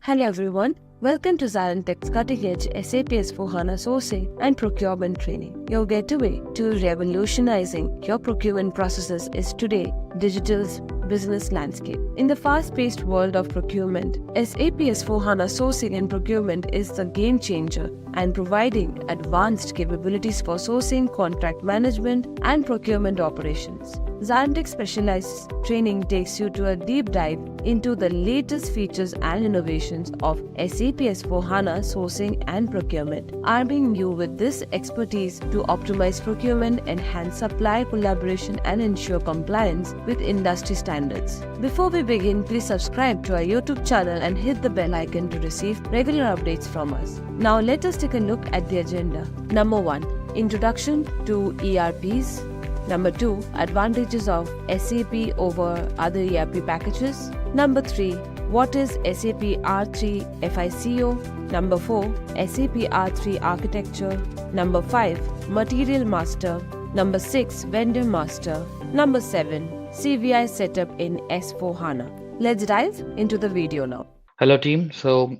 Hello everyone, welcome to ZaranTech's cutting-edge SAP S/4HANA sourcing and procurement training. Your gateway to revolutionizing your procurement processes is today digital's business landscape. In the fast-paced world of procurement, SAP S/4HANA sourcing and procurement is the game changer and providing advanced capabilities for sourcing, contract management, and procurement operations. ZaranTech specialized training takes you to a deep dive into the latest features and innovations of SAP S/4HANA sourcing and procurement, arming you with this expertise to optimize procurement, enhance supply collaboration, and ensure compliance with industry standards. Before we begin, please subscribe to our YouTube channel and hit the bell icon to receive regular updates from us. Now let us take a look at the agenda. Number 1. Introduction to ERPs. Number 2. Advantages of SAP over other ERP packages. Number 3. What is SAP R3 FICO? Number 4. SAP R3 architecture. Number 5. Material master. Number 6. Vendor master. Number 7. CVI setup in S/4HANA. Let's dive into the video now. Hello team. So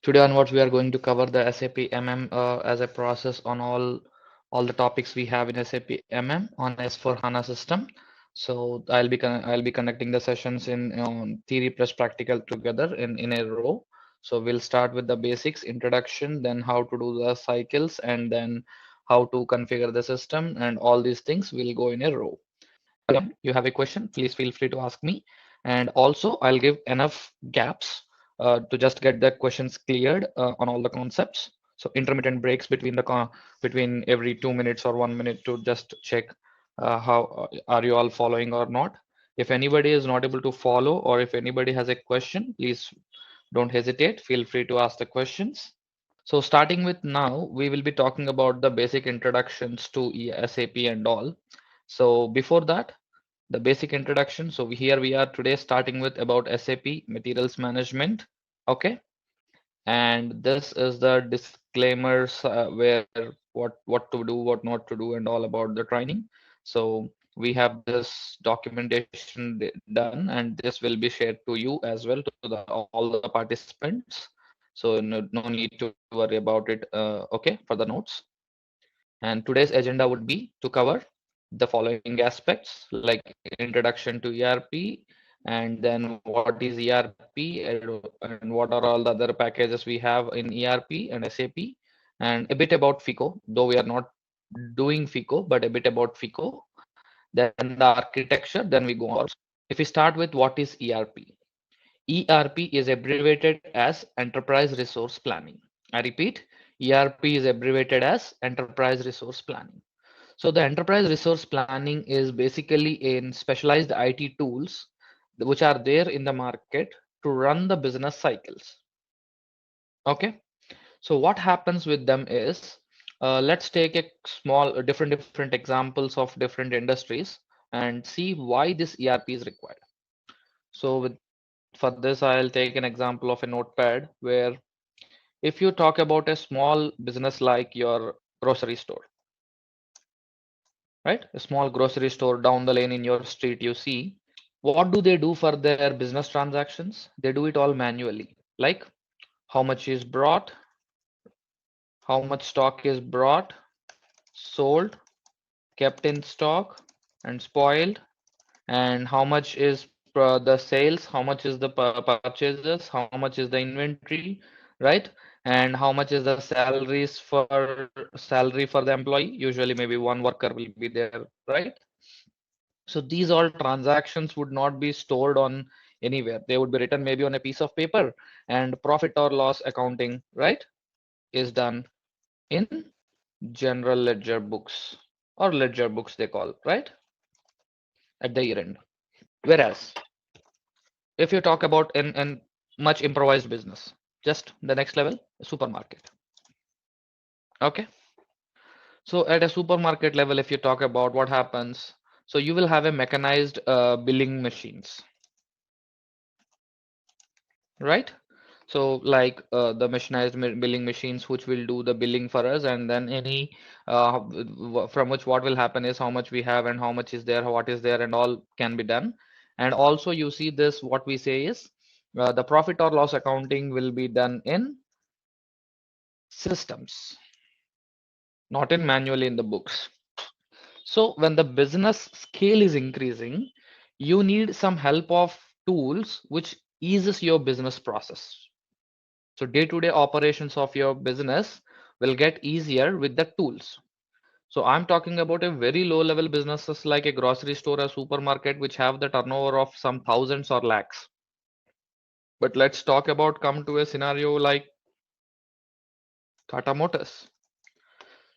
today onwards we are going to cover the SAP MM as a process on all the topics we have in SAP MM on S/4HANA system. So I'll be conducting the sessions in theory plus practical together in a row. So we'll start with the basics, introduction, then how to do the cycles, and then how to configure the system, and all these things will go in a row. You have a question, please feel free to ask me. And also I'll give enough gaps to just get the questions cleared on all the concepts. So intermittent breaks between between every 2 minutes or 1 minute to just check how are you all following or not. If anybody is not able to follow, or if anybody has a question, please don't hesitate, feel free to ask the questions. So starting with now, we will be talking about the basic introductions to SAP and all. So before that, the basic introduction. So here we are today starting with about SAP materials management. Okay. And this is the disclaimers where what to do, what not to do, and all about the training. So we have this documentation done, and this will be shared to you as well, to all the participants. So no need to worry about it. Okay, for the notes. And today's agenda would be to cover the following aspects, like introduction to ERP, and then what is ERP, and what are all the other packages we have in ERP and SAP, and a bit about FICO, though we are not doing FICO, but a bit about FICO, then the architecture, then we go on. If we start with what is ERP. ERP is abbreviated as Enterprise Resource Planning. I repeat, ERP is abbreviated as Enterprise Resource Planning. So the enterprise resource planning is basically in specialized IT tools which are there in the market to run the business cycles. Okay, so what happens with them is, let's take a small different examples of different industries and see why this ERP is required. So for this, I'll take an example of a notepad where if you talk about a small business like your grocery store, right? A small grocery store down the lane in your street, you see, what do they do for their business transactions? They do it all manually, like how much is brought, how much stock is brought, sold, kept in stock, and spoiled, and how much is the sales, how much is the purchases, how much is the inventory, right? And how much is the salary for the employee. Usually maybe one worker will be there, right? So these all transactions would not be stored on anywhere. They would be written maybe on a piece of paper, and profit or loss accounting, right, is done in general ledger books, or ledger books they call, right, at the year end. Whereas if you talk about in much improvised business, just the next level, a supermarket. Okay, so at a supermarket level, if you talk about what happens, so you will have a mechanized billing machines, right? So like the mechanized billing machines which will do the billing for us, and then any from which what will happen is how much we have and how much is there, what is there, and all can be done. And also you see this, what we say is The profit or loss accounting will be done in systems, not in manually in the books. So when the business scale is increasing, you need some help of tools which eases your business process. So day-to-day operations of your business will get easier with the tools. So I'm talking about a very low level businesses like a grocery store, a supermarket, which have the turnover of some thousands or lakhs. But let's talk about come to a scenario like Tata Motors.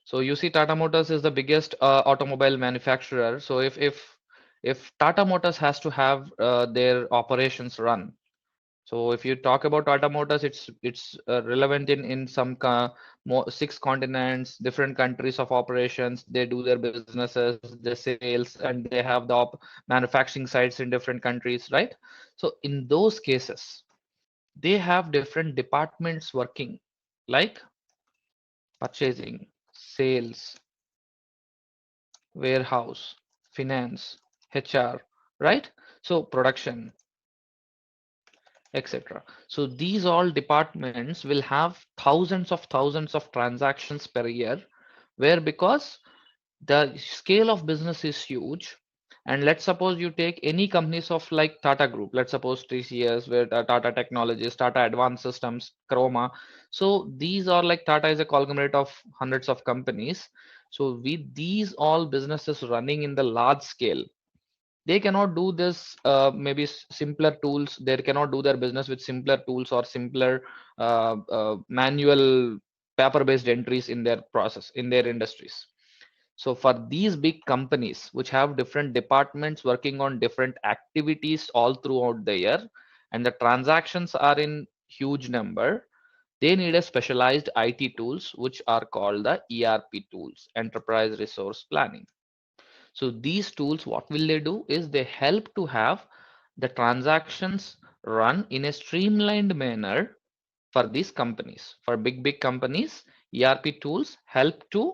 So you see Tata Motors is the biggest automobile manufacturer. So if Tata Motors has to have their operations run, so if you talk about Tata Motors, it's relevant in some six continents, different countries of operations. They do their businesses, their sales, and they have the manufacturing sites in different countries, right? So in those cases, they have different departments working, like purchasing, sales, warehouse, finance, HR, right? So production, etc. So these all departments will have thousands of transactions per year, where because the scale of business is huge, and let's suppose you take any companies of like Tata Group, let's suppose TCS, where Tata Technologies, Tata Advanced Systems, Chroma. So these are like Tata is a conglomerate of hundreds of companies. So with these all businesses running in the large scale, they cannot do this maybe simpler tools. They cannot do their business with simpler tools or simpler manual paper based entries in their process in their industries. So for these big companies which have different departments working on different activities all throughout the year, and the transactions are in huge number, they need a specialized IT tools which are called the ERP tools, enterprise resource planning. So these tools, what will they do is they help to have the transactions run in a streamlined manner for these companies. For big companies, ERP tools help to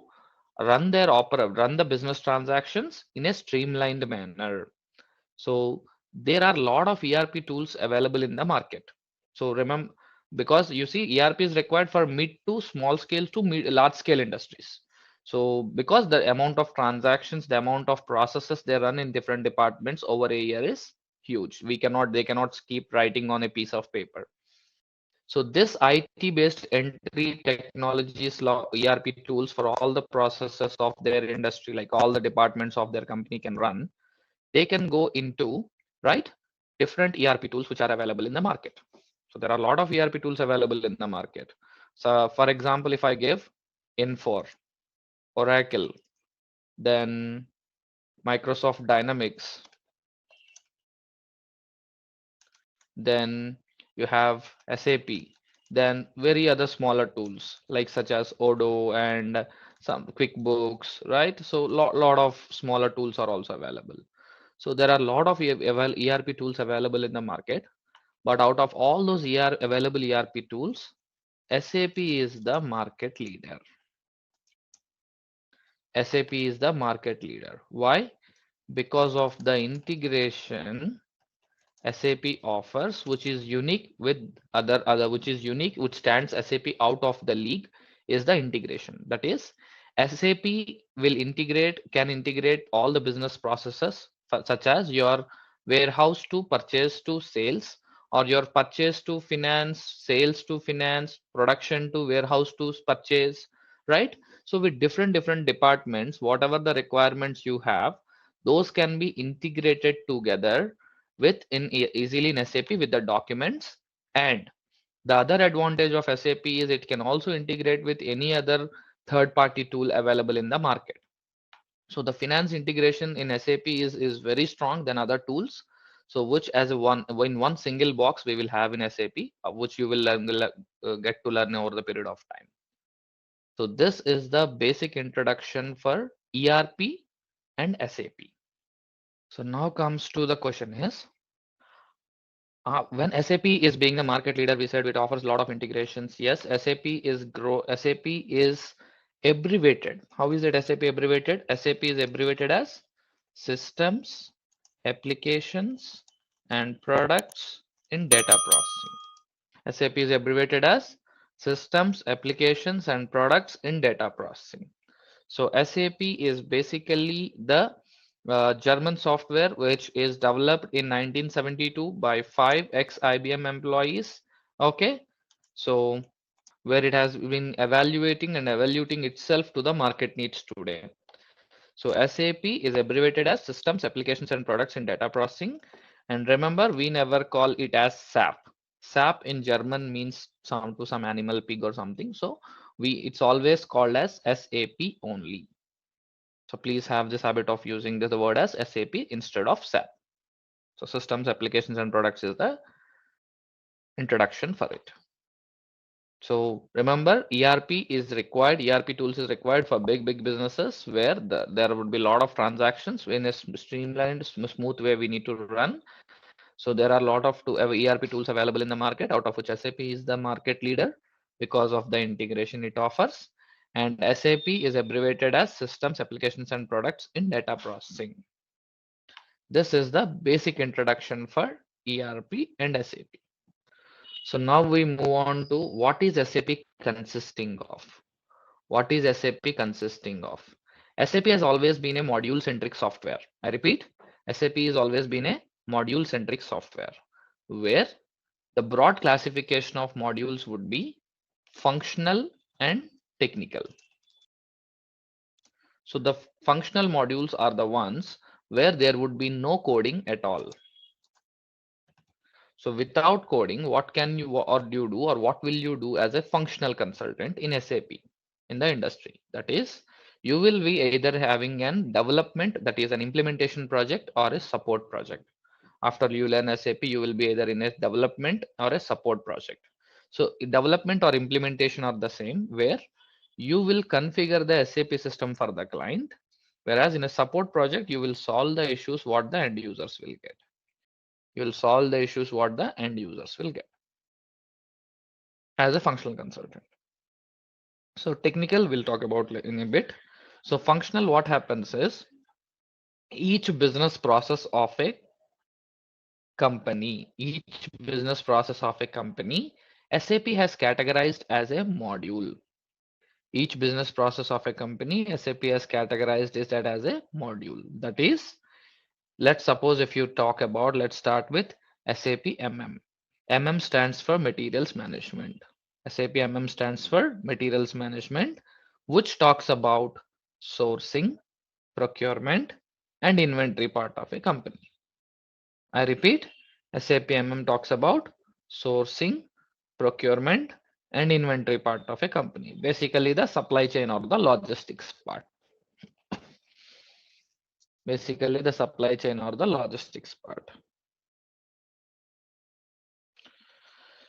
run the business transactions in a streamlined manner. So there are a lot of ERP tools available in the market. So remember, because you see ERP is required for mid to small scale to large scale industries. So because the amount of transactions, the amount of processes they run in different departments over a year is huge. They cannot keep writing on a piece of paper. So this IT-based entry technologies, ERP tools for all the processes of their industry, like all the departments of their company can run, they can go into, right, different ERP tools which are available in the market. So there are a lot of ERP tools available in the market. So for example, if I give Infor, Oracle, then Microsoft Dynamics, then you have SAP, then very other smaller tools like such as Odoo and some QuickBooks, right? So lot of smaller tools are also available. So there are a lot of ERP tools available in the market, but out of all those available ERP tools, SAP is the market leader. SAP is the market leader. Why? Because of the integration SAP offers, which is unique with which is unique, which stands SAP out of the league, is the integration. That is, SAP can integrate all the business processes, such as your warehouse to purchase to sales, or your purchase to finance, sales to finance, production to warehouse to purchase, right? So with different departments, whatever the requirements you have, those can be integrated together easily in SAP with the documents. And the other advantage of SAP is it can also integrate with any other third-party tool available in the market. So the finance integration in SAP is very strong than other tools. So which as a in one single box we will have in SAP, which you will get to learn over the period of time. So this is the basic introduction for ERP and SAP. So now comes to the question is, when SAP is being the market leader, we said it offers a lot of integrations. Yes, SAP is abbreviated. How is it SAP abbreviated? SAP is abbreviated as Systems, Applications, and Products in data processing. SAP is abbreviated as Systems, Applications and Products in Data Processing. So SAP is basically the German software which is developed in 1972 by 5 ex-IBM employees. Okay, so where it has been evaluating and evaluating itself to the market needs today. So SAP is abbreviated as Systems, Applications and Products in Data Processing. And remember, we never call it as SAP. SAP in German means some animal pig or something. So it's always called as SAP only. So please have this habit of using the word as SAP instead of SAP. So Systems, Applications and Products is the introduction for it. So remember, ERP is required. ERP tools is required for big businesses where there would be a lot of transactions in a streamlined, smooth way we need to run. So there are a lot of ERP tools available in the market, out of which SAP is the market leader because of the integration it offers. And SAP is abbreviated as Systems, Applications and Products in Data Processing. This is the basic introduction for ERP and SAP. So now we move on to what is SAP consisting of. What is SAP consisting of? SAP has always been a module-centric software. I repeat, SAP has always been a module-centric software where the broad classification of modules would be functional and technical. So the functional modules are the ones where there would be no coding at all. So without coding, what can you or do you do, or what will you do as a functional consultant in SAP in the industry? That is, you will be either having an development, that is an implementation project, or a support project. After you learn SAP, you will be either in a development or a support project. So development or implementation are the same, where you will configure the SAP system for the client, whereas in a support project, you will solve the issues what the end users will get. You will solve the issues what the end users will get as a functional consultant. So technical we'll talk about in a bit. So functional, what happens is each business process of a company, SAP has categorized as a module. Each business process of a company, SAP has categorized is that as a module. That is, let's suppose if you talk about, let's start with SAP MM. MM stands for materials management. SAP MM stands for materials management, which talks about sourcing, procurement, and inventory part of a company. I repeat, SAP MM talks about sourcing, procurement, and inventory part of a company. Basically, the supply chain or the logistics part. Basically, the supply chain or the logistics part.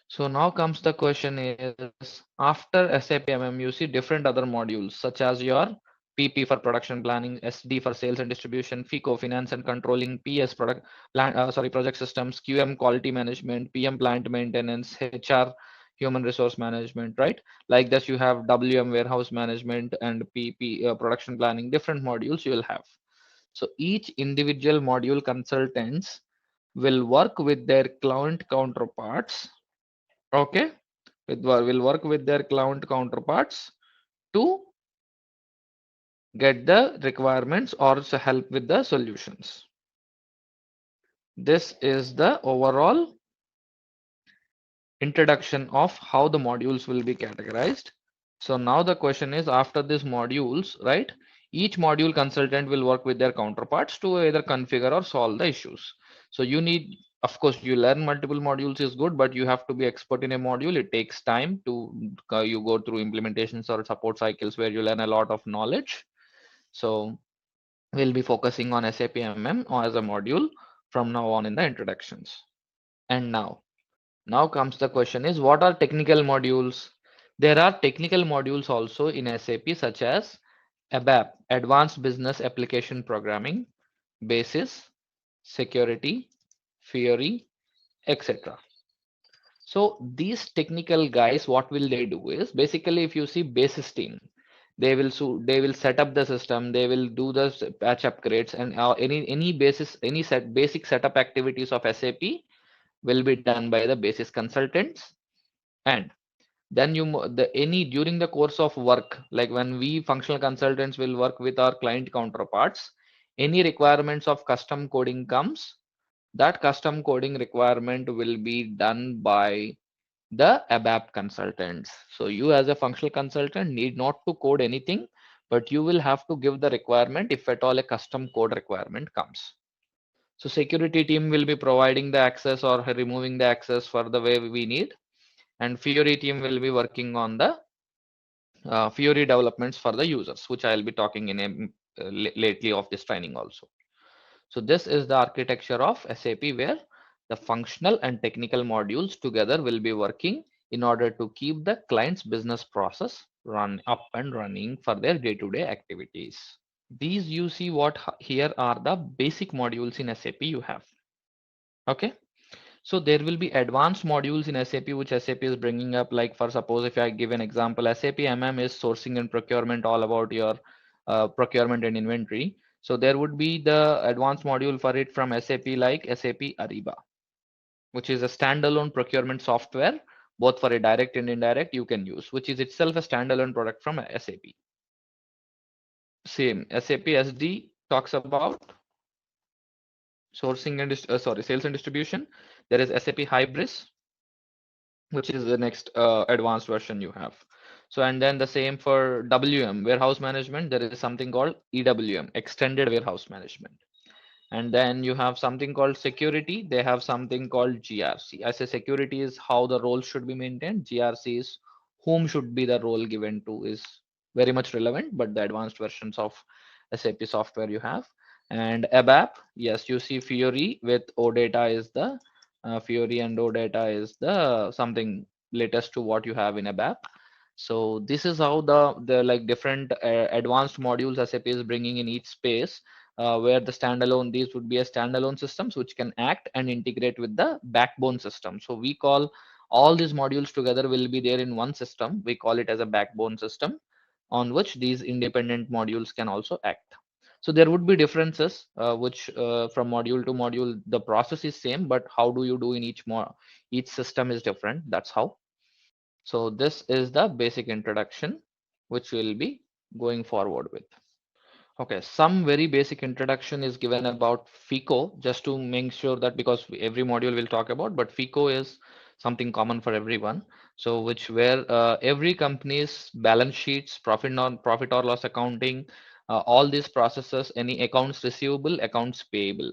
So now comes the question is, after SAP MM, you see different other modules such as your PP for production planning, SD for sales and distribution, FICO finance and controlling, PS project systems, QM quality management, PM plant maintenance, HR human resource management, right? Like this, you have WM warehouse management and PP production planning, different modules you will have. So each individual module consultants will work with their client counterparts. Okay, will work with their client counterparts to get the requirements or to help with the solutions. This is the overall introduction of how the modules will be categorized. So now the question is, after these modules, right, each module consultant will work with their counterparts to either configure or solve the issues. So you need, of course, you learn multiple modules is good, but you have to be expert in a module. It takes time to you go through implementations or support cycles where you learn a lot of knowledge. So we'll be focusing on SAP MM as a module from now on in the introductions. And now comes the question is, what are technical modules? There are technical modules also in SAP such as ABAP, Advanced Business Application Programming, Basis, Security, Fiori, etc. So these technical guys, what will they do is, basically if you see basis team, they will set up the system, they will do the patch upgrades and any basic setup activities of SAP. will be done by the basis consultants. And then during the course of work, like when we functional consultants will work with our client counterparts, any requirements of custom coding comes, that custom coding requirement will be done by the ABAP consultants. So you as a functional consultant need not to code anything, but you will have to give the requirement if at all a custom code requirement comes. So security team will be providing the access or removing the access for the way we need, and Fiori team will be working on the Fiori developments for the users, which I'll be talking in lately of this training also. So this is the architecture of SAP where the functional and technical modules together will be working in order to keep the client's business process run up and running for their day-to-day activities. These you see what here are the basic modules in SAP you have. Okay. So there will be advanced modules in SAP which SAP is bringing up. Like for suppose if I give an example, SAP MM is sourcing and procurement, all about your procurement and inventory. So there would be the advanced module for it from SAP like SAP Ariba, which is a standalone procurement software, both for a direct and indirect you can use, which is itself a standalone product from SAP. Same SAP SD talks about sourcing and sales and distribution. There is SAP Hybris, which is the next advanced version you have. So, and then the same for WM, warehouse management, there is something called EWM, extended warehouse management. And then you have something called security. They have something called GRC. I say security is how the role should be maintained. GRC is whom should be the role given to, is very much relevant, but the advanced versions of SAP software you have. And ABAP, yes, you see Fiori with OData is the Fiori and OData is the something latest to what you have in ABAP. So this is how the like different advanced modules SAP is bringing in each space, where the standalone, these would be a standalone systems which can act and integrate with the backbone system. So we call all these modules together will be there in one system. We call it as a backbone system on which these independent modules can also act. So there would be differences, which from module to module, the process is same, but how do you do in each system is different. That's how. So this is the basic introduction, which we'll be going forward with. Okay, some very basic introduction is given about FICO, just to make sure that, because every module will talk about, but FICO is something common for everyone. So which where every company's balance sheets, profit or loss accounting, all these processes, any accounts receivable, accounts payable,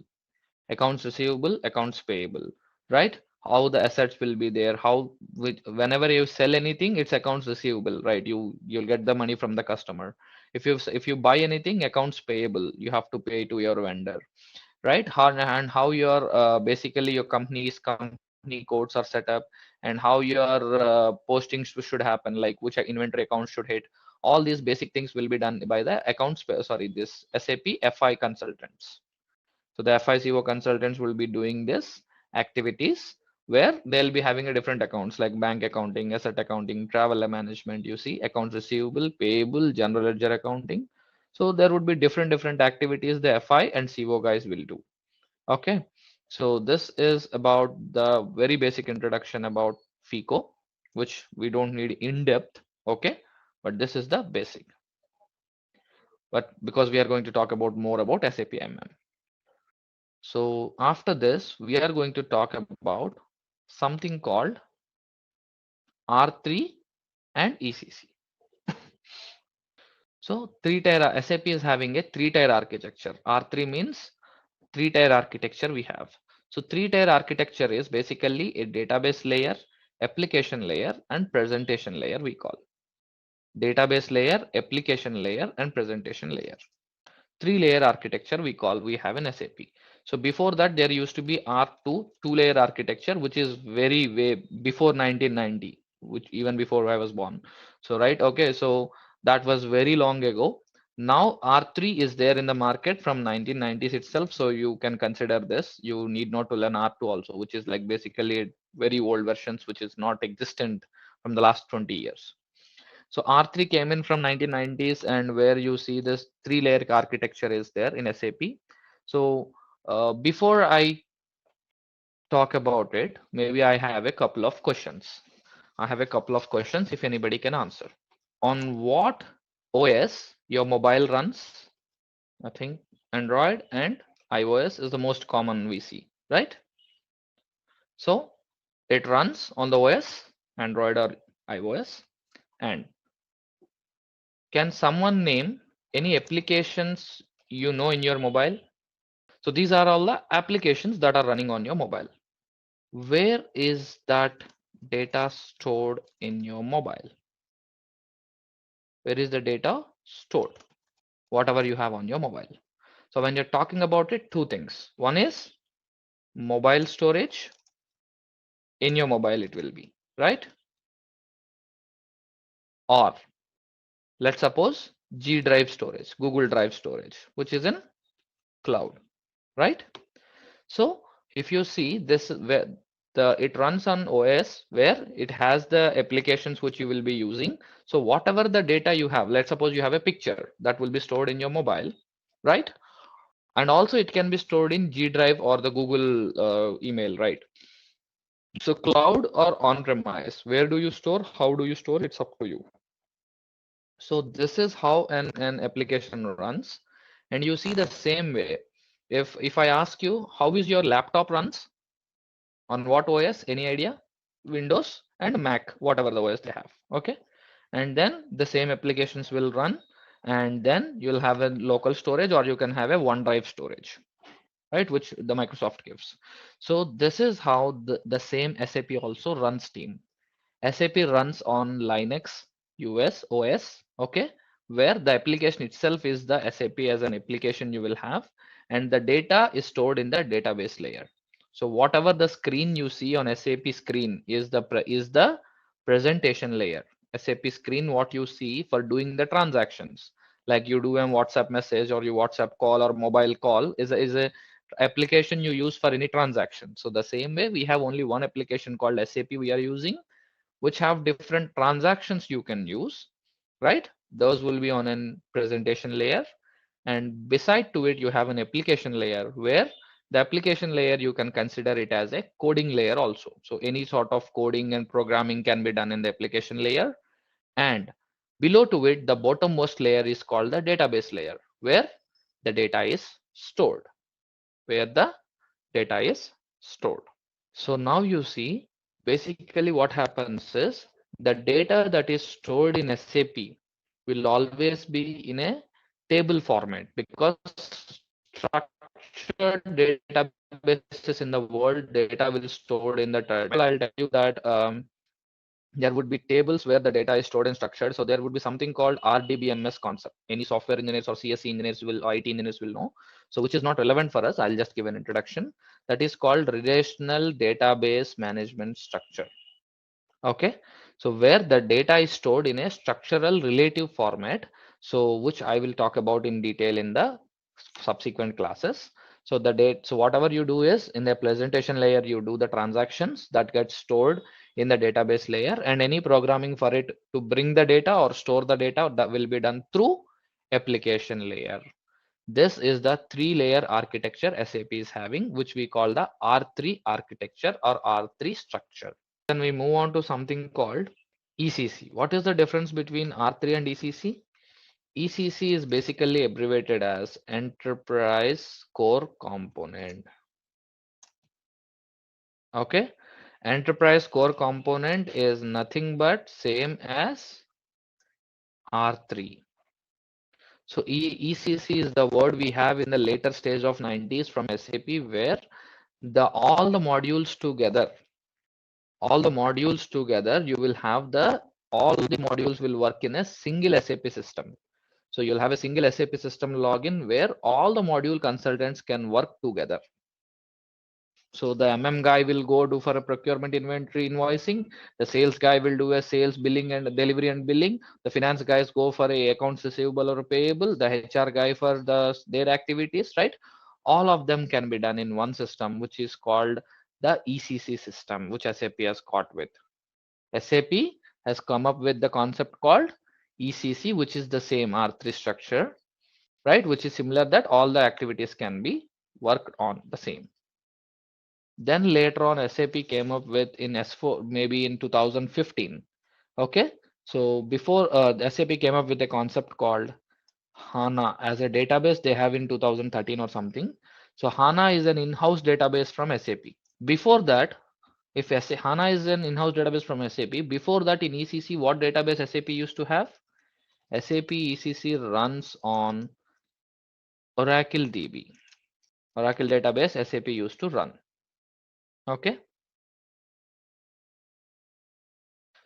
right? How the assets will be there, how whenever you sell anything, it's accounts receivable, right? You'll get the money from the customer. If you buy anything, accounts payable, you have to pay to your vendor, right? And how your basically your company codes are set up, and how your postings should happen, like which inventory accounts should hit. All these basic things will be done by the this SAP FI consultants. So the FICO consultants will be doing this activities where they'll be having a different accounts like bank accounting, asset accounting, travel management, you see, accounts receivable, payable, general ledger accounting. So there would be different activities the FI and CO guys will do. Okay. So this is about the very basic introduction about FICO, which we don't need in depth. Okay. But this is the basic. But because we are going to talk about more about SAP MM. So after this, we are going to talk about something called R3 and ECC. So SAP is having a three-tier architecture. R3 means three-tier architecture we have. So three-tier architecture is basically a database layer, application layer, and presentation layer we call. Database layer, application layer, and presentation layer. Three-layer architecture we have in SAP. So before that, there used to be R2 two-layer architecture, which is way before 1990, which even before I was born. So right, okay, so that was very long ago. Now R3 is there in the market from 1990s itself, so you can consider this. You need not to learn R2 also, which is like basically very old versions, which is not existent from the last 20 years. So R3 came in from 1990s, and where you see this three-layer architecture is there in SAP. So before I talk about it, maybe I have a couple of questions. I have a couple of questions if anybody can answer. On what OS your mobile runs? I think Android and iOS is the most common we see, right? So it runs on the OS, Android or iOS. And can someone name any applications you know in your mobile? So these are all the applications that are running on your mobile. Where is that data stored in your mobile? Where is the data stored? Whatever you have on your mobile. So when you're talking about it, two things. One is mobile storage. In your mobile it will be, right? Or let's suppose G drive storage, Google Drive storage, which is in cloud, right? So if you see this, where it runs on OS, where it has the applications which you will be using. So whatever the data you have, let's suppose you have a picture that will be stored in your mobile, right? And also it can be stored in G drive or the Google email, right? So cloud or on-premise, where do you store? How do you store? It's up to you. So this is how an application runs. And you see the same way. If I ask you, how is your laptop runs? On what OS? Any idea? Windows and Mac, whatever the OS they have. Okay. And then the same applications will run. And then you'll have a local storage, or you can have a OneDrive storage, right? Which the Microsoft gives. So this is how the same SAP also runs team. SAP runs on Linux US OS, okay, where the application itself is the SAP as an application you will have, and the data is stored in the database layer. So whatever the screen you see on SAP screen is the presentation layer. SAP screen, what you see for doing the transactions, like you do a WhatsApp message or you WhatsApp call or mobile call, is a application you use for any transaction. So the same way, we have only one application called SAP we are using, which have different transactions you can use, right? Those will be on a presentation layer. And beside to it, you have an application layer, where the application layer, you can consider it as a coding layer also. So any sort of coding and programming can be done in the application layer. And below to it, the bottommost layer is called the database layer, where the data is stored, where the data is stored. So now you see, basically what happens is the data that is stored in SAP will always be in a table format, because structured databases in the world, data will stored in the table. I'll tell you that there would be tables where the data is stored and structured. So there would be something called RDBMS concept. Any software engineers or CSE engineers will, or IT engineers will know. So which is not relevant for us. I'll just give an introduction. That is called relational database management structure. Okay. So where the data is stored in a structural relative format. So which I will talk about in detail in the subsequent classes. So the date, so whatever you do is in the presentation layer, you do the transactions that get stored in the database layer, and any programming for it to bring the data or store the data, that will be done through application layer. This is the three-layer architecture SAP is having, which we call the R3 architecture or R3 structure. Then we move on to something called ECC. What is the difference between R3 and ECC? ECC is basically abbreviated as Enterprise Core Component. Okay. Enterprise Core Component is nothing but same as R3. So ECC is the word we have in the later stage of 90s from SAP, where all the modules together, you will have all the modules will work in a single SAP system. So you'll have a single SAP system login where all the module consultants can work together. So the MM guy will go do for a procurement inventory invoicing. The sales guy will do a sales billing and delivery and billing. The finance guys go for a accounts receivable or payable. The HR guy for their activities, right? All of them can be done in one system, which is called the ECC system, which SAP has caught with. SAP has come up with the concept called ECC, which is the same R3 structure, right? Which is similar, that all the activities can be worked on the same. Then later on, SAP came up with in S4 maybe in 2015. Okay, so before SAP came up with a concept called HANA as a database they have in 2013 or something. So HANA is an in-house database from SAP. Before that, if HANA is an in-house database from SAP, before that in ECC, what database SAP used to have? SAP ECC runs on Oracle DB. Oracle database SAP used to run. Okay.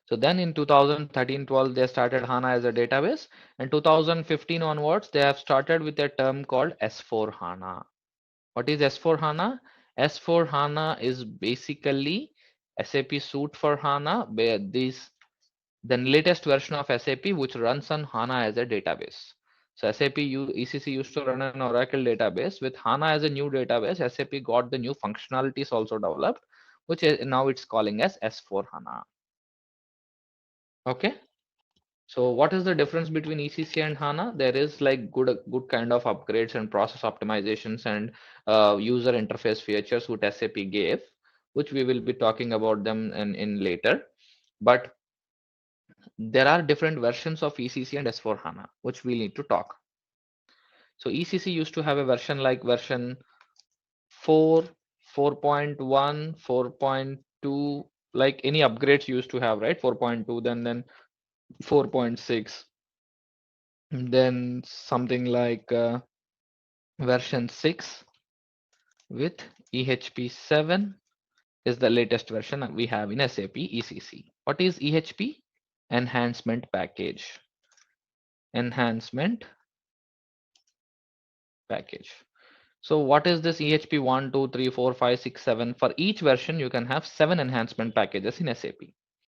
So then in 2013-12, they started HANA as a database, and 2015 onwards, they have started with a term called S4 HANA. What is S4 HANA? S4 HANA is basically SAP suite for HANA, where this the latest version of SAP which runs on HANA as a database. So SAP ECC used to run an Oracle database. With HANA as a new database, SAP got the new functionalities also developed, which is, now it's calling as S4 HANA. Okay. So what is the difference between ECC and HANA? There is like good kind of upgrades and process optimizations and user interface features which SAP gave, which we will be talking about them in later. But there are different versions of ECC and S4 HANA, which we need to talk. So ECC used to have a version like version 4, 4.1, 4.2, like any upgrades used to have, right? 4.2, then 4.6. Then something like version 6 with EHP 7 is the latest version we have in SAP ECC. What is EHP? Enhancement package. Enhancement package. So what is this EHP 1, 2, 3, 4, 5, 6, 7? For each version, you can have 7 enhancement packages in SAP.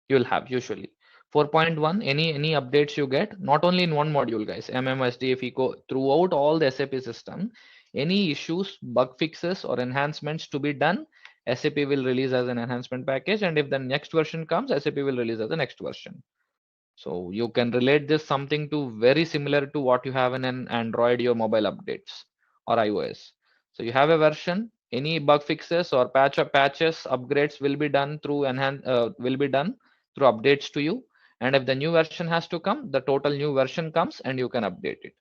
You will have usually 4.1, any updates you get, not only in one module, guys, MMSD, FICO, throughout all the SAP system, any issues, bug fixes or enhancements to be done, SAP will release as an enhancement package, and if the next version comes, SAP will release as the next version. So you can relate this something to very similar to what you have in an Android, your mobile updates or iOS. So you have a version, any bug fixes or patches, upgrades will be done through updates to you. And if the new version has to come, the total new version comes and you can update it.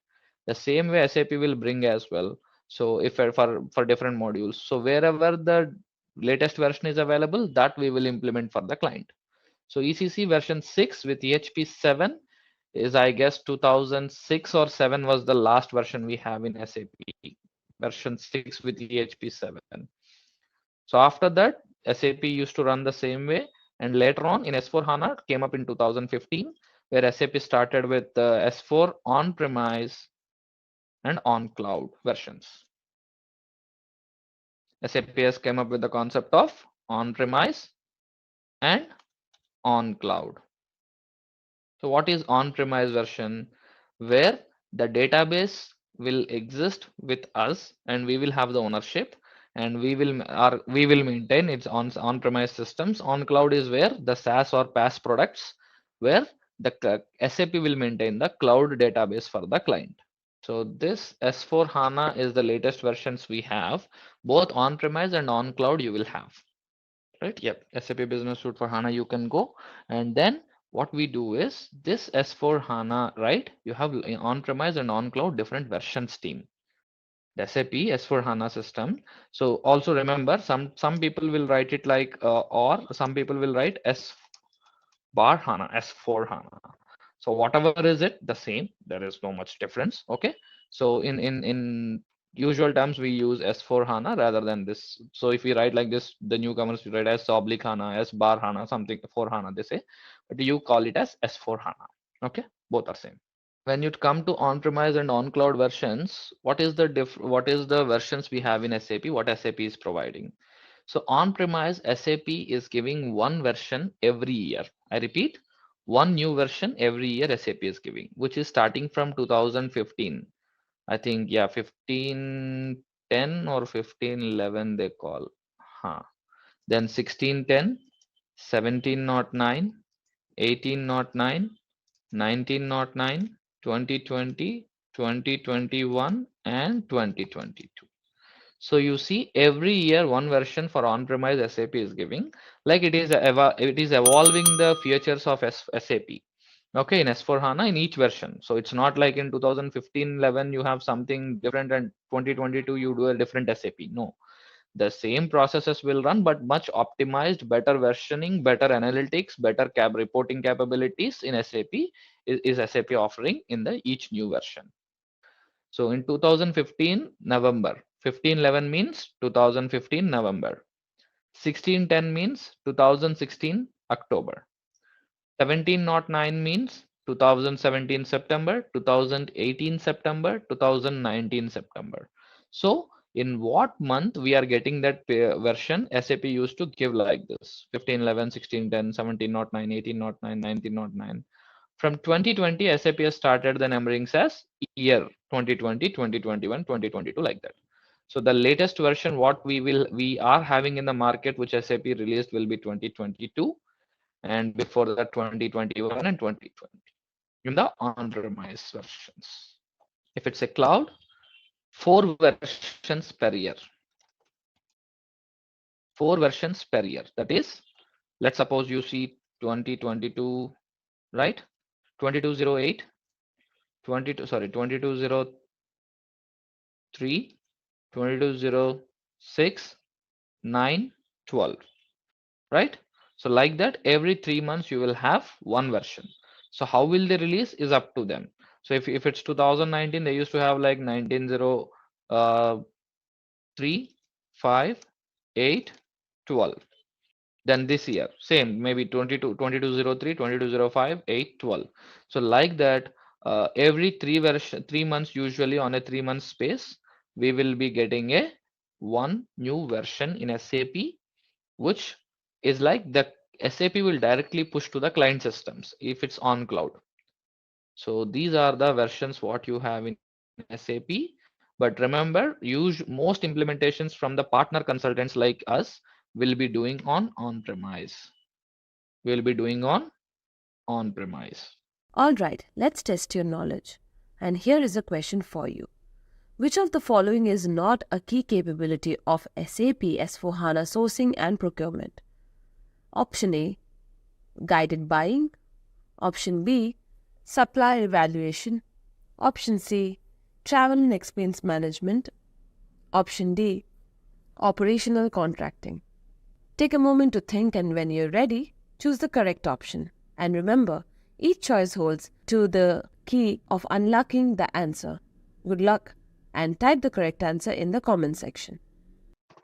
The same way SAP will bring as well. So if for different modules, so wherever the latest version is available, that we will implement for the client. So ECC version 6 with EHP 7 is, I guess, 2006 or 7 was the last version we have in SAP. Version 6 with EHP 7. So after that, SAP used to run the same way. And later on in S4 HANA came up in 2015, where SAP started with S4 on-premise and on-cloud versions. SAP has came up with the concept of on-premise and on-cloud. So what is on-premise version? Where the database will exist with us and we will have the ownership and we will maintain its on-premise systems. On cloud is where the SaaS or PaaS products, where the SAP will maintain the cloud database for the client. So this S4 HANA is the latest versions we have. Both on-premise and on cloud you will have. Right? Yep. SAP Business Suite for HANA you can go, and then what we do is this S4 HANA, right? You have on-premise and on-cloud different versions team. The SAP S4 HANA system. So also remember, some people will write it like or some people will write S bar HANA, S4 HANA. So whatever is it, the same. There is no much difference. Okay. So in usual terms, we use S4 HANA rather than this. So if we write like this, the newcomers will write S oblique HANA, S bar HANA, something for HANA, they say, but you call it as S4 HANA. Okay. Both are same. When you come to on-premise and on-cloud versions, what is the versions we have in SAP? What SAP is providing? So on-premise, SAP is giving one version every year. I repeat, one new version every year SAP is giving, which is starting from 2015. I think, yeah, 1510 or 1511 they call. Huh. Then 1610, 1709, 1809, 1909, 2020, 2021, and 2022. So you see every year one version for on-premise SAP is giving, like it is evolving the features of SAP. Okay, in S/4HANA in each version. So it's not like in 2015-11 you have something different and 2022 you do a different SAP. No, the same processes will run, but much optimized, better versioning, better analytics, better reporting capabilities in SAP is SAP offering in the each new version. So in 2015 November, 1511 means 2015 November, 1610 means 2016 October, 1709 means 2017 September, 2018 September, 2019 September. So in what month we are getting that version, SAP used to give like this: 1511, 1610, 1709, 1809, 1909. From 2020, SAP has started the numberings as year 2020, 2021, 2022, like that. So the latest version what we are having in the market which SAP released will be 2022, and before that 2021 and 2020 in the on-premise versions. If it's a cloud, 4 versions per year. 4 versions per year. That is, let's suppose you see 2022, right? 2208, 2203, 2206, 9, 12, right? So like that, every 3 months you will have one version. So how will they release is up to them. So if it's 2019, they used to have like 1903, 5, 8, 12. Then this year, same, maybe 2203, 2205, 8, 12. So like that, every 3 months, usually on a 3 month space, we will be getting a one new version in SAP, which is like the SAP will directly push to the client systems if it's on cloud. So these are the versions what you have in SAP. But remember, most implementations from the partner consultants like us will be doing on-premise. We'll be doing on-premise. Alright, let's test your knowledge. And here is a question for you. Which of the following is not a key capability of SAP S/4HANA Sourcing and Procurement? Option A, guided buying. Option B, supplier evaluation. Option C, travel and expense management. Option D, operational contracting. Take a moment to think, and when you're ready, choose the correct option. And remember, each choice holds to the key of unlocking the answer. Good luck, and type the correct answer in the comment section.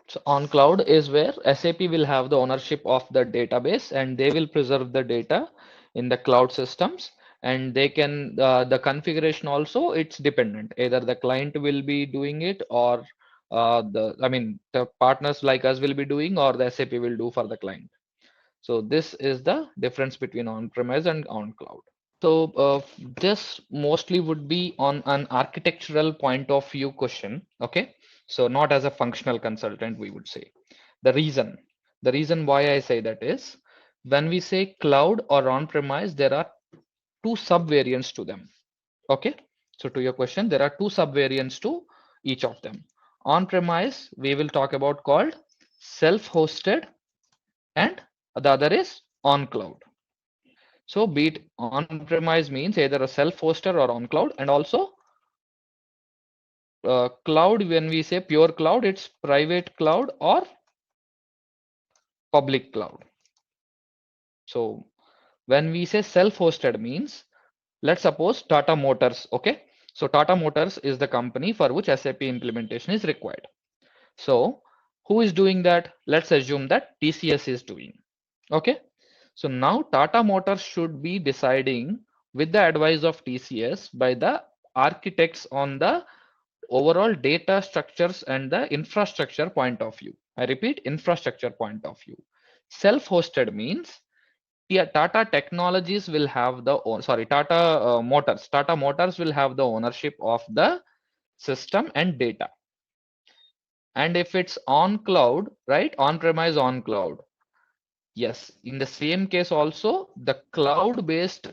So on cloud is where SAP will have the ownership of the database, and they will preserve the data in the cloud systems, and they can the configuration also, it's dependent. Either the client will be doing it, or the partners like us will be doing, or the SAP will do for the client. So this is the difference between on-premise and on cloud. So this mostly would be on an architectural point of view question. Okay, so not as a functional consultant, we would say. The reason why I say that is, when we say cloud or on-premise, there are two sub-variants to them. Okay, so to your question, there are two sub-variants to each of them. On-premise, we will talk about called self-hosted, and the other is on cloud. So be it on-premise means either a self-hosted or on cloud, and also cloud, when we say pure cloud, it's private cloud or public cloud. So when we say self-hosted means, let's suppose Tata Motors. Okay, so Tata Motors is the company for which SAP implementation is required. So who is doing that? Let's assume that TCS is doing. Okay, so now Tata Motors should be deciding, with the advice of TCS, by the architects on the overall data structures and the infrastructure point of view. I repeat, infrastructure point of view. Self-hosted means Tata Technologies will have the Tata Motors will have the ownership of the system and data. And if it's on cloud, right, on-premise, on cloud, yes, in the same case also, the cloud-based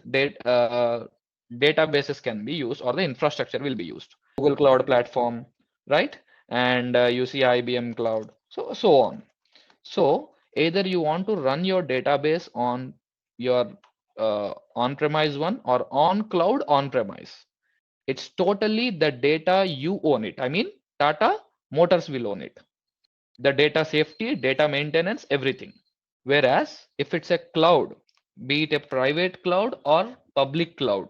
databases can be used, or the infrastructure will be used. Google Cloud Platform, right? and you see IBM Cloud, so on. So either you want to run your database on your on-premise one or on cloud on-premise. It's totally the data you own it. I mean, Tata Motors will own it. The data safety, data maintenance, everything. Whereas if it's a cloud, be it a private cloud or public cloud,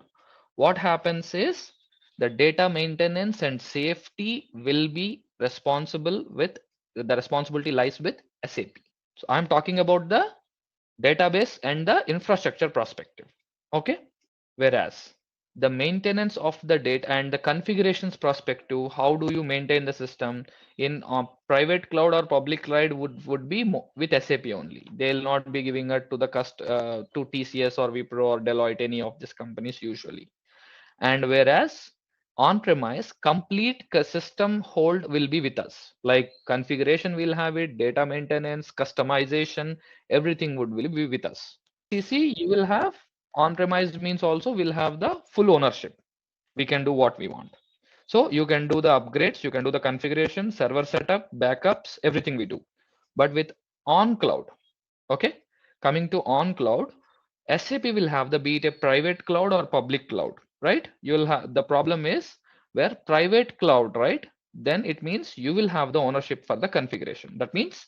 what happens is the data maintenance and safety will be responsible with the responsibility lies with SAP. So I'm talking about the database and the infrastructure perspective. Okay. Whereas the maintenance of the data and the configurations perspective, how do you maintain the system in private cloud or public cloud would be with SAP only. They'll not be giving it to the to TCS or Wipro or Deloitte, any of these companies usually. And whereas on-premise, complete system hold will be with us. Like configuration will have it, data maintenance, customization, everything will be with us. CC, you will have on-premise means also will have the full ownership. We can do what we want. So you can do the upgrades, you can do the configuration, server setup, backups, everything we do. But with on cloud, okay, coming to on cloud, SAP will have the be it a private cloud or public cloud, right? You will have the problem is where private cloud, right? Then it means you will have the ownership for the configuration. That means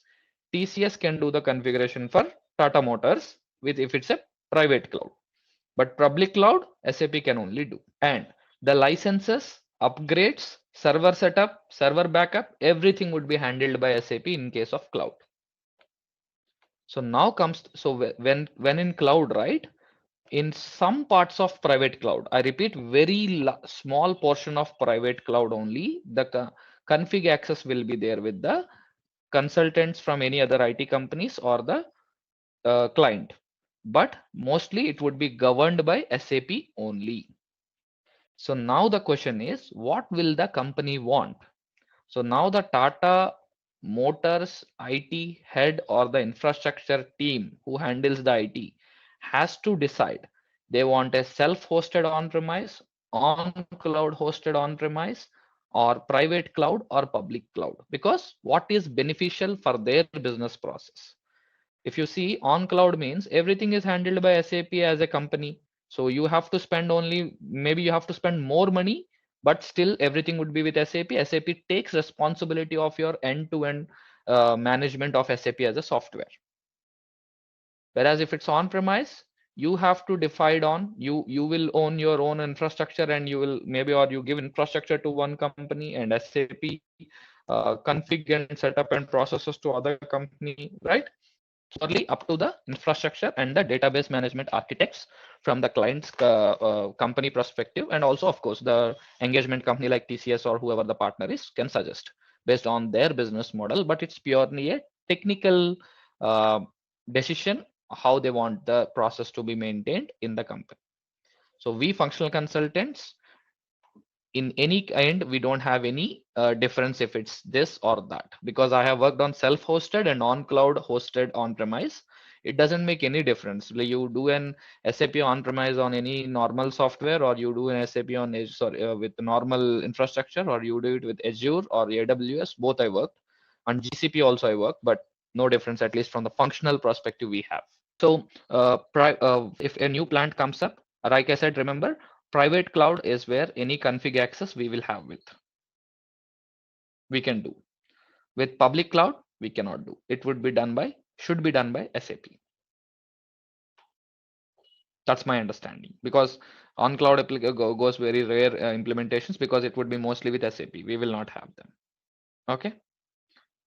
TCS can do the configuration for Tata Motors with if it's a private cloud, but public cloud SAP can only do. And the licenses, upgrades, server setup, server backup, everything would be handled by SAP in case of cloud. So now comes, so when in cloud, right? In some parts of private cloud, I repeat, very small portion of private cloud only, the config access will be there with the consultants from any other IT companies or the client. But mostly it would be governed by SAP only. So now the question is, what will the company want? So now the Tata Motors IT head or the infrastructure team who handles the IT has to decide they want a self-hosted on-premise, on-cloud hosted on-premise, or private cloud or public cloud, because what is beneficial for their business process. If you see, on cloud means everything is handled by SAP as a company. So you have to spend only, maybe you have to spend more money, but still everything would be with SAP. SAP takes responsibility of your end-to-end management of SAP as a software. Whereas if it's on-premise, you have to decide on, you will own your own infrastructure, and you will maybe, or you give infrastructure to one company and SAP config and setup and processes to other company, right? Purely up to the infrastructure and the database management architects from the client's company perspective, and also of course the engagement company like TCS or whoever the partner is can suggest based on their business model. But it's purely a technical decision how they want the process to be maintained in the company. So we functional consultants, in any kind, we don't have any difference if it's this or that, because I have worked on self-hosted and on cloud hosted on premise. It doesn't make any difference. Like you do an SAP on premise on any normal software, or you do an SAP on with normal infrastructure, or you do it with Azure or AWS. Both I worked on GCP also I work, but no difference, at least from the functional perspective we have. So if a new plant comes up, like I said, remember, private cloud is where any config access we will have with. We can do. With public cloud, we cannot do. It would be done by, should be done by SAP. That's my understanding, because on cloud goes very rare implementations, because it would be mostly with SAP. We will not have them. Okay.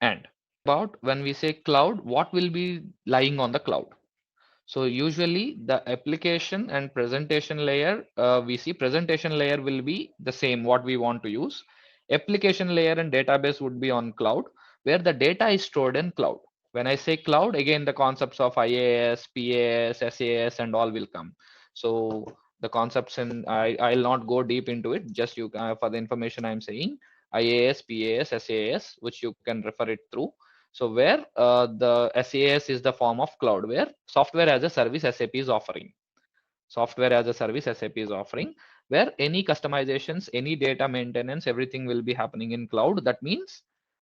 And about when we say cloud, what will be lying on the cloud? So usually the application and presentation layer, we see presentation layer will be the same what we want to use. Application layer and database would be on cloud, where the data is stored in cloud. When I say cloud, again, the concepts of IaaS, PaaS, SaaS and all will come. So the concepts, and I'll not go deep into it, just you for the information I'm saying, IaaS, PaaS, SaaS, which you can refer it through. So where the SaaS is the form of cloud, where software as a service SAP is offering. Software as a service SAP is offering, where any customizations, any data maintenance, everything will be happening in cloud. That means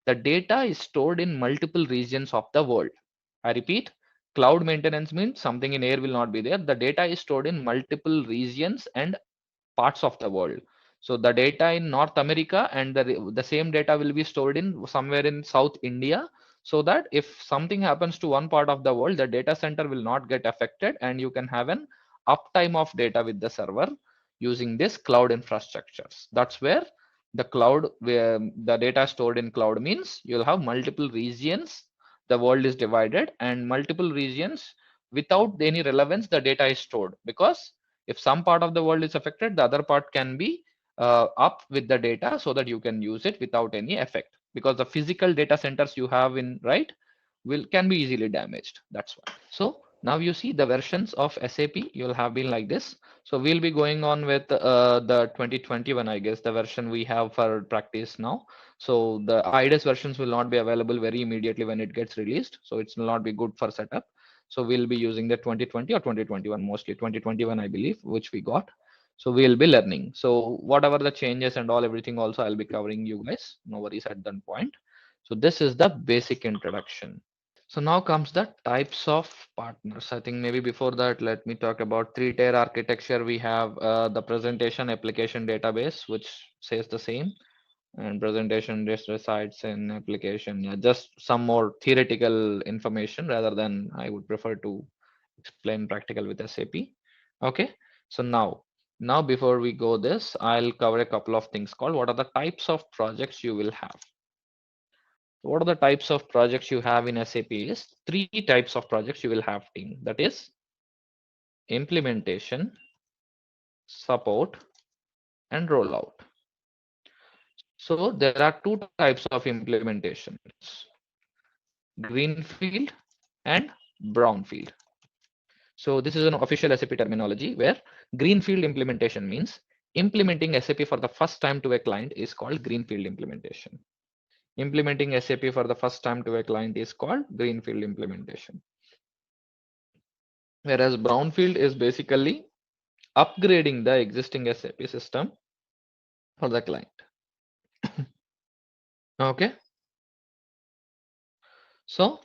the data is stored in multiple regions of the world. I repeat, cloud maintenance means something in air will not be there. The data is stored in multiple regions and parts of the world. So the data in North America and the same data will be stored in somewhere in South India, so that if something happens to one part of the world, the data center will not get affected and you can have an uptime of data with the server using this cloud infrastructures. That's where the cloud, where the data stored in cloud means you'll have multiple regions. The world is divided and multiple regions without any relevance, the data is stored, because if some part of the world is affected, the other part can be up with the data so that you can use it without any effect, because the physical data centers you have in right will can be easily damaged. That's why. So now you see the versions of SAP you'll have been like this. So we'll be going on with the 2021, I guess, the version we have for practice now. So the IDES versions will not be available very immediately when it gets released. So it will not be good for setup. So we'll be using the 2020 or 2021, mostly 2021, I believe, which we got. So we'll be learning. So whatever the changes and all, everything also I'll be covering you guys. No worries at that point. So this is the basic introduction. So now comes the types of partners. I think maybe before that, let me talk about three-tier architecture. We have the presentation application database, which says the same, and presentation just resides in application. Yeah, just some more theoretical information rather than I would prefer to explain practical with SAP. Okay, so now before we go this, I'll cover a couple of things called what are the types of projects you will have. What are the types of projects you have in SAP is three types of projects you will have team. That is implementation, support, and rollout. So there are two types of implementations, greenfield and brownfield. So this is an official SAP terminology where greenfield implementation means implementing SAP for the first time to a client is called greenfield implementation. Implementing SAP for the first time to a client is called greenfield implementation. Whereas brownfield is basically upgrading the existing SAP system for the client. Okay. So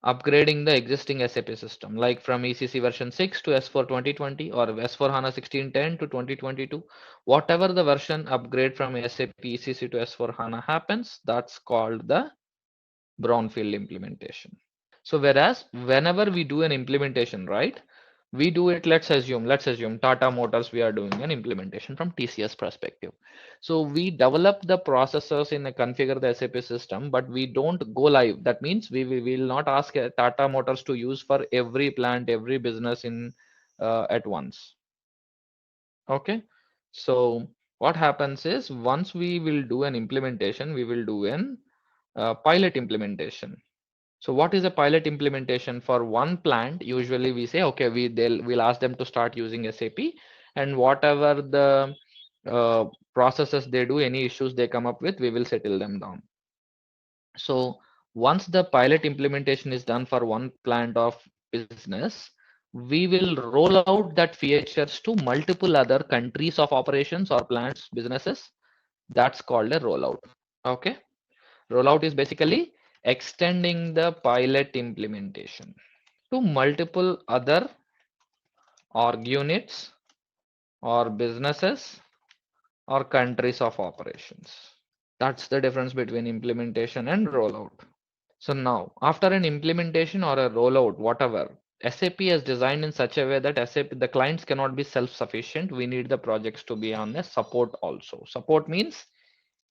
upgrading the existing SAP system, like from ECC version 6 to S4 2020 or S4 HANA 1610 to 2022, whatever the version upgrade from SAP ECC to S4 HANA happens, that's called the brownfield implementation. So whereas whenever we do an implementation, right, we do it, let's assume Tata Motors, we are doing an implementation from TCS perspective. So we develop the processes in a configure the SAP system, but we don't go live. That means we will not ask Tata Motors to use for every plant, every business in at once. Okay. So what happens is once we will do an implementation, we will do an pilot implementation. So what is a pilot implementation for one plant? Usually we say, okay, we'll ask them to start using SAP, and whatever the processes they do, any issues they come up with, we will settle them down. So once the pilot implementation is done for one plant of business, we will roll out that features to multiple other countries of operations or plants, businesses. That's called a rollout. Okay. Rollout is basically extending the pilot implementation to multiple other org units or businesses or countries of operations. That's the difference between implementation and rollout. So now, after an implementation or a rollout, whatever, SAP is designed in such a way that SAP, the clients cannot be self-sufficient. We need the projects to be on the support also. Support means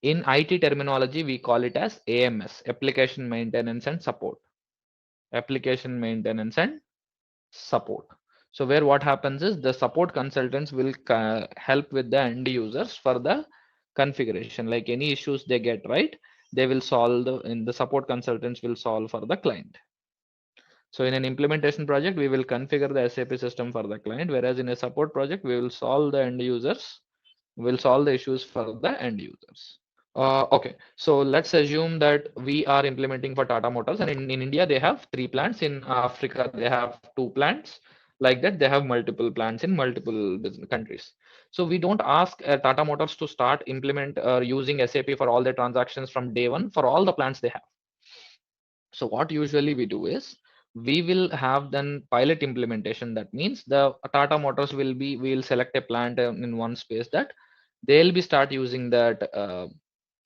in IT terminology, we call it as AMS, application maintenance and support. Application maintenance and support. So where what happens is the support consultants will help with the end users for the configuration, like any issues they get, right, they will solve in the support consultants will solve for the client. So in an implementation project, we will configure the SAP system for the client, whereas in a support project, we will solve the end users, will solve the issues for the end users. Okay, so let's assume that we are implementing for Tata Motors, and in India they have 3 plants. In Africa they have 2 plants. Like that, they have multiple plants in multiple business countries. So we don't ask Tata Motors to start implement using SAP for all the transactions from day one for all the plants they have. So what usually we do is we will have then pilot implementation. That means the Tata Motors we will select a plant in one space that they'll be start using that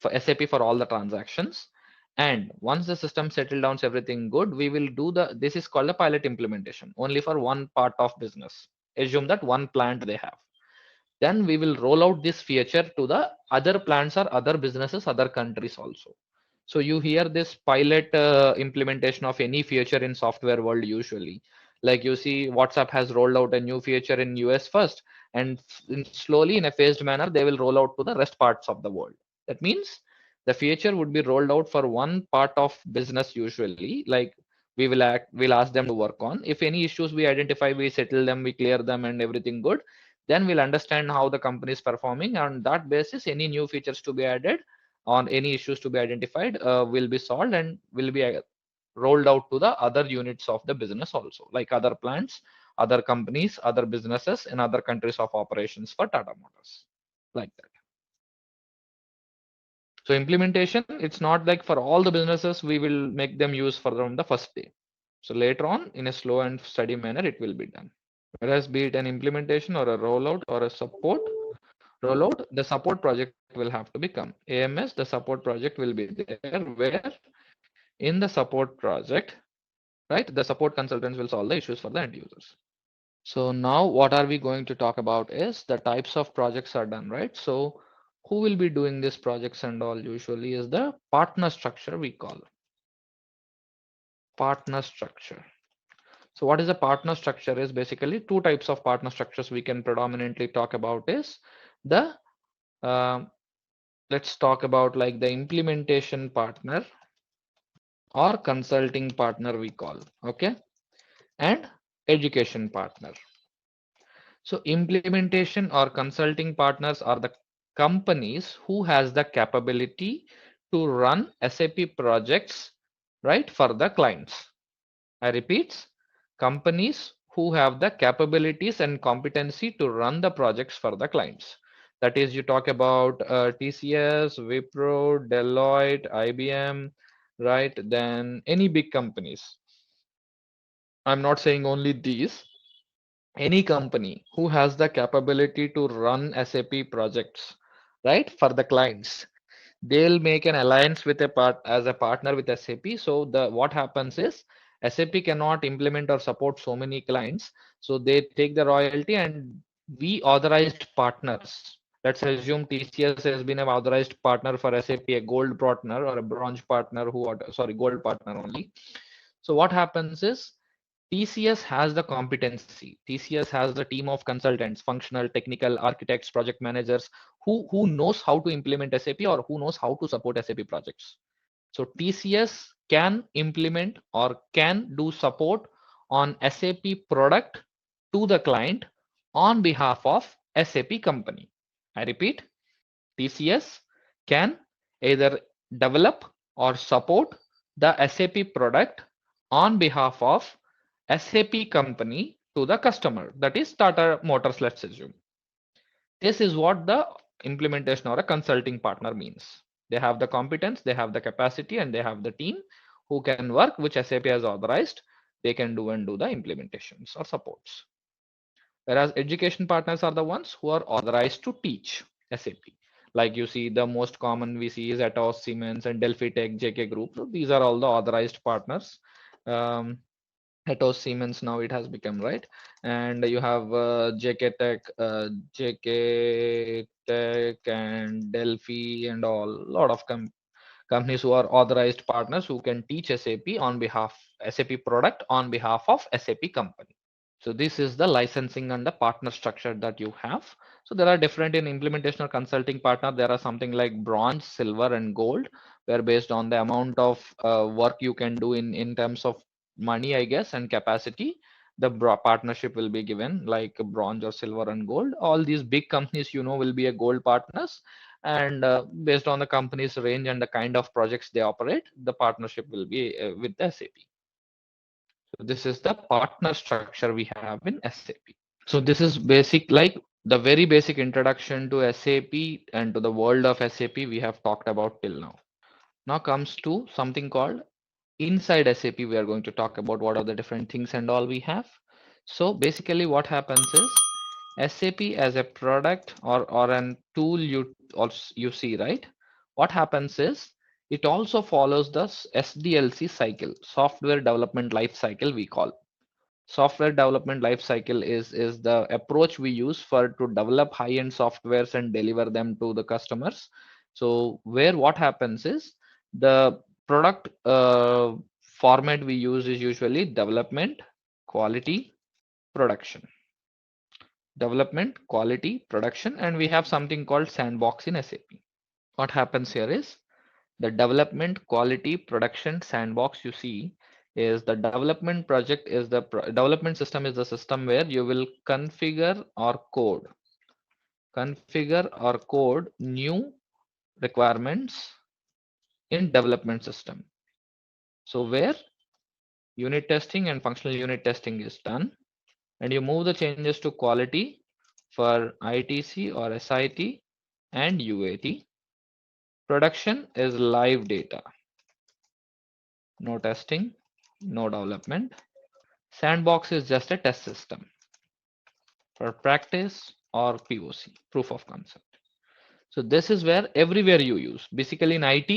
for SAP for all the transactions. And once the system settle down, everything good, we will do this is called a pilot implementation only for one part of business. Assume that one plant they have. Then we will roll out this feature to the other plants or other businesses, other countries also. So you hear this pilot implementation of any feature in software world usually. Like you see WhatsApp has rolled out a new feature in US first, and slowly in a phased manner, they will roll out to the rest parts of the world. That means the feature would be rolled out for one part of business usually. Like we'll ask them to work on. If any issues we identify, we settle them, we clear them and everything good. Then we'll understand how the company is performing. On that basis, any new features to be added on any issues to be identified will be solved and will be rolled out to the other units of the business also, like other plants, other companies, other businesses in other countries of operations for Tata Motors, like that. So implementation, it's not like for all the businesses we will make them use for from the first day. So later on, in a slow and steady manner, it will be done. Whereas be it an implementation or a rollout or a support rollout, the support project will have to become AMS. The support project will be there where in the support project, right, the support consultants will solve the issues for the end users. So now what are we going to talk about is the types of projects are done, right? So who will be doing these projects and all usually is the partner structure we call partner structure. So what is a partner structure is basically two types of partner structures we can predominantly talk about is the um, let's talk about like the implementation partner or consulting partner we call, okay, and education partner. So implementation or consulting partners are the companies who has the capability to run SAP projects, right, for the clients. I repeat, companies who have the capabilities and competency to run the projects for the clients. That is, you talk about TCS, Wipro, Deloitte, IBM, right? Then any big companies. I'm not saying only these. Any company who has the capability to run SAP projects, right, for the clients, they'll make an alliance with a part as a partner with SAP. So the what happens is SAP cannot implement or support so many clients, so they take the royalty and we authorized partners. Let's assume TCS has been an authorized partner for SAP, a gold partner or a bronze partner sorry, gold partner only. So what happens is TCS has the competency. TCS has the team of consultants, functional, technical, architects, project managers who knows how to implement SAP or who knows how to support SAP projects. So TCS can implement or can do support on SAP product to the client on behalf of SAP company. I repeat, TCS can either develop or support the SAP product on behalf of SAP company to the customer, that is Tata Motors, let's assume. This is what the implementation or a consulting partner means. They have the competence, they have the capacity, and they have the team who can work, which SAP has authorized. They can do and do the implementations or supports. Whereas education partners are the ones who are authorized to teach SAP. Like you see, the most common we see is Atos, Siemens, and Delphi Tech, JK Group. So these are all the authorized partners. Atos, Siemens now it has become, right, and you have JK Tech, JK Tech, and Delphi, and all lot of companies who are authorized partners who can teach SAP on behalf SAP product on behalf of SAP company. So this is the licensing and the partner structure that you have. So there are different in implementation or consulting partner. There are something like bronze, silver, and gold, where based on the amount of work you can do in terms of money, I guess, and capacity, the partnership will be given like bronze or silver and gold. All these big companies, will be a gold partners, and based on the company's range and the kind of projects they operate, the partnership will be with the SAP. So this is the partner structure we have in SAP. So this is basic, like the very basic introduction to SAP and to the world of SAP we have talked about till now. Now comes to something called inside SAP. We are going to talk about what are the different things and all we have. So basically what happens is SAP as a product or an tool you see, right? What happens is it also follows the SDLC cycle, software development life cycle we call. Software development life cycle is the approach we use for to develop high-end softwares and deliver them to the customers. So where what happens is the product format we use is usually development, quality, production. Development, quality, production, and we have something called sandbox in SAP. What happens here is the development, quality, production sandbox you see is the development project is the development system is the system where you will configure or code new requirements in development system. So where unit testing and functional unit testing is done, and you move the changes to quality for ITC or SIT and UAT. Production is live data, no testing, no development. Sandbox is just a test system for practice or POC, proof of concept. So this is where everywhere you use. Basically in IT,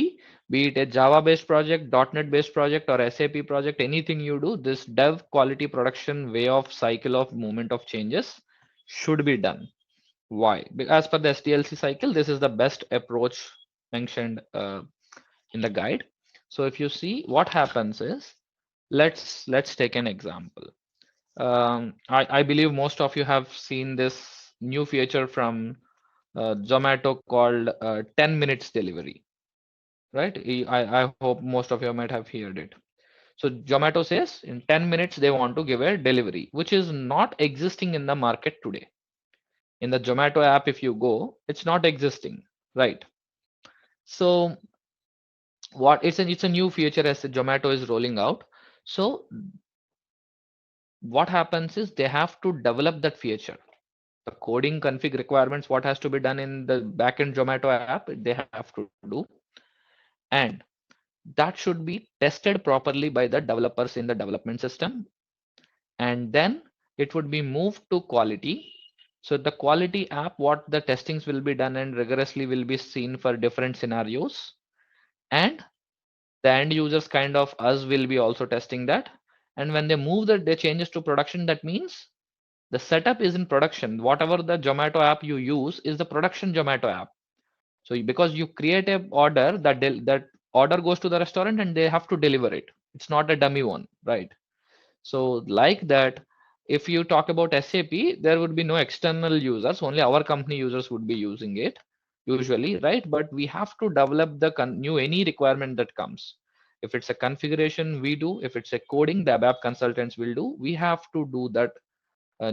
be it a Java-based project, .NET based project, or SAP project, anything you do, this dev quality production way of cycle of movement of changes should be done. Why? As per the SDLC cycle, this is the best approach mentioned in the guide. So if you see what happens is, let's take an example. I believe most of you have seen this new feature from Zomato called 10 minutes delivery, right? I hope most of you might have heard it. So Zomato says in 10 minutes they want to give a delivery, which is not existing in the market today. In the Zomato app, if you go, it's not existing, right? So what it's a new feature as Zomato is rolling out. So what happens is they have to develop that feature. The coding config requirements, what has to be done in the backend Zomato app, they have to do. And that should be tested properly by the developers in the development system. And then it would be moved to quality. So the quality app, what the testings will be done and rigorously will be seen for different scenarios. And the end users kind of us will be also testing that. And when they move the changes to production, that means the setup is in production. Whatever the Zomato app you use is the production Zomato app. So because you create a order, that order goes to the restaurant and they have to deliver it. It's not a dummy one, right? So like that, if you talk about SAP, there would be no external users, only our company users would be using it usually, right? But we have to develop the any requirement that comes. If it's a configuration, we do. If it's a coding, the ABAP consultants will do. We have to do that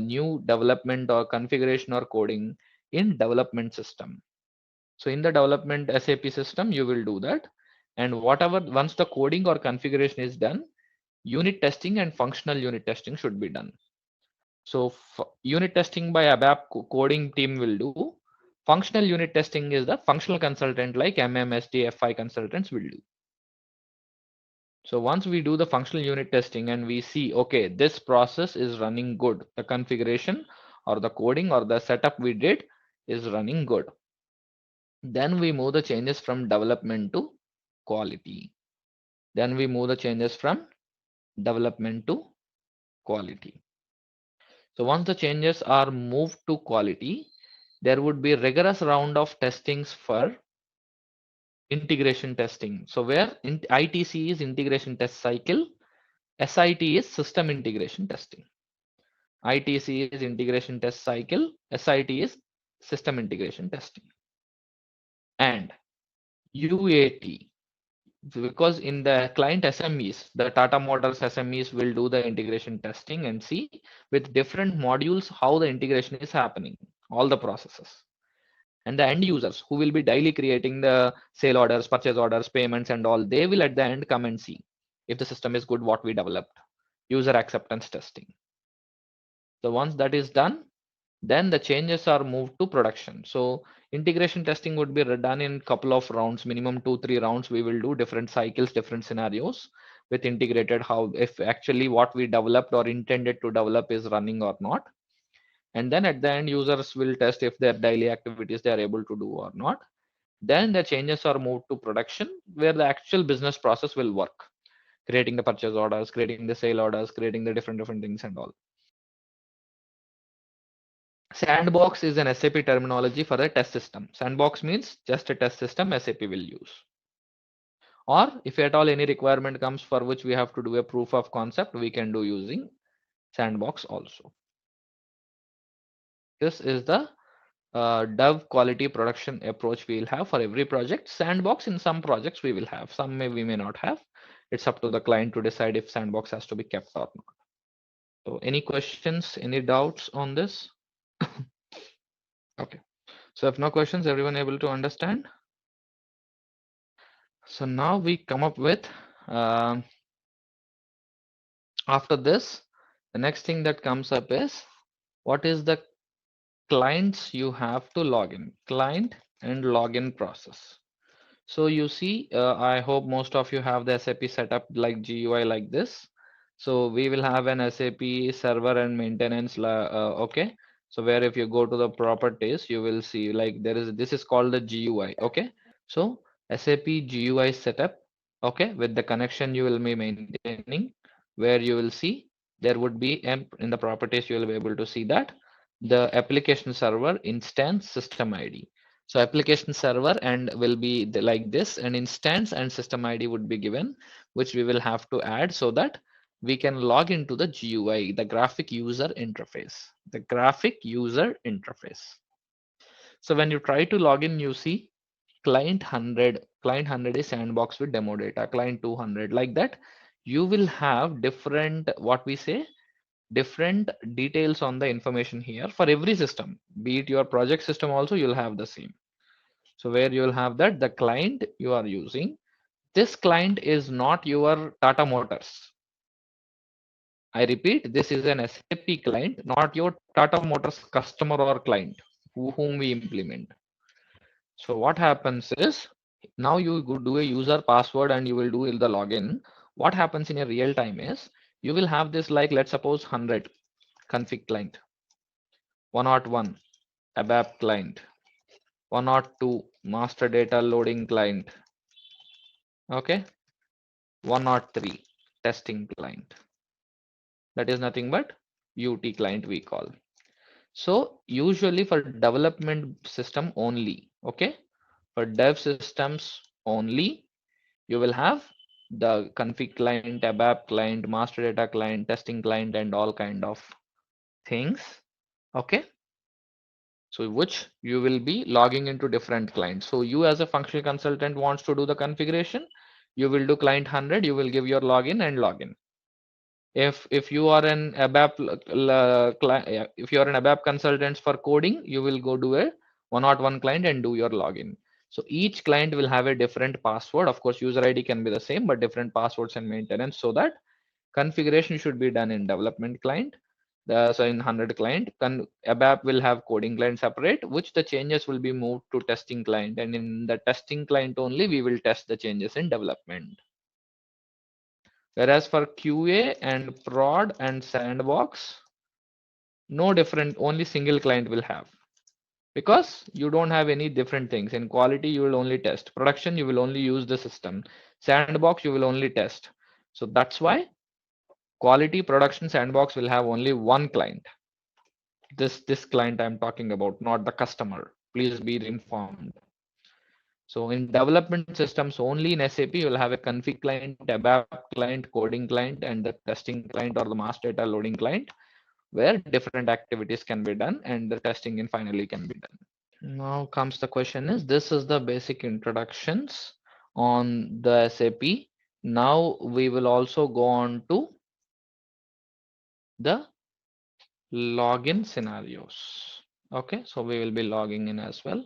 new development or configuration or coding in development system. So in the development SAP system, you will do that. And whatever, once the coding or configuration is done, unit testing and functional unit testing should be done. So unit testing by ABAP coding team will do. Functional unit testing is the functional consultant like MMSD, FI consultants will do. So once we do the functional unit testing and we see, okay, this process is running good, the configuration or the coding or the setup we did is running good. Then we move the changes from development to quality. Then we move the changes from development to quality. So once the changes are moved to quality, there would be rigorous round of testings for integration testing. So where ITC is integration test cycle, SIT is system integration testing. ITC is integration test cycle, SIT is system integration testing. And UAT, because in the client SMEs, the Tata Motors SMEs will do the integration testing and see with different modules how the integration is happening, all the processes. And the end users who will be daily creating the sale orders, purchase orders, payments and all, they will at the end come and see if the system is good, what we developed. user acceptance testing. So once that is done, then the changes are moved to production. So integration testing would be done in couple of rounds, minimum 2-3 rounds. We will do different cycles, different scenarios with integrated, how if actually what we developed or intended to develop is running or not. And then at the end, users will test if their daily activities they are able to do or not. Then the changes are moved to production, where the actual business process will work, creating the purchase orders, creating the sale orders, creating the different things and all. Sandbox is an SAP terminology for a test system. Sandbox means just a test system SAP will use. Or if at all any requirement comes for which we have to do a proof of concept, we can do using sandbox also. This is the dev quality production approach we will have for every project. Sandbox in some projects we will have, some we may not have. It's up to the client to decide if sandbox has to be kept or not. So any questions, any doubts on this? Okay. So if no questions, everyone able to understand? So now we come up with, after this, the next thing that comes up is, what is the clients you have to log in, client and login process. So you see, I hope most of you have the SAP setup like GUI like this. So we will have an SAP server and maintenance, okay. So where if you go to the properties, you will see like this is called the GUI, okay. So SAP GUI setup, okay, with the connection you will be maintaining, where you will see there would be in the properties, you will be able to see that the application server instance system ID. So application server and will be like this, and instance and system ID would be given, which we will have to add so that we can log into the GUI, the graphic user interface, the graphic user interface. So when you try to log in, you see client 100 is sandbox with demo data, client 200 like that. You will have different, what we say, different details on the information here for every system, be it your project system also, you'll have the same. So where you'll have that the client you are using, this client is not your Tata Motors. I repeat, this is an SAP client, not your Tata Motors customer or client whom we implement. So what happens is, now you go do a user password and you will do the login. What happens in a real time is, you will have this, like let's suppose 100 config client, 101 ABAP client, 102 master data loading client, okay, 103 testing client. That is nothing but UT client we call. So usually for development system only, okay, for dev systems only, you will have the config client, ABAP client, master data client, testing client, and all kind of things, okay. So which you will be logging into different clients. So you as a functional consultant wants to do the configuration, you will do client 100, you will give your login and login. If you are an ABAP if you are an ABAP consultant for coding, you will go do a 101 client and do your login. So each client will have a different password. Of course, user ID can be the same, but different passwords and maintenance, so that configuration should be done in development client. So in 100 client, ABAP will have coding client separate, which the changes will be moved to testing client, and in the testing client only we will test the changes in development. Whereas for QA and prod and sandbox, no different, only single client will have, because you don't have any different things. In quality, you will only test. Production, you will only use the system. Sandbox, you will only test. So that's why quality, production, sandbox will have only one client. This client I'm talking about, not the customer. Please be informed. So in development systems only in SAP, you will have a config client, ABAP client, coding client, and the testing client or the master data loading client, where different activities can be done and the testing and finally can be done. Now comes the question is, this is the basic introductions on the SAP. Now we will also go on to the login scenarios. Okay, so we will be logging in as well.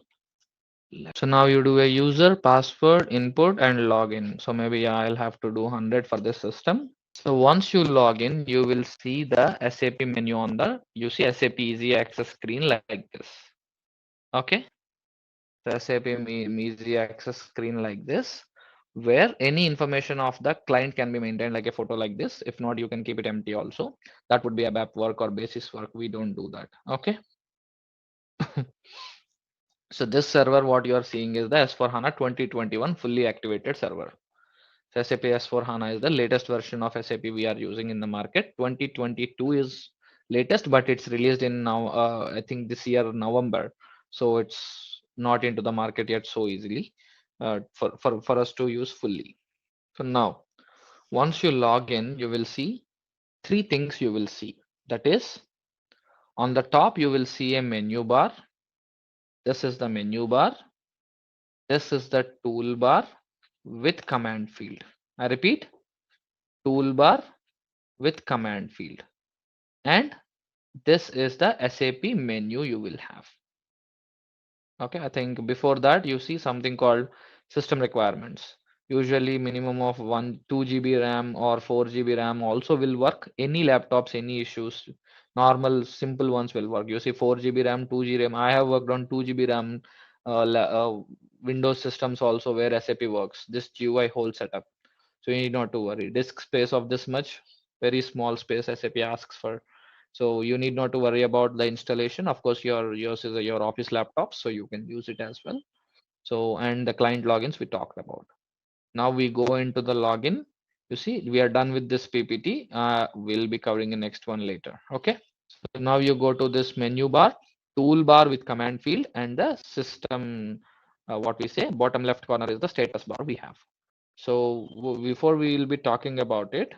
So now you do a user password input and login. So maybe I'll have to do 100 for this system. So once you log in, you will see the SAP menu on you see SAP Easy Access screen like this. Okay. The SAP Easy Access screen like this, where any information of the client can be maintained like a photo like this. If not, you can keep it empty also. That would be ABAP work or basis work. We don't do that. Okay. So this server, what you are seeing is the S4HANA 2021 fully activated server. So SAP S4HANA is the latest version of SAP we are using in the market. 2022 is latest, but it's released in now, I think this year, November. So it's not into the market yet so easily for us to use fully. So now, once you log in, you will see three things you will see. That is, on the top, you will see a menu bar. This is the menu bar. This is the toolbar with command field. I repeat, toolbar with command field. And this is the SAP menu you will have. Okay, I think before that you see something called system requirements. Usually minimum of 2 GB RAM or 4 GB RAM also will work. Any laptops, any issues, normal simple ones will work. You see 4 GB RAM, 2 GB RAM. I have worked on 2 GB RAM Windows systems also where SAP works. This GUI whole setup. So you need not to worry. Disk space of this much, very small space SAP asks for. So you need not to worry about the installation. Of course, yours is your office laptop, so you can use it as well. So and the client logins we talked about. Now we go into the login. You see, we are done with this PPT. We'll be covering the next one later. Okay. So now you go to this menu bar, toolbar with command field, and the system. What we say, bottom left corner is the status bar we have. So before we will be talking about it,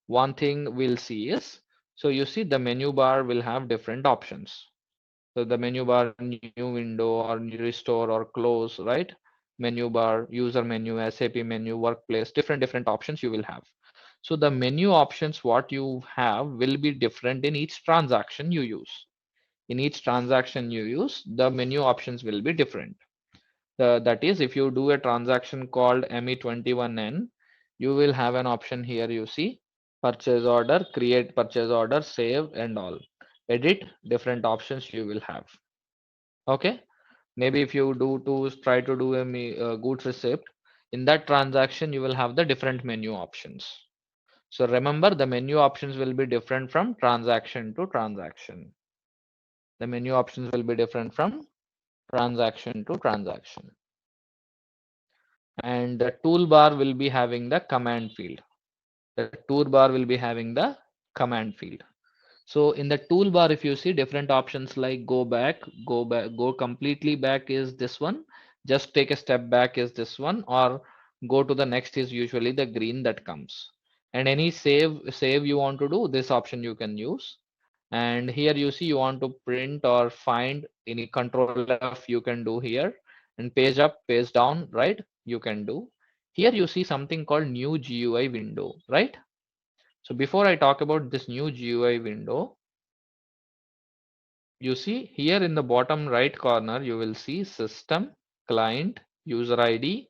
one thing we'll see is, so you see the menu bar will have different options. So the menu bar, new window or restore or close, right? Menu bar, user menu, SAP menu, workplace, different options you will have. So the menu options what you have will be different in each transaction you use. In each transaction you use, the menu options will be different. That is, if you do a transaction called ME21N, you will have an option here. You see purchase order, create purchase order, save and all. Edit, different options you will have. Okay. Maybe if you try to do a goods receipt, in that transaction, you will have the different menu options. So remember the menu options will be different from transaction to transaction. The menu options will be different from transaction to transaction. And the toolbar will be having the command field. The toolbar will be having the command field. So in the toolbar, if you see different options like go back, go completely back is this one. Just take a step back is this one, or go to the next is usually the green that comes. And any save you want to do, this option you can use. And here you see you want to print or find any control F you can do here, and page up, page down, right? You can do. Here you see something called new GUI window, right? So before I talk about this new GUI window, you see here in the bottom right corner, you will see system, client, user ID,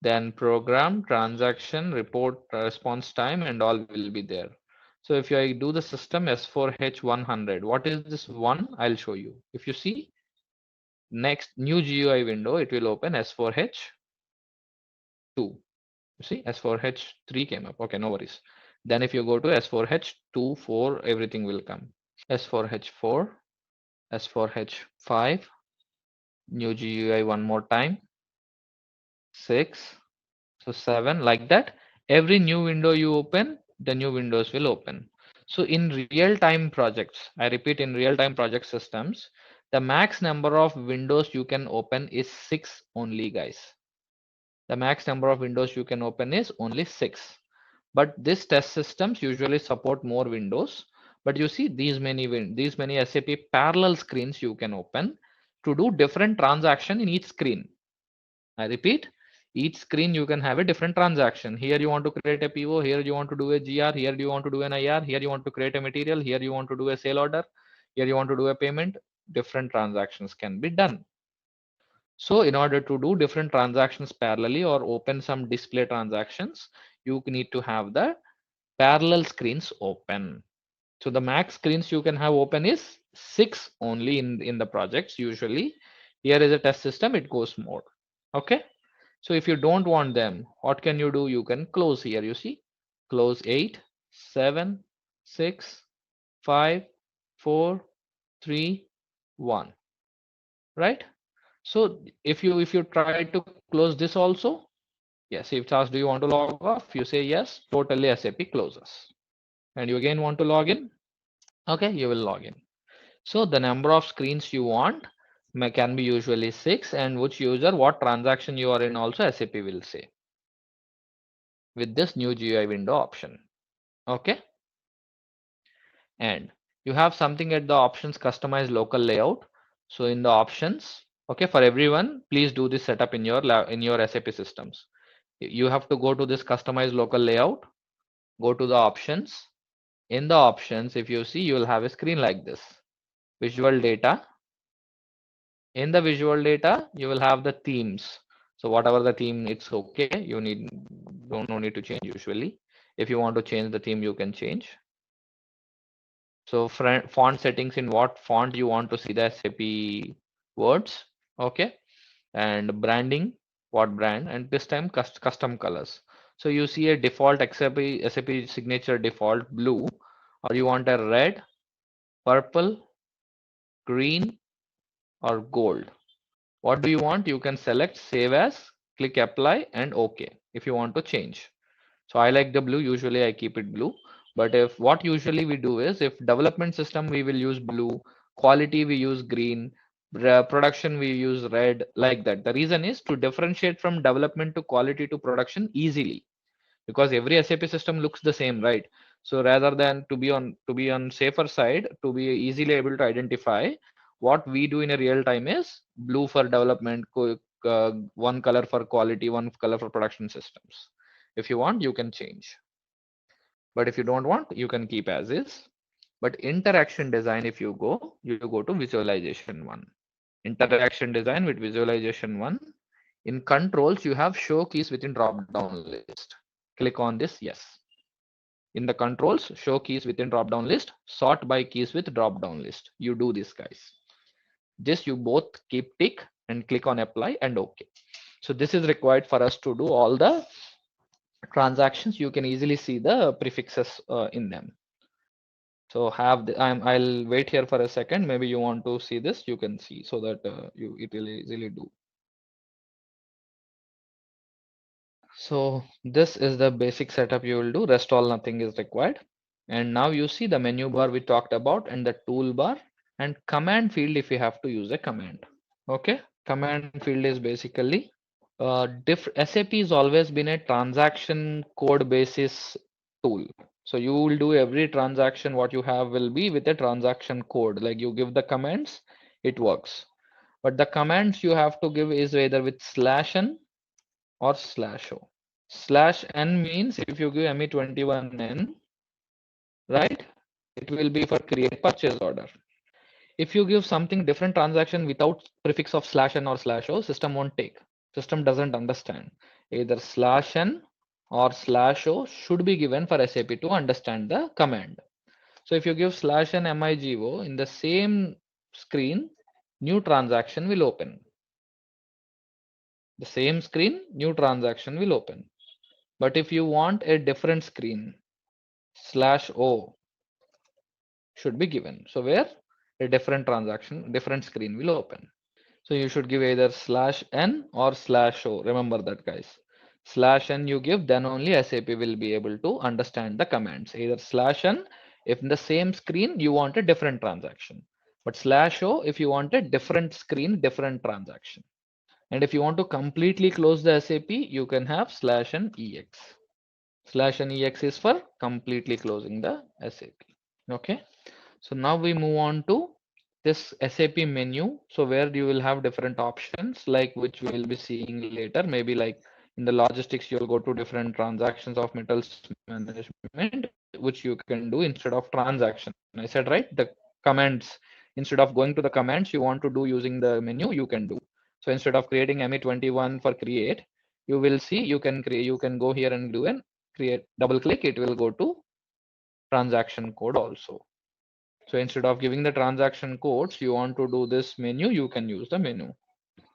then program, transaction, report, response time, and all will be there. So if I do the system S4H100, what is this one? I'll show you. If you see next new GUI window, it will open S4H2. You see S4H3 came up. Okay, no worries. Then if you go to S4H2, 4, everything will come. S4H4, S4H5, new GUI one more time, 6, so 7, like that. Every new window you open, the new windows will open. So in real-time projects, I repeat, in real-time project systems, the max number of windows you can open is 6 only, guys. The max number of windows you can open is only 6. But this test systems usually support more windows. But you see these many SAP parallel screens you can open to do different transaction in each screen. I repeat, each screen you can have a different transaction. Here you want to create a PO, here you want to do a GR, here you want to do an IR, here you want to create a material, here you want to do a sale order, here you want to do a payment. Different transactions can be done. So in order to do different transactions parallelly or open some display transactions, you need to have the parallel screens open. So the max screens you can have open is 6 only in the projects usually. Here is a test system, it goes more. Okay. So if you don't want them, what can you do? You can close here. You see, close 8, 7, 6, 5, 4, 3, 1. Right? So if you try to close this also, yes, if it asks, do you want to log off? You say yes, totally SAP closes. And you again want to log in, okay, you will log in. So the number of screens you want can be usually 6, and which user, what transaction you are in also SAP will say with this new GUI window option. Okay. And you have something at the options, customize local layout. So in the options, okay, for everyone, please do this setup in your SAP systems. You have to go to this customize local layout, go to the options. In the options, if you see, you will have a screen like this, visual data. In the visual data, you will have the themes. So whatever the theme, it's okay. You no need to change usually. If you want to change the theme, you can change. So font settings, in what font you want to see the SAP words, okay, and branding, what brand, and this time custom colors. So you see a default SAP signature default blue, or you want a red, purple, green, or gold. What do you want? You can select save as, click apply, and OK if you want to change. So I like the blue. Usually I keep it blue. But if what usually we do is, if development system, we will use blue, quality we use green, production we use red, like that. The reason is to differentiate from development to quality to production easily, because every SAP system looks the same, right? So rather than to be on safer side, to be easily able to identify, what we do in a real time is blue for development, one color for quality, one color for production systems. If you want, you can change. But if you don't want, you can keep as is. But interaction design, if you go to visualization one. Interaction design with visualization one. In controls, you have show keys within drop down list. Click on this, yes. In the controls, show keys within drop down list, sort by keys with drop down list. You do this, guys. This you both keep tick and click on apply and OK. So this is required for us to do all the transactions. You can easily see the prefixes in them. So I'll wait here for a second. Maybe you want to see this, you can see, so that it will easily do. So this is the basic setup you will do. Rest all, nothing is required. And now you see the menu bar we talked about, and the toolbar and command field if you have to use a command. Okay, command field is basically SAP has always been a transaction code basis tool. So you will do every transaction, what you have will be with a transaction code. Like you give the commands, it works. But the commands you have to give is either with /n or /o. /n means if you give ME21N, right, it will be for create purchase order. If you give something different transaction without prefix of /n or /o, system won't take. System doesn't understand. Either /n or /o should be given for SAP to understand the command. So if you give /n migo in the same screen, new transaction will open. The same screen, new transaction will open. But if you want a different screen, /o should be given. So where a different transaction, different screen will open. So you should give either /n or /o. Remember that, guys. /n you give, then only SAP will be able to understand the commands. Either /n if in the same screen you want a different transaction, but /o if you want a different screen, different transaction. And if you want to completely close the SAP, you can have /n ex. /n ex is for completely closing the SAP. Okay. So now we move on to this SAP menu. So where you will have different options, like which we will be seeing later. Maybe like in the logistics, you'll go to different transactions of metals management, which you can do instead of transaction. I said, right, the commands, instead of going to the commands you want to do using the menu, you can do. So instead of creating ME21 for create, you will see you can go here and do an create, double click, it will go to transaction code also. So instead of giving the transaction codes, you want to do this menu, you can use the menu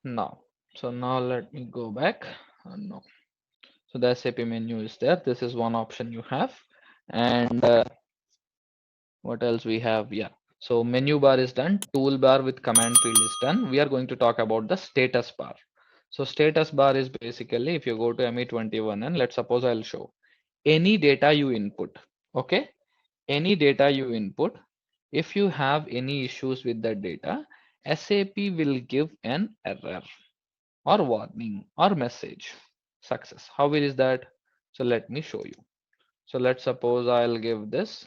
now. So now let me go back. No. So the SAP menu is there. This is one option you have. And what else we have? Yeah. So menu bar is done. Toolbar with command field is done. We are going to talk about the status bar. So status bar is basically if you go to ME21 and let's suppose I'll show any data you input. Okay. Any data you input. If you have any issues with that data, SAP will give an error or warning or message success. How is that? So let me show you. So let's suppose I'll give this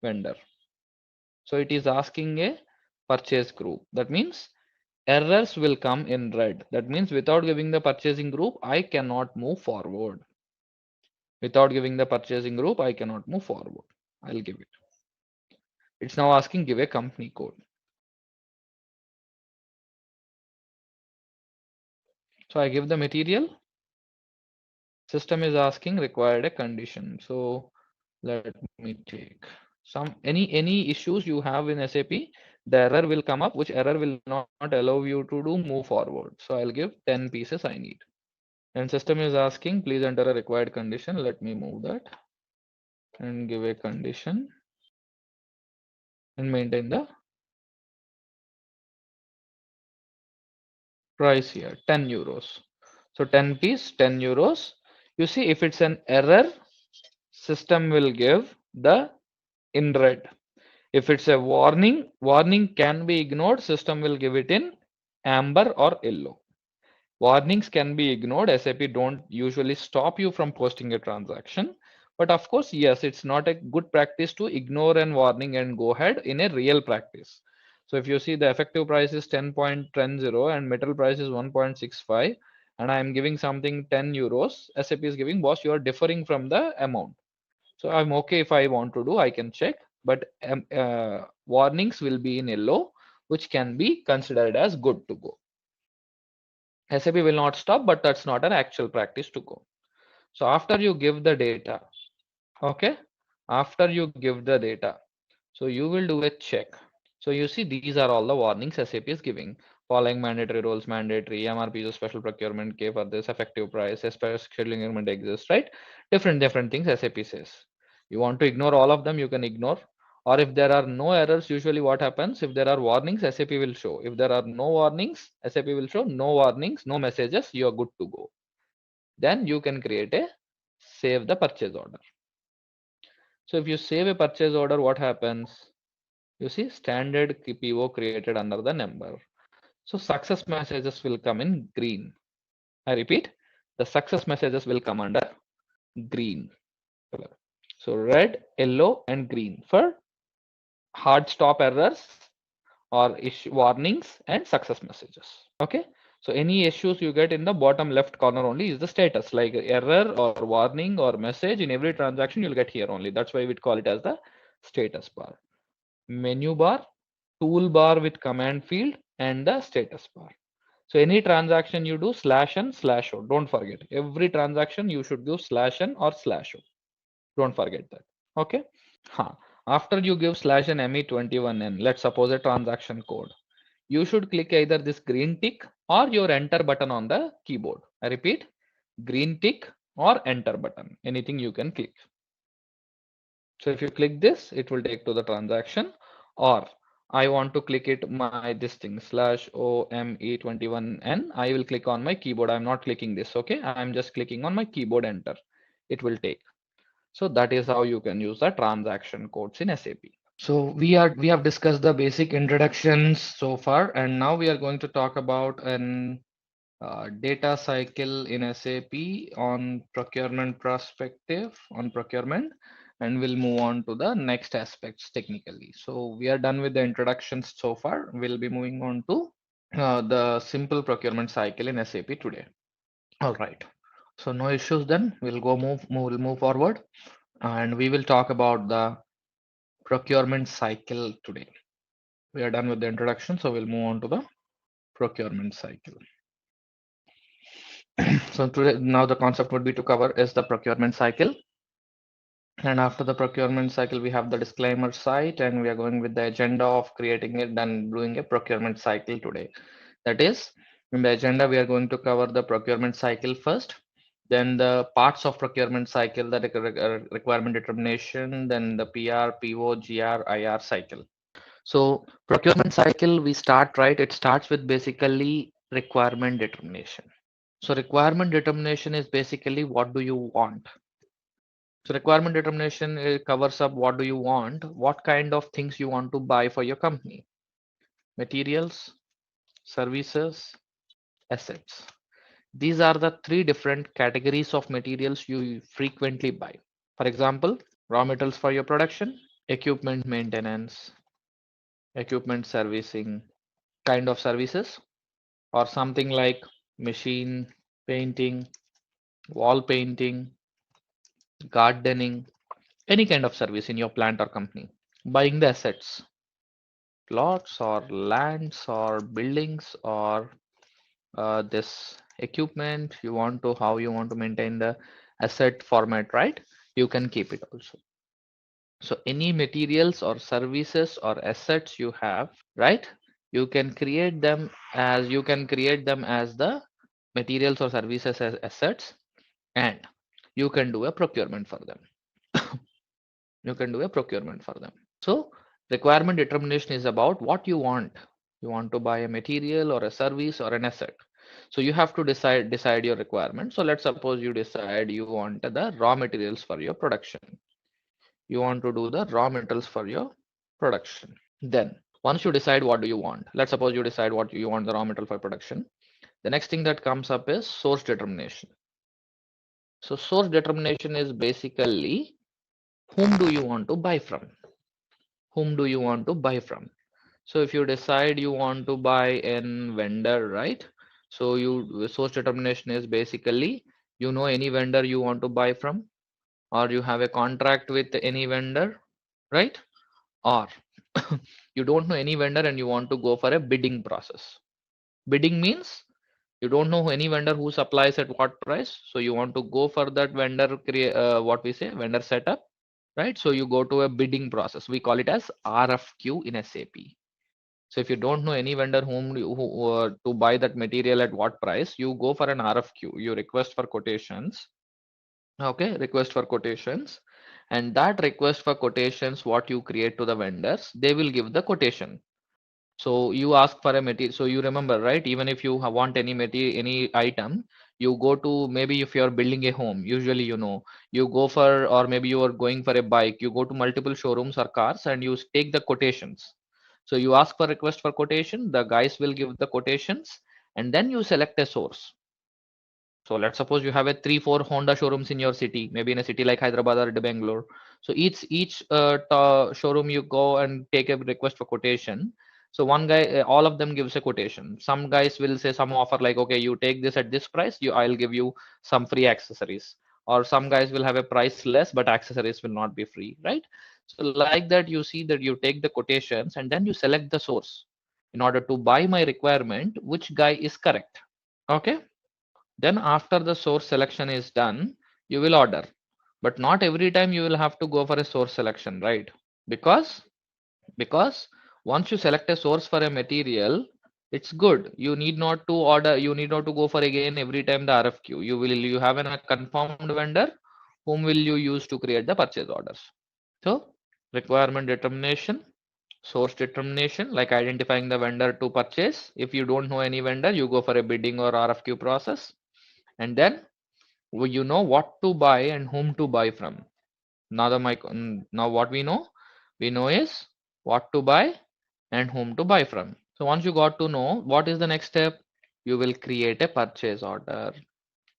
vendor. So it is asking a purchase group. That means errors will come in red. That means without giving the purchasing group, I cannot move forward. Without giving the purchasing group, I cannot move forward. I'll give it. It's now asking give a company code. So I give the material. System is asking required a condition. So let me take some any issues you have in SAP, the error will come up, which error will not allow you to do move forward. So I'll give 10 pieces I need. And system is asking, please enter a required condition. Let me move that and give a condition and maintain the price here, 10 euros. So 10 piece, 10 euros. You see, if it's an error, system will give the in red. If it's a warning, warning can be ignored, system will give it in amber or yellow. Warnings can be ignored. SAP don't usually stop you from posting a transaction. But of course, yes, it's not a good practice to ignore a warning and go ahead in a real practice. So if you see the effective price is 10.10 and metal price is 1.65 and I'm giving something 10 euros, SAP is giving, boss, you are differing from the amount. So I'm okay if I want to do, I can check, but warnings will be in yellow, which can be considered as good to go. SAP will not stop, but that's not an actual practice to go. So after you give the data, okay, after you give the data, so you will do a check. So you see these are all the warnings SAP is giving. Following mandatory rules, mandatory, MRP is special procurement, K for this, effective price, special scheduling agreement exists, right? Different things SAP says. You want to ignore all of them, you can ignore. Or if there are no errors, usually what happens, if there are warnings, SAP will show. If there are no warnings, SAP will show no warnings, no messages, you are good to go. Then you can create a save the purchase order. So if you save a purchase order, what happens? You see standard PO created under the number. So success messages will come in green. I repeat, the success messages will come under green color. So red, yellow, and green for hard stop errors or issue warnings and success messages. Okay. So any issues you get in the bottom left corner only is the status, like error or warning or message in every transaction you'll get here only. That's why we call it as the status bar. Menu bar, toolbar with command field, and the status bar. So any transaction you do /n/o. Don't forget. Every transaction you should do /n or /o. Don't forget that. Okay. After you give /n ME21N, let's suppose a transaction code. You should click either this green tick or your enter button on the keyboard. I repeat, green tick or enter button. Anything you can click. So if you click this, it will take to the transaction, or I want to click it my this thing /OME21N. I will click on my keyboard. I'm not clicking this. Okay. I'm just clicking on my keyboard enter. It will take. So that is how you can use the transaction codes in SAP. So we have discussed the basic introductions so far, and now we are going to talk about an data cycle in SAP on procurement perspective on procurement, and we'll move on to the next aspects technically. So we are done with the introductions so far. We'll be moving on to the simple procurement cycle in SAP today. All right. So no issues then. We'll move forward, and we will talk about the procurement cycle today. We are done with the introduction, so we'll move on to the procurement cycle. So today, now the concept would be to cover is the procurement cycle. And after the procurement cycle, we have the disclaimer site, and we are going with the agenda of creating it and doing a procurement cycle today. That is, in the agenda, we are going to cover the procurement cycle first, then the parts of procurement cycle, the requirement determination, then the PR, PO, GR, IR cycle. So procurement cycle, we start right. It starts with basically requirement determination. So requirement determination is basically what do you want? So requirement determination covers up what do you want, what kind of things you want to buy for your company, materials, services, assets. These are the three different categories of materials you frequently buy. For example, raw materials for your production, equipment maintenance, equipment servicing, kind of services, or something like machine painting, wall painting, gardening, any kind of service in your plant or company. Buying the assets, plots or lands or buildings or this equipment you want to how you want to maintain the asset format, right? You can keep it also. So any materials or services or assets you have, right? You can create them as the materials or services as assets, and you can do a procurement for them. You can do a procurement for them. So requirement determination is about what you want. You want to buy a material or a service or an asset. So you have to decide your requirement. So let's suppose you decide you want the raw materials for your production. You want to do the raw materials for your production. Then once you decide what do you want, let's suppose you decide what you want the raw material for production. The next thing that comes up is source determination. So source determination is basically whom do you want to buy from? Whom do you want to buy from? So if you decide you want to buy an vendor, right? So you source determination is basically you know any vendor you want to buy from, or you have a contract with any vendor, right? Or you don't know any vendor and you want to go for a bidding process. Bidding means you don't know any vendor who supplies at what price, so you want to go for that vendor create what we say vendor setup, right? So you go to a bidding process. We call it as RFQ in SAP. So if you don't know any vendor to buy that material at what price, you go for an RFQ. You request for quotations. Okay, request for quotations, and that request for quotations, what you create to the vendors, they will give the quotation. So you ask for a material. So you remember, right? Even if you want any material, any item, you go to maybe if you're building a home, usually you go for, or maybe you are going for a bike, you go to multiple showrooms or cars and you take the quotations. So you ask for request for quotation, the guys will give the quotations, and then you select a source. So let's suppose you have a 3 4 Honda showrooms in your city, maybe in a city like Hyderabad or Bangalore. So each showroom you go and take a request for quotation. So one guy, all of them gives a quotation. Some guys will say some offer like, okay, you take this at this price, I'll give you some free accessories. Or some guys will have a price less, but accessories will not be free, right? So like that, you see that you take the quotations and then you select the source in order to buy my requirement, which guy is correct. Okay. Then after the source selection is done, you will order. But not every time you will have to go for a source selection, right? Because because once you select a source for a material, it's good. You need not to order, you need not to go for again every time the RFQ. You have a confirmed vendor whom will you use to create the purchase orders. So requirement determination, source determination, like identifying the vendor to purchase. If you don't know any vendor, you go for a bidding or RFQ process. And then you know what to buy and whom to buy from. Now what we know is what to buy and whom to buy from. So once you got to know, what is the next step? You will create a purchase order.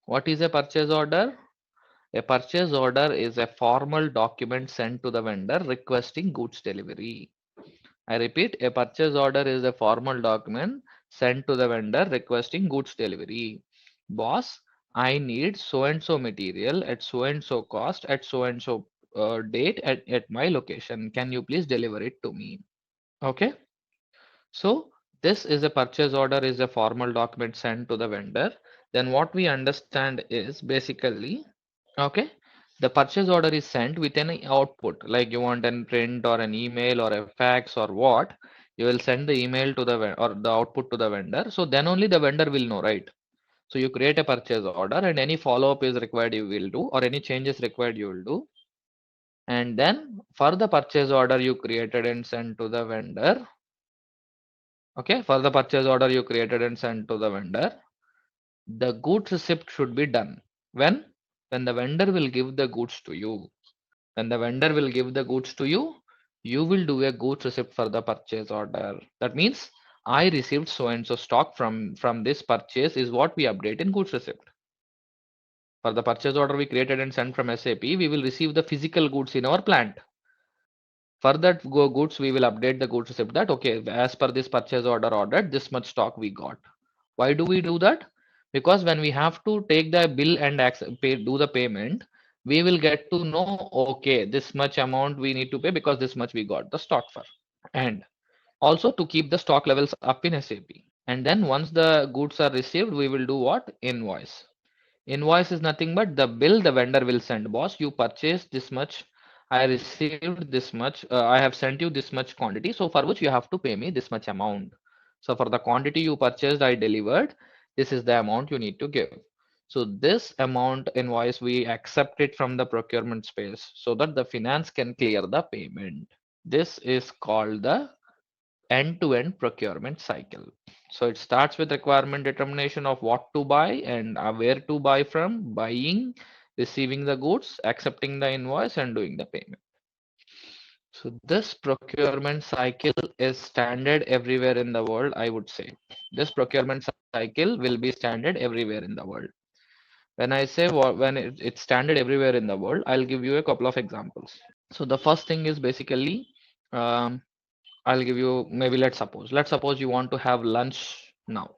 What is a purchase order? A purchase order is a formal document sent to the vendor requesting goods delivery. I repeat, a purchase order is a formal document sent to the vendor requesting goods delivery. Boss, I need so and so material at so and so cost at so and so date at my location. Can you please deliver it to me? Okay. So this is a purchase order is a formal document sent to the vendor. Then what we understand is basically, okay, the purchase order is sent with an output, like you want an print or an email or a fax or what, you will send the email to the or the output to the vendor. So then only the vendor will know, right? So you create a purchase order and any follow-up is required you will do, or any changes required you will do. And then for the purchase order you created and sent to the vendor, okay, for the purchase order you created and sent to the vendor, the goods receipt should be done. When? When the vendor will give the goods to you. When the vendor will give the goods to you, you will do a goods receipt for the purchase order. That means I received so and so stock from this purchase is what we update in goods receipt. For the purchase order we created and sent from SAP, we will receive the physical goods in our plant. For that goods, we will update the goods receipt that, okay, as per this purchase order ordered, this much stock we got. Why do we do that? Because when we have to take the bill and do the payment, we will get to know, okay, this much amount we need to pay because this much we got the stock for. And also to keep the stock levels up in SAP. And then once the goods are received, we will do what? Invoice. Invoice is nothing but the bill the vendor will send. Boss, you purchased this much. I received this much. I have sent you this much quantity. So for which you have to pay me this much amount. So for the quantity you purchased, I delivered. This is the amount you need to give. So this amount invoice, we accept it from the procurement space so that the finance can clear the payment. This is called the end-to-end procurement cycle. So it starts with requirement determination of what to buy and where to buy from, buying, receiving the goods, accepting the invoice, and doing the payment. So this procurement cycle is standard everywhere in the world, I would say. This procurement cycle will be standard everywhere in the world. When I say when it's standard everywhere in the world, I'll give you a couple of examples. So the first thing is basically um, I'll give you, maybe let's suppose you want to have lunch now.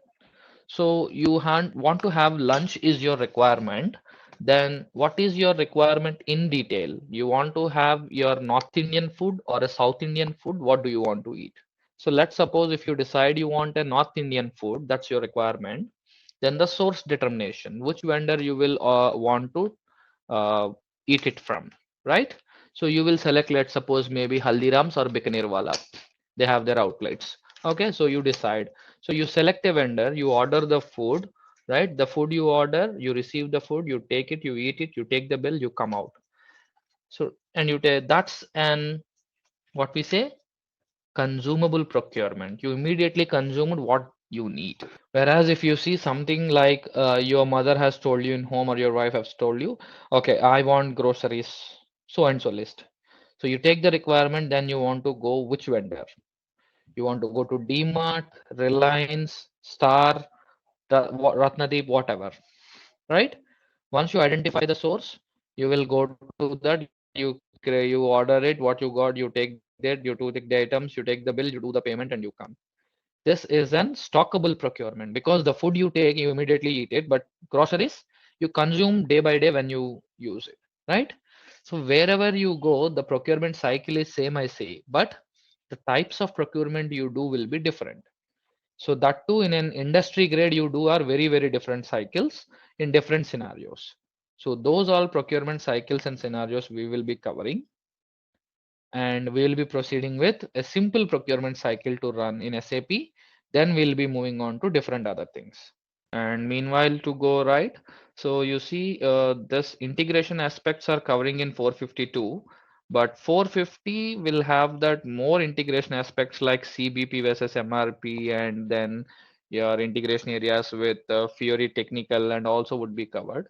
So you want to have lunch is your requirement. Then what is your requirement in detail? You want to have your North Indian food or a South Indian food? What do you want to eat? So let's suppose if you decide you want a North Indian food, that's your requirement. Then the source determination, which vendor you will want to uh, eat it from, right? So you will select, let's suppose maybe Haldirams or Bikaner Wala. They have their outlets. Okay, so you decide. So you select a vendor, you order the food, right? The food you order, you receive the food, you take it, you eat it, you take the bill, you come out. So and you take that's an what we say consumable procurement. You immediately consumed what you need. Whereas if you see something like your mother has told you in home or your wife has told you, okay, I want groceries, so and so list. So you take the requirement, then you want to go which vendor. You want to go to DMart, Reliance, Star, Ratnadeep, whatever, right? Once you identify the source, you will go to that, you order it, what you got, you take that, you take the items, you take the bill, you do the payment, and you come. This is an stockable procurement because the food you take, you immediately eat it, but groceries, you consume day by day when you use it, right? So wherever you go, the procurement cycle is same, I say, but the types of procurement you do will be different. So that too in an industry grade you do are very, very different cycles in different scenarios. So those all procurement cycles and scenarios we will be covering, and we will be proceeding with a simple procurement cycle to run in SAP. Then we'll be moving on to different other things. And meanwhile to go right, so you see this integration aspects are covering in 452, but 450 will have that more integration aspects like CBP versus MRP, and then your integration areas with Fiori technical and also would be covered.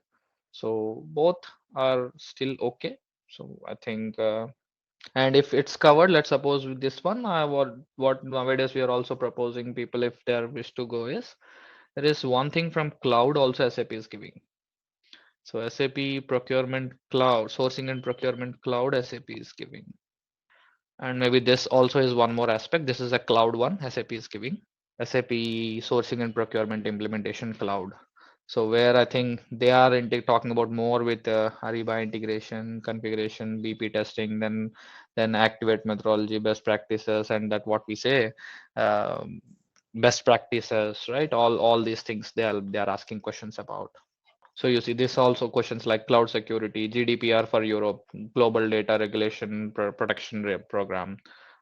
So both are still okay. So I think and if it's covered, let's suppose with this one, what nowadays we are also proposing people if they are wish to go is there is one thing from cloud also SAP is giving. So SAP procurement cloud, sourcing and procurement cloud SAP is giving. And maybe this also is one more aspect. This is a cloud one SAP is giving. SAP sourcing and procurement implementation cloud. So where I think they are talking about more with Ariba integration, configuration, BP testing, then activate methodology, best practices, and that what we say, best practices, right? All these things they are asking questions about. So you see this also questions like cloud security, GDPR for Europe, global data regulation protection program,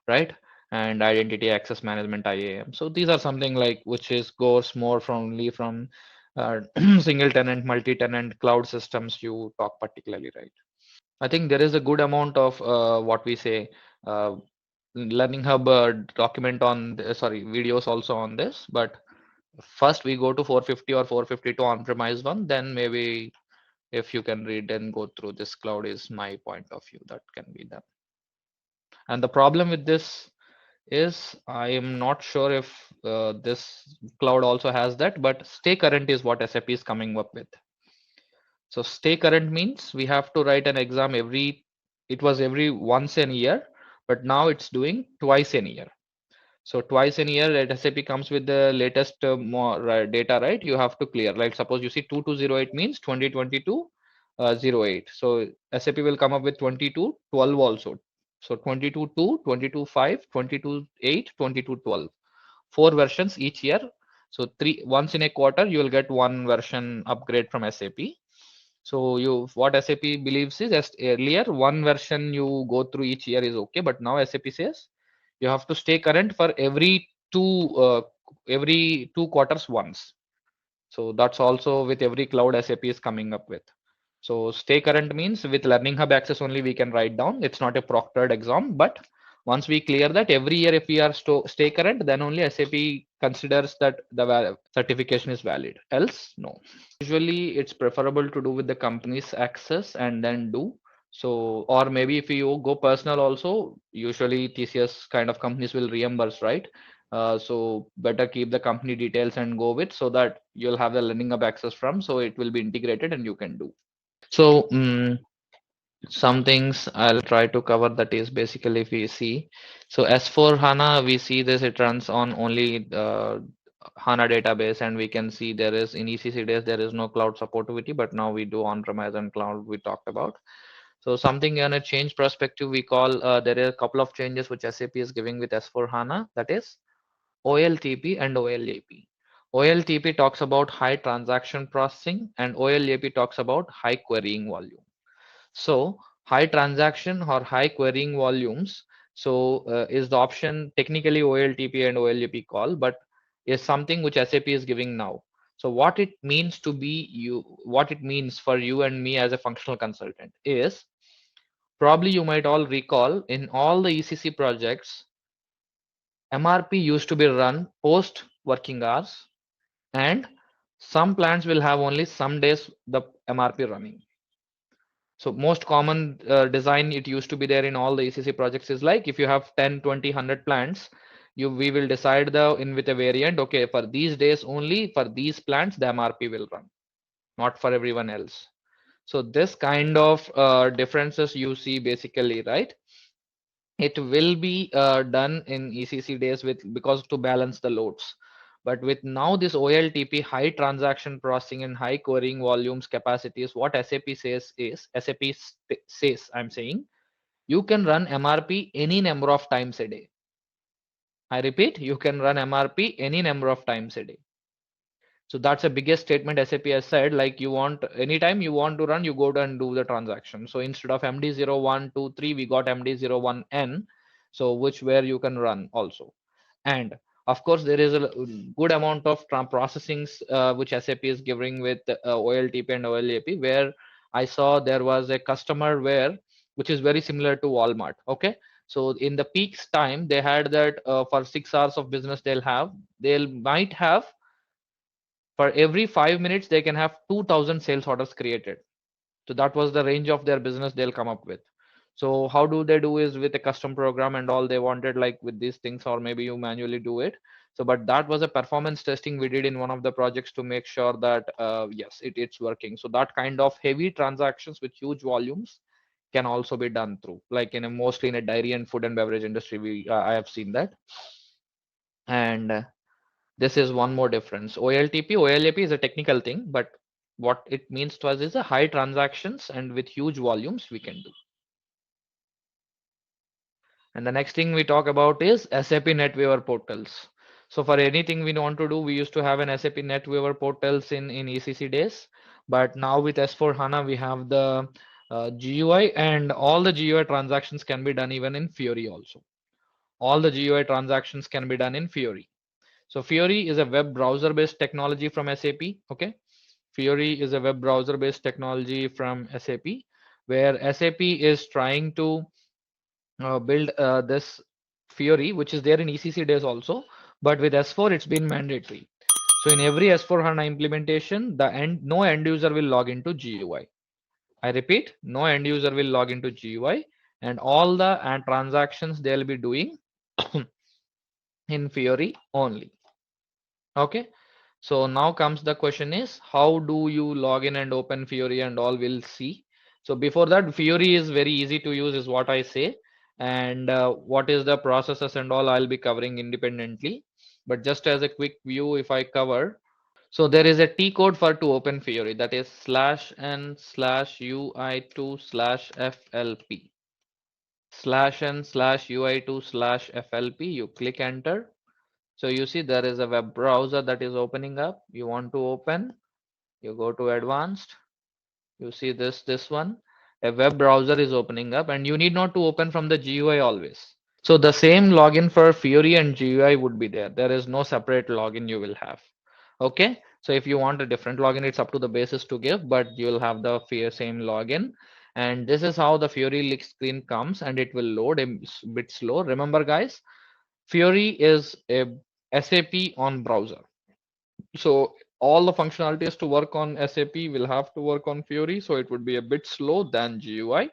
right? And identity access management IAM. So these are something like which is goes more from only from single tenant, multi-tenant cloud systems you talk particularly, right? I think there is a good amount of what we say uh, learning hub document on sorry videos also on this, but first we go to 450 or 452 on-premise one, then maybe if you can read and go through this cloud is my point of view that can be done. And the problem with this is I am not sure if this cloud also has that, but stay current is what SAP is coming up with. So stay current means we have to write an exam every, it was every once in a year, but now it's doing twice in a year. So twice in a year, SAP comes with the latest more data, right? You have to clear. Like suppose you see 2208 means 2022 08. So SAP will come up with 2212 also. So 22.2, 22.5, 22.8, 22.12. Four versions each year. So three once in a quarter, you will get one version upgrade from SAP. So you what SAP believes is as earlier one version you go through each year is okay, but now SAP says you have to stay current for every 2 quarters once. So that's also with every cloud SAP is coming up with. So stay current means with Learning Hub access only we can write down. It's not a proctored exam, but once we clear that every year if we are stay current, then only SAP considers that the certification is valid. Else, no. Usually it's preferable to do with the company's access and then do. So, or maybe if you go personal also, usually TCS kind of companies will reimburse, right? So better keep the company details and go with so that you'll have the learning hub access from, so it will be integrated and you can do. So some things I'll try to cover that is basically if we see. So as for HANA, we see this, it runs on only HANA database and we can see there is in ECC days, there is no cloud supportivity, but now we do on-premise and cloud we talked about. So something in a change perspective, we call there are a couple of changes which SAP is giving with S4 HANA, that is OLTP and OLAP. OLTP talks about high transaction processing and OLAP talks about high querying volume. So high transaction or high querying volumes. So is the option technically OLTP and OLAP call, but is something which SAP is giving now. So what it means to be you, what it means for you and me as a functional consultant is probably you might all recall in all the ECC projects, MRP used to be run post working hours and some plants will have only some days the MRP running. So most common design it used to be there in all the ECC projects is like if you have 10, 20, 100 plants, we will decide the in with a variant. Okay, for these days only for these plants the MRP will run, not for everyone else. So this kind of differences you see basically, right? It will be done in ECC days with because to balance the loads. But with now this OLTP high transaction processing and high querying volumes capacities, what SAP says is says I'm saying you can run MRP any number of times a day. I repeat, you can run MRP any number of times a day. So that's the biggest statement SAP has said, like you want anytime you want to run, you go to and do the transaction. So instead of MD0123, we got MD01N, so which where you can run also. And of course, there is a good amount of processings which SAP is giving with OLTP and OLAP, where I saw there was a customer where which is very similar to Walmart. Okay. So in the peaks time, they had that for 6 hours of business, they'll might have for every 5 minutes they can have 2000 sales orders created. So that was the range of their business they'll come up with. So how do they do is with a custom program and all they wanted like with these things, or maybe you manually do it. So but that was a performance testing we did in one of the projects to make sure that yes it's working. So that kind of heavy transactions with huge volumes can also be done through like in a mostly in a dairy and food and beverage industry we I have seen that. And this is one more difference. OLTP, OLAP is a technical thing, but what it means to us is a high transactions and with huge volumes we can do. And the next thing we talk about is SAP NetWeaver portals. So for anything we want to do, we used to have an SAP NetWeaver portals in ECC days. But now with S4 HANA, we have the GUI, and all the GUI transactions can be done even in Fiori also. All the GUI transactions can be done in Fiori. So Fiori is a web browser-based technology from SAP. Okay, Fiori is a web browser-based technology from SAP, where SAP is trying to build this Fiori, which is there in ECC days also, but with S4 it's been mandatory. So in every S4 HANA implementation, no end user will log into GUI. I repeat, no end user will log into GUI, and all the transactions they'll be doing in Fiori only. Okay. So now comes the question is, how do you log in and open Fiori and all? We'll see. So before that, Fiori is very easy to use is what I say. And what is the processes and all I'll be covering independently. But just as a quick view, if I cover, so there is a T code for to open Fiori, that is /n/ui2/FLP. /n/ui2/FLP. You click enter. So you see there is a web browser that is opening up. You want to open, you go to advanced. You see this one, a web browser is opening up, and you need not to open from the GUI always. So the same login for Fiori and GUI would be there. There is no separate login you will have. Okay. So if you want a different login, it's up to the basis to give, but you will have the same login. And this is how the Fiori link screen comes, and it will load a bit slow. Remember, guys, Fiori is a SAP on browser. So all the functionalities to work on SAP will have to work on Fiori. So it would be a bit slow than GUI,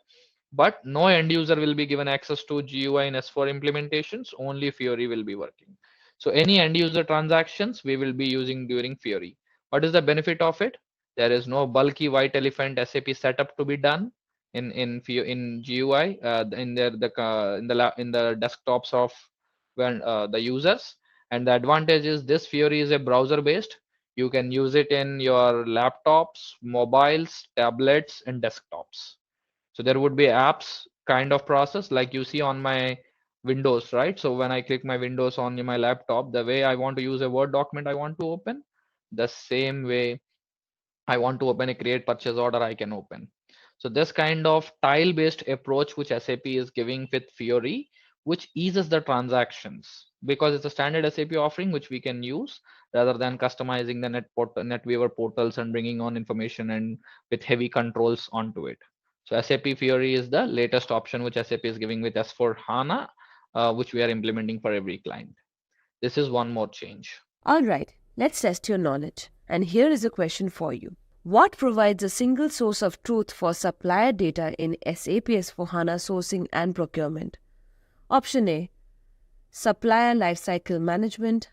but no end user will be given access to GUI in S4 implementations. Only Fiori will be working. So any end user transactions we will be using during Fiori. What is the benefit of it? There is no bulky white elephant SAP setup to be done in GUI in the desktops of when the users. And the advantage is this Fiori is a browser based. You can use it in your laptops, mobiles, tablets, and desktops. So there would be apps kind of process like you see on my Windows, right? So when I click my Windows on my laptop, the way I want to use a Word document I want to open, the same way I want to open a create purchase order, I can open. So this kind of tile-based approach which SAP is giving with Fiori, which eases the transactions because it's a standard SAP offering which we can use rather than customizing the NetWeaver portals and bringing on information and with heavy controls onto it. So SAP Fiori is the latest option which SAP is giving with S4 HANA, which we are implementing for every client. This is one more change. All right, let's test your knowledge. And here is a question for you. What provides a single source of truth for supplier data in SAP S/4HANA Sourcing and Procurement? Option A, Supplier Lifecycle Management.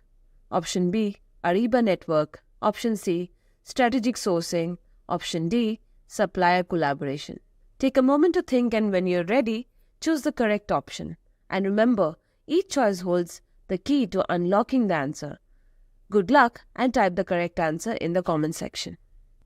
Option B, Ariba Network. Option C, Strategic Sourcing. Option D, Supplier Collaboration. Take a moment to think, and when you're ready, choose the correct option. And remember, each choice holds the key to unlocking the answer. Good luck and type the correct answer in the comment section.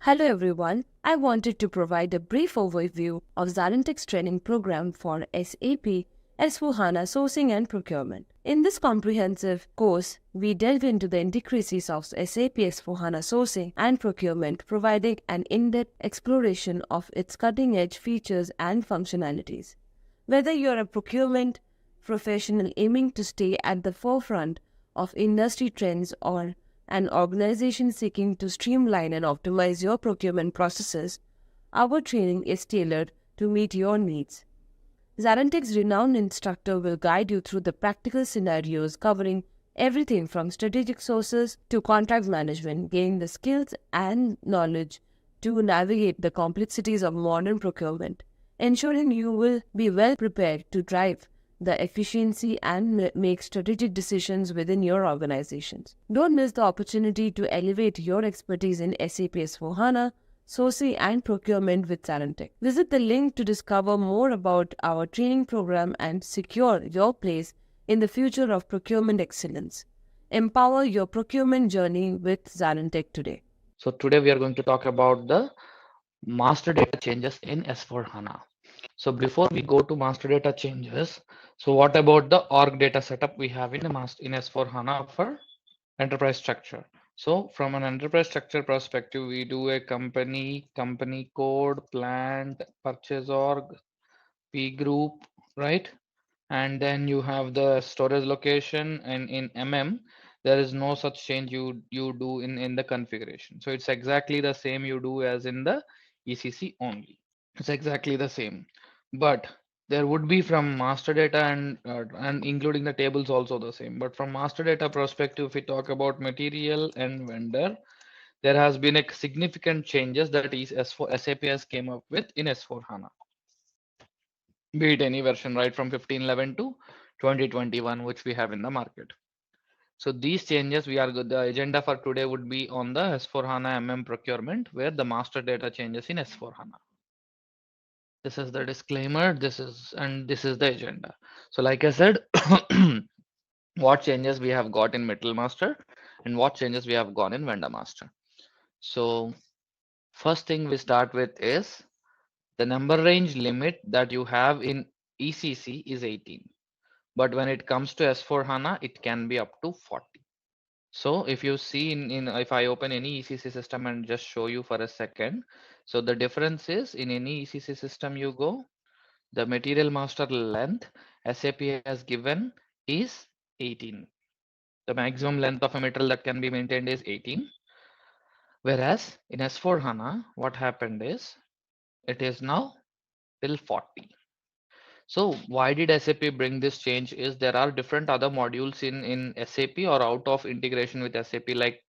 Hello everyone, I wanted to provide a brief overview of ZaranTech's training program for SAP S/4HANA Sourcing and Procurement. In this comprehensive course, we delve into the intricacies of SAP S/4HANA Sourcing and Procurement, providing an in-depth exploration of its cutting-edge features and functionalities. Whether you're a procurement professional aiming to stay at the forefront of industry trends or an organization seeking to streamline and optimize your procurement processes, our training is tailored to meet your needs. ZaranTech's renowned instructor will guide you through the practical scenarios covering everything from strategic sources to contract management, gaining the skills and knowledge to navigate the complexities of modern procurement, ensuring you will be well prepared to drive the efficiency and make strategic decisions within your organizations. Don't miss the opportunity to elevate your expertise in SAP S/4HANA, Sourcing and Procurement with ZaranTech. Visit the link to discover more about our training program and secure your place in the future of procurement excellence. Empower your procurement journey with ZaranTech today. So today we are going to talk about the master data changes in S4 HANA. So before we go to master data changes, so what about the org data setup we have in S4 HANA for enterprise structure? So from an enterprise structure perspective, we do a company code, plant, purchase org, P group, right? And then you have the storage location, and in there is no such change you do in the configuration. So it's exactly the same you do as in the ECC only. It's exactly the same, but there would be from master data and including the tables also the same. But from master data perspective, if we talk about material and vendor, there has been a significant changes that is S4 SAP has came up with in S4 HANA, be it any version, right, from 1511 to 2021, which we have in the market. So these changes the agenda for today would be on the S4 HANA procurement, where the master data changes in S4 HANA. This is the disclaimer, this is the agenda. So like I said, what changes we have got in Metal Master and what changes we have gone in Vendor Master. So first thing we start with is the number range limit that you have in ECC is 18. But when it comes to S4 HANA, it can be up to 40. So if you see if I open any ECC system and just show you for a second, so the difference is in any ECC system you go, the material master length SAP has given is 18. The maximum length of a material that can be maintained is 18. Whereas in S4 HANA, what happened is it is now till 40. So why did SAP bring this change is there are different other modules in SAP or out of integration with SAP like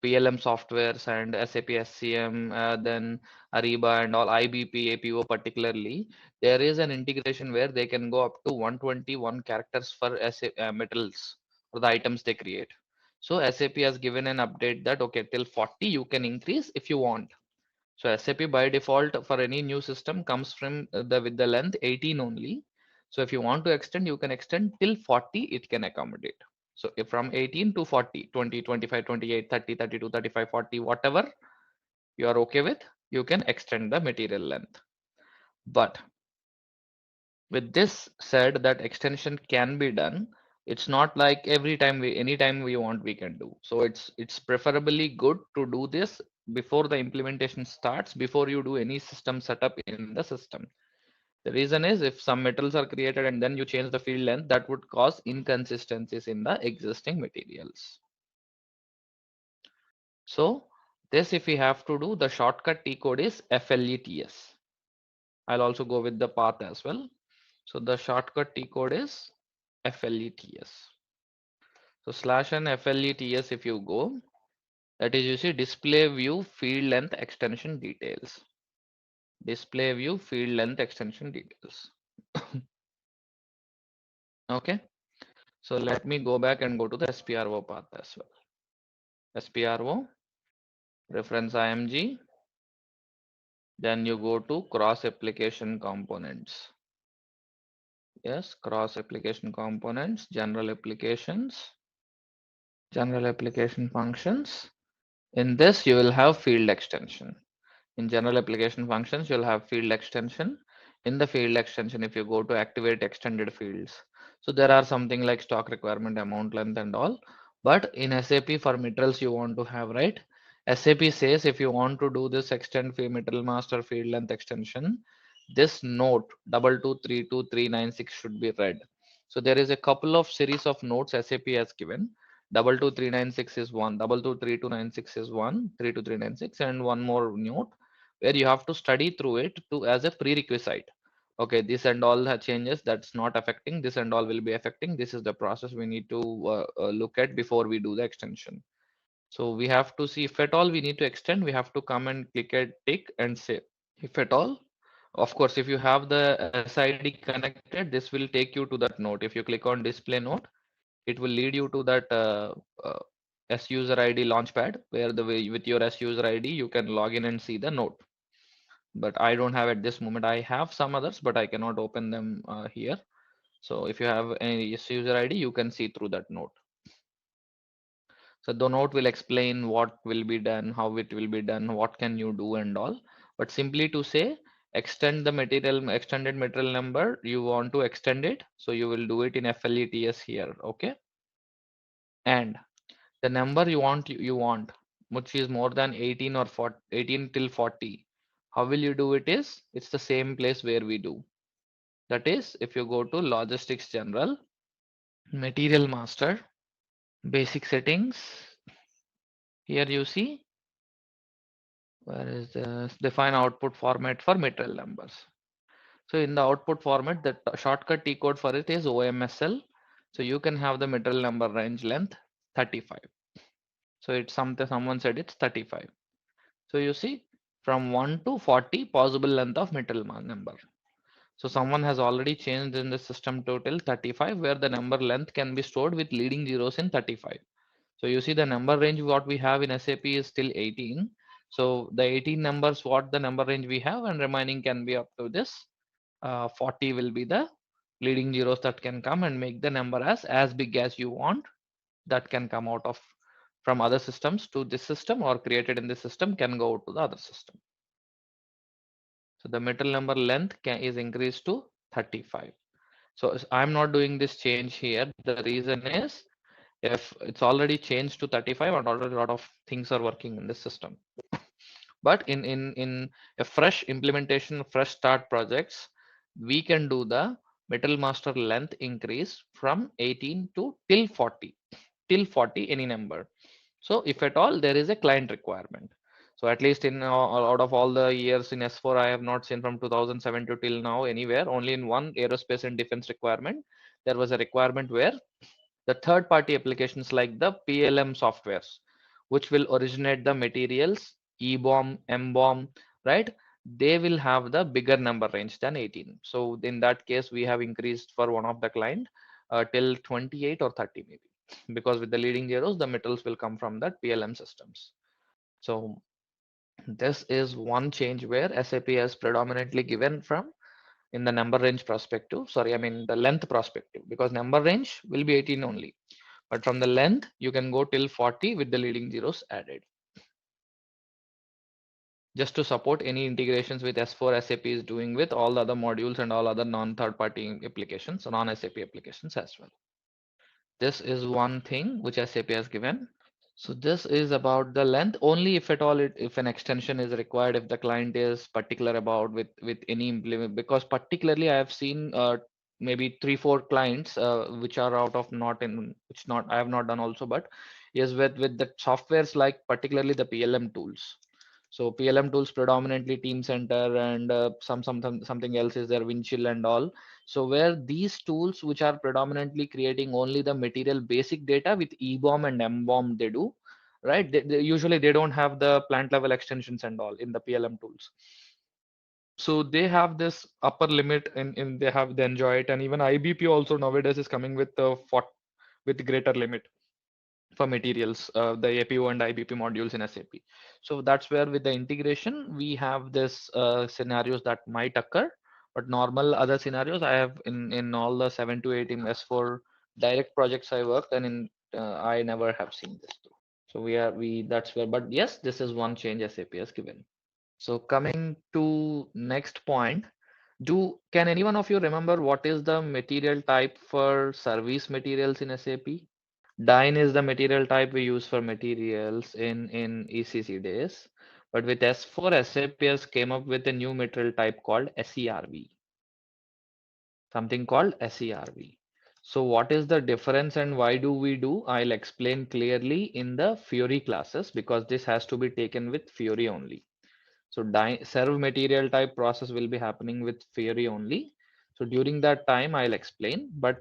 PLM softwares and SAP SCM, then Ariba and all IBP, APO particularly. There is an integration where they can go up to 121 characters for SAP metals for the items they create. So SAP has given an update that okay, till 40 you can increase if you want. So SAP by default for any new system comes from with the length 18 only. So if you want to extend, you can extend till 40, it can accommodate. So if from 18 to 40, 20, 25, 28, 30, 32, 35, 40, whatever you are okay with, you can extend the material length. But with this said that extension can be done, it's not like anytime we want we can do. So it's preferably good to do this before the implementation starts, before you do any system setup in the system. The reason is if some metals are created and then you change the field length, that would cause inconsistencies in the existing materials. So this, if we have to do, the shortcut T code is FLETS. I'll also go with the path as well. So the shortcut T code is FLETS. So slash and FLETS, if you go, that is, you see display view field length extension details. Display view field length extension details. Okay. So let me go back and go to the SPRO path as well. SPRO, reference IMG. Then you go to cross application components. Yes, cross application components, general applications, general application functions. In this, you will have field extension. In general application functions, you'll have field extension. In the field extension, if you go to activate extended fields, so there are something like stock requirement, amount, length, and all. But in SAP for materials, you want to have, right? SAP says if you want to do this extend field material master field length extension, this note 2232396 should be read. So there is a couple of series of notes SAP has given. 22396 is one, 22326 is one, 32396, and one more note where you have to study through it to as a prerequisite. Okay, this and all the changes that's not affecting, this and all will be affecting. This is the process we need to look at before we do the extension. So we have to see if at all we need to extend, we have to come and click a tick and say if at all. Of course, if you have the SID connected, this will take you to that note. If you click on display note, it will lead you to that S user ID launchpad where the way with your S user ID you can log in and see the note. But I don't have at this moment. I have some others, but I cannot open them here. So if you have any S user ID, you can see through that note. So the note will explain what will be done, how it will be done, what can you do and all. But simply to say extend the material, extended material number, you want to extend it. So you will do it in FLETS here. Okay. And The number you want, which is more than 18 or 40, 18 till 40. How will you do it is, it's the same place where we do. That is, if you go to Logistics General, Material Master, Basic Settings, here you see, where is this? Define output format for material numbers. So in the output format, the shortcut T code for it is OMSL. So you can have the material number range length 35. So it's something someone said it's 35. So you see, from 1 to 40 possible length of material number. So someone has already changed in the system total 35, where the number length can be stored with leading zeros in 35. So you see the number range what we have in SAP is still 18. So the 18 numbers what the number range we have, and remaining can be up to this. 40 will be the leading zeros that can come and make the number as big as you want. That can come out of from other systems to this system, or created in this system can go to the other system. So the material number length is increased to 35. So I'm not doing this change here. The reason is, if it's already changed to 35 and already a lot of things are working in this system. But in a fresh implementation, fresh start projects, we can do the metal master length increase from 18 to till 40 any number. So if at all there is a client requirement. So at least in out of all the years in S4, I have not seen from 2007 to till now anywhere. Only in one aerospace and defense requirement, there was a requirement where the third party applications like the PLM softwares, which will originate the materials, EBOM, MBOM, right? They will have the bigger number range than 18. So in that case, we have increased for one of the client till 28 or 30 maybe, because with the leading zeros, the metals will come from that PLM systems. So this is one change where SAP has predominantly given from in the number range perspective. Sorry, I mean the length perspective, because number range will be 18 only. But from the length, you can go till 40 with the leading zeros added. Just to support any integrations with S4 SAP is doing with all the other modules and all other non-third party applications, non-SAP applications as well. This is one thing which SAP has given. So this is about the length only if at all if an extension is required, if the client is particular about with any implement, because particularly I have seen maybe 3-4 clients which are out of not in which not I have not done also, but yes, with the softwares like particularly the PLM tools. So PLM tools predominantly Team Center and something else is there, Windchill and all. So where these tools which are predominantly creating only the material basic data with EBOM and MBOM they do, right? Usually they don't have the plant level extensions and all in the PLM tools. So they have this upper limit in they enjoy it, and even IBP also nowadays is coming with with greater limit for materials, the APO and IBP modules in SAP. So that's where with the integration, we have this scenarios that might occur, but normal other scenarios I have in all the 7 to 8 in S4 direct projects I worked, and I never have seen this though. So we that's where, but yes, this is one change SAP has given. So coming to next point, can any one of you remember what is the material type for service materials in SAP? Dyne is the material type we use for materials in ECC days. But with S4, SAP has came up with a new material type called SERV. Something called SERV. So what is the difference and why do we do? I'll explain clearly in the Fiori classes, because this has to be taken with Fiori only. So serve material type process will be happening with Fiori only. So during that time, I'll explain. But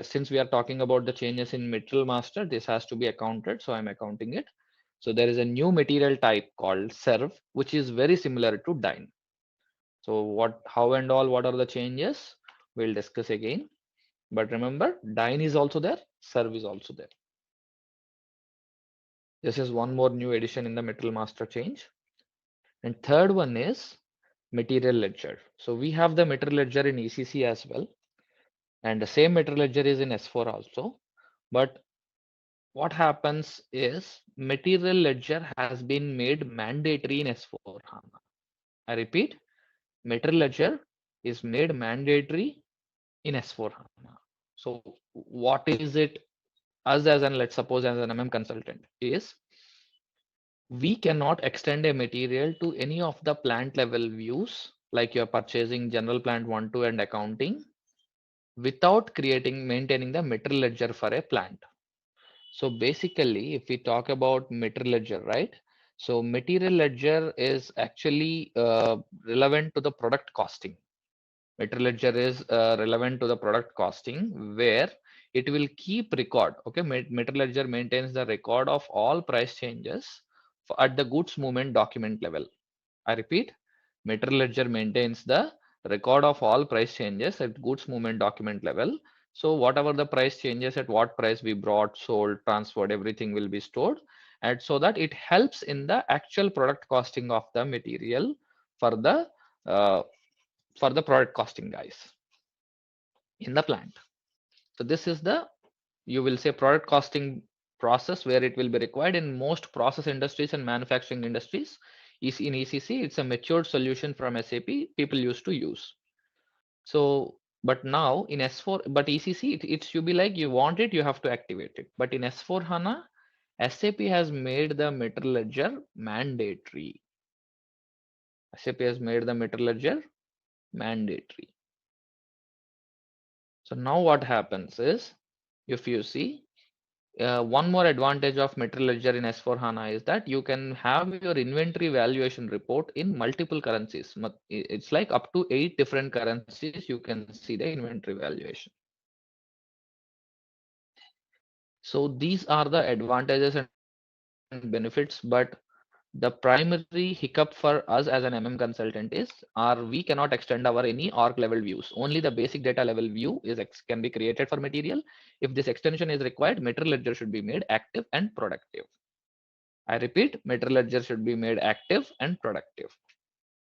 since we are talking about the changes in material master, this has to be accounted. So I'm accounting it. So there is a new material type called serve, which is very similar to Dyne. So how and all, what are the changes? We'll discuss again. But remember, Dyne is also there, serve is also there. This is one more new addition in the material master change. And third one is material ledger. So we have the material ledger in ECC as well. And the same material ledger is in S4 also. But what happens is material ledger has been made mandatory in S4 HANA. I repeat, material ledger is made mandatory in S4 HANA. So what is it? us as an, let's suppose as an MM consultant, is we cannot extend a material to any of the plant level views, like you're purchasing general plant 1, 2 and accounting, without maintaining the material ledger for a plant. So basically, if we talk about material ledger, right? So material ledger is actually relevant to the product costing. Material ledger is relevant to the product costing, where it will keep record. Okay, material ledger maintains the record of all price changes at the goods movement document level. I repeat, material ledger maintains the record of all price changes at goods movement document level. So whatever the price changes, at what price we brought, sold, transferred, everything will be stored, and so that it helps in the actual product costing of the material for the uh, product costing guys in the plant. So this is the, you will say, product costing process, where it will be required in most process industries and manufacturing industries. Is in ECC, it's a matured solution from SAP people used to use. So, but now in S4, but ECC, it should be like, you want it, you have to activate it. But in S4 HANA, SAP has made the material ledger mandatory. SAP has made the material ledger mandatory. So now what happens is, if you see, one more advantage of material ledger in S4HANA is that you can have your inventory valuation report in multiple currencies. It's like up to 8 different currencies you can see the inventory valuation. So these are the advantages and benefits, but the primary hiccup for us as an MM consultant is, we cannot extend our any org level views. Only the basic data level view can be created for material. If this extension is required, material ledger should be made active and productive. I repeat, material ledger should be made active and productive.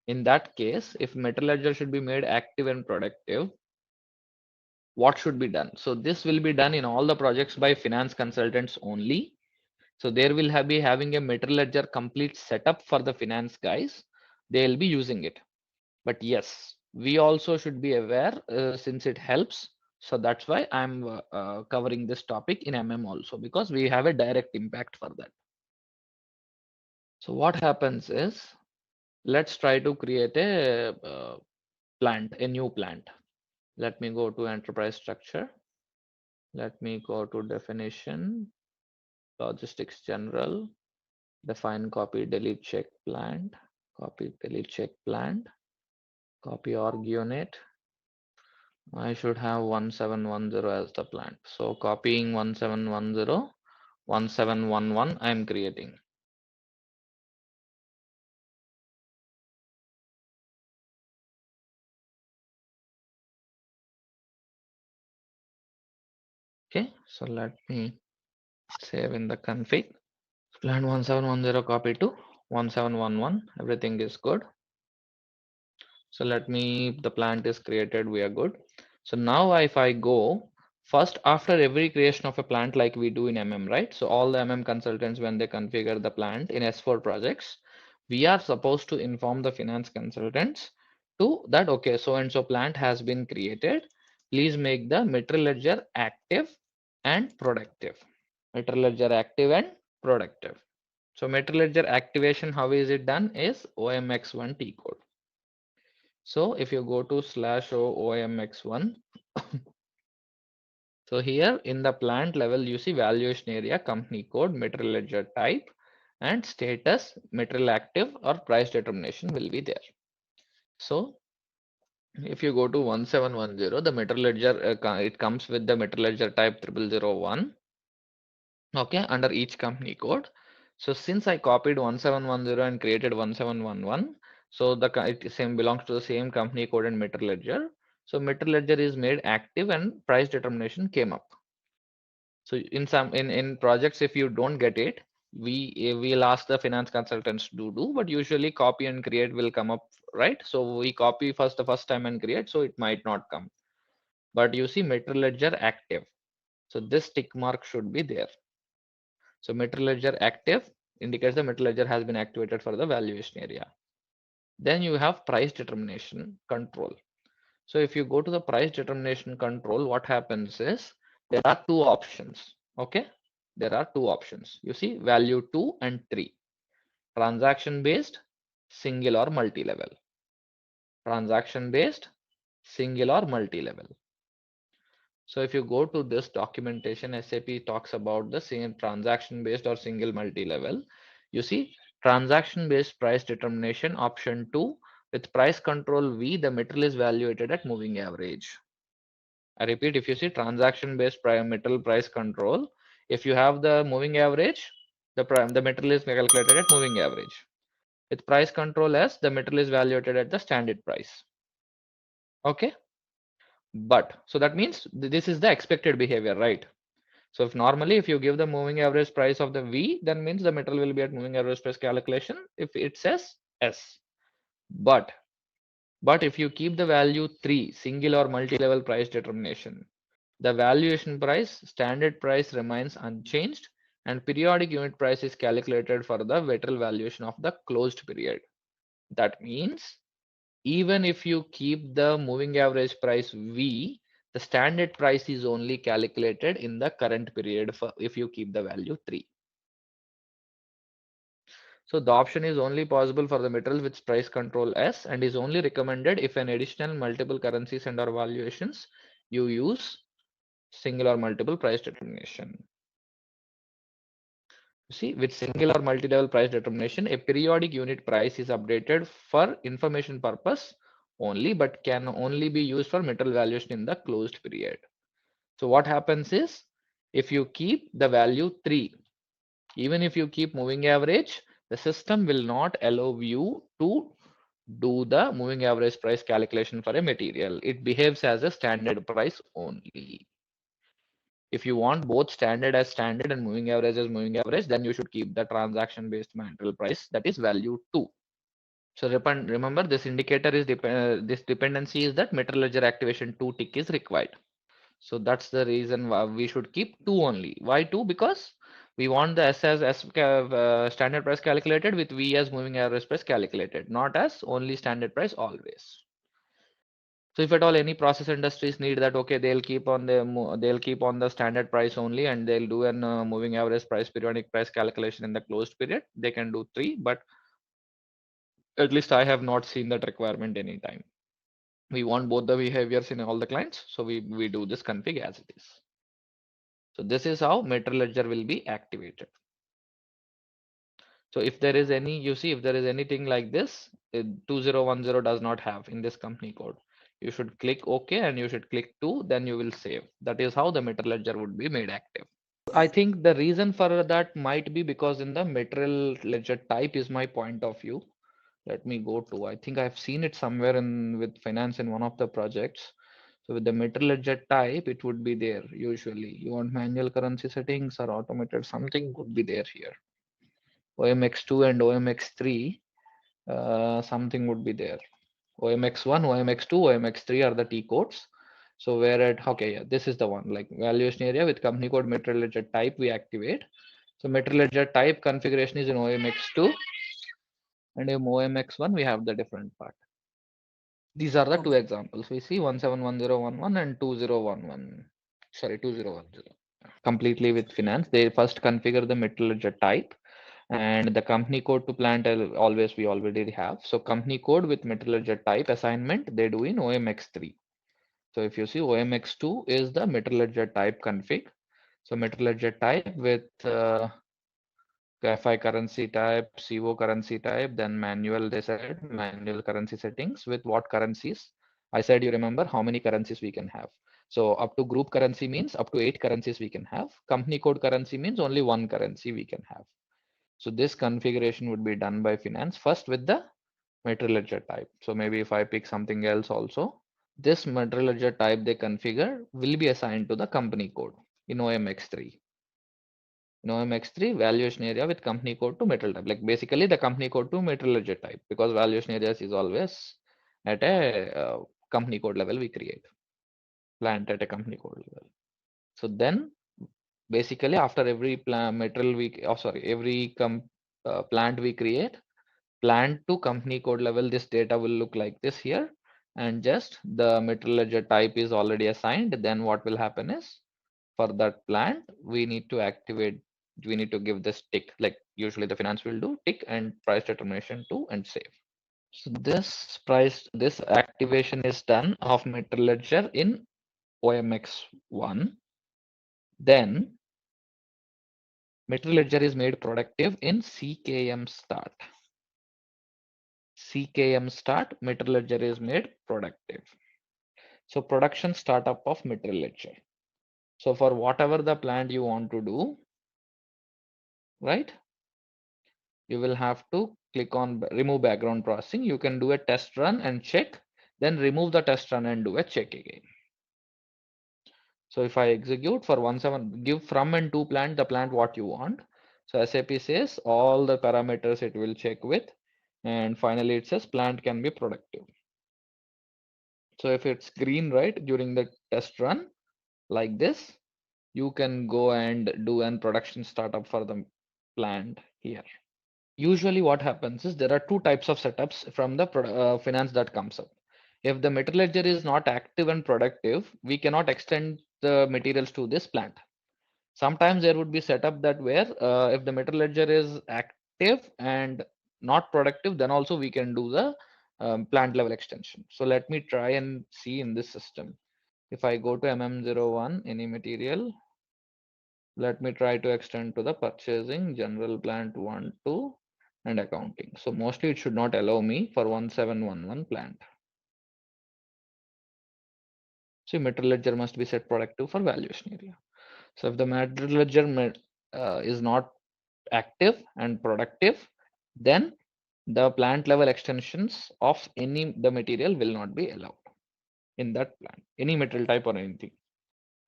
In that case, if material ledger should be made active and productive, what should be done? So this will be done in all the projects by finance consultants only. So there will be having a material ledger complete setup for the finance guys. They'll be using it. But yes, we also should be aware, since it helps. So that's why I'm covering this topic in MM also, because we have a direct impact for that. So what happens is, let's try to create a new plant. Let me go to enterprise structure. Let me go to definition, logistics general, define, copy, delete, check plant, copy, delete, check plant, copy org unit. I should have 1710 as the plant. So copying 1710, 1711 I'm creating. Okay, so let me save in the config. Plant 1710 copy to 1711. Everything is good. So let me, the plant is created, we are good. So now if I go first, after every creation of a plant, like we do in MM, right? So all the MM consultants, when they configure the plant in S4 projects, we are supposed to inform the finance consultants to that, okay, so and so plant has been created. Please make the material ledger active and productive. Material ledger active and productive. So material ledger activation, how is it done, is OMX1 T code. So if you go to /OMX1, so here in the plant level, you see valuation area, company code, material ledger type, and status, material active or price determination will be there. So if you go to 1710, the material ledger, it comes with the material ledger type 0001. Okay, under each company code. So since I copied 1710 and created 1711, so it same belongs to the same company code and material ledger. So material ledger is made active and price determination came up. So in projects, if you don't get it, we'll ask the finance consultants to do, but usually copy and create will come up, right? So we copy the first time and create, so it might not come. But you see material ledger active. So this tick mark should be there. So material ledger active indicates the material ledger has been activated for the valuation area. Then you have price determination control. So if you go to the price determination control, what happens is there are two options. Okay, there are two options. You see value 2 and 3. Transaction based, single or multi-level. Transaction based, single or multi-level. So if you go to this documentation, SAP talks about the same transaction based or single multi-level. You see transaction based price determination option 2 with price control V, the material is valuated at moving average. I repeat, if you see transaction based material price control, if you have the moving average, the material is calculated at moving average. With price control S, the material is valuated at the standard price. Okay. But so that means this is the expected behavior, right? So if normally if you give the moving average price of the V, then means the material will be at moving average price calculation if it says S. But if you keep the value 3, single or multi-level price determination, the valuation price, standard price remains unchanged and periodic unit price is calculated for the material valuation of the closed period. That means even if you keep the moving average price V, the standard price is only calculated in the current period for if you keep the value 3. So the option is only possible for the material with price control S and is only recommended if an additional multiple currencies and or valuations you use single or multiple price determination. See, with single or multi-level price determination, a periodic unit price is updated for information purpose only, but can only be used for material valuation in the closed period. So what happens is, if you keep the value 3, even if you keep moving average, the system will not allow you to do the moving average price calculation for a material. It behaves as a standard price only. If you want both standard as standard and moving average as moving average, then you should keep the transaction based material price, that is value 2. So remember this indicator is this dependency is that material ledger activation 2 tick is required. So that's the reason why we should keep 2 only. Why 2? Because we want the S as standard price calculated with V as moving average price calculated, not as only standard price always. So if at all any process industries need that, okay, they'll keep on the standard price only and they'll do an moving average price periodic price calculation in the closed period. They can do 3, but at least I have not seen that requirement anytime. We want both the behaviors in all the clients, so we do this config as it is. So this is how material ledger will be activated. So if there is any, you see, if there is anything like this, 2010 does not have in this company code. You should click OK and you should click 2, then you will save. That is how the material ledger would be made active. I think the reason for that might be because in the material ledger type is my point of view. Let me go to, I think I've seen it somewhere in with finance in one of the projects. So with the material ledger type, it would be there usually. You want manual currency settings or automated, something could be there here. OMX2 and OMX3, something would be there. OMX1, OMX2, OMX3 are the T codes. So where at, okay, yeah, this is the one, like valuation area with company code material ledger type we activate. So material ledger type configuration is in OMX2 and in OMX1 we have the different part. These are the two examples. We see 171011 and 2011. Sorry, 2010. Completely with finance. They first configure the material ledger type and the company code to plant always we already have. So company code with material ledger type assignment they do in OMX3. So if you see OMX2 is the material ledger type config. So material ledger type with FI currency type, CO currency type, then manual, they said manual currency settings with what currencies. I said, you remember how many currencies we can have. So up to group currency means up to 8 currencies we can have. Company code currency means only 1 currency we can have. So this configuration would be done by finance first with the material ledger type. So maybe if I pick something else also, this material ledger type they configure will be assigned to the company code in OMX3. In OMX3 valuation area with company code to material type, like basically the company code to material ledger type, because valuation areas is always at a company code level we create, plant at a company code level. So then basically after every material we, every plant we create, plant to company code level, this data will look like this here, and just the material ledger type is already assigned. Then what will happen is for that plant, we need to give this tick, like usually the finance will do tick and price determination to and save. So this activation is done of material ledger in OMX1. Then material ledger is made productive in CKM start. CKM start, material ledger is made productive. So production startup of material ledger. So for whatever the plant you want to do, right? You will have to click on remove background processing. You can do a test run and check, then remove the test run and do a check again. So if I execute for 17, give from and to plant the plant what you want. So SAP says all the parameters it will check with, and finally it says plant can be productive. So if it's green, right, during the test run like this, you can go and do an production startup for the plant here. Usually what happens is there are two types of setups from the finance that comes up. If the material ledger is not active and productive, we cannot extend the materials to this plant. Sometimes there would be setup that where if the material ledger is active and not productive, then also we can do the plant level extension. So let me try and see in this system. If I go to MM01, any material, let me try to extend to the purchasing, general plant 1, 2, and accounting. So mostly it should not allow me for 1711 plant. So material ledger must be set productive for valuation area. So if the material ledger is not active and productive, then the plant level extensions of the material will not be allowed in that plant, any material type or anything.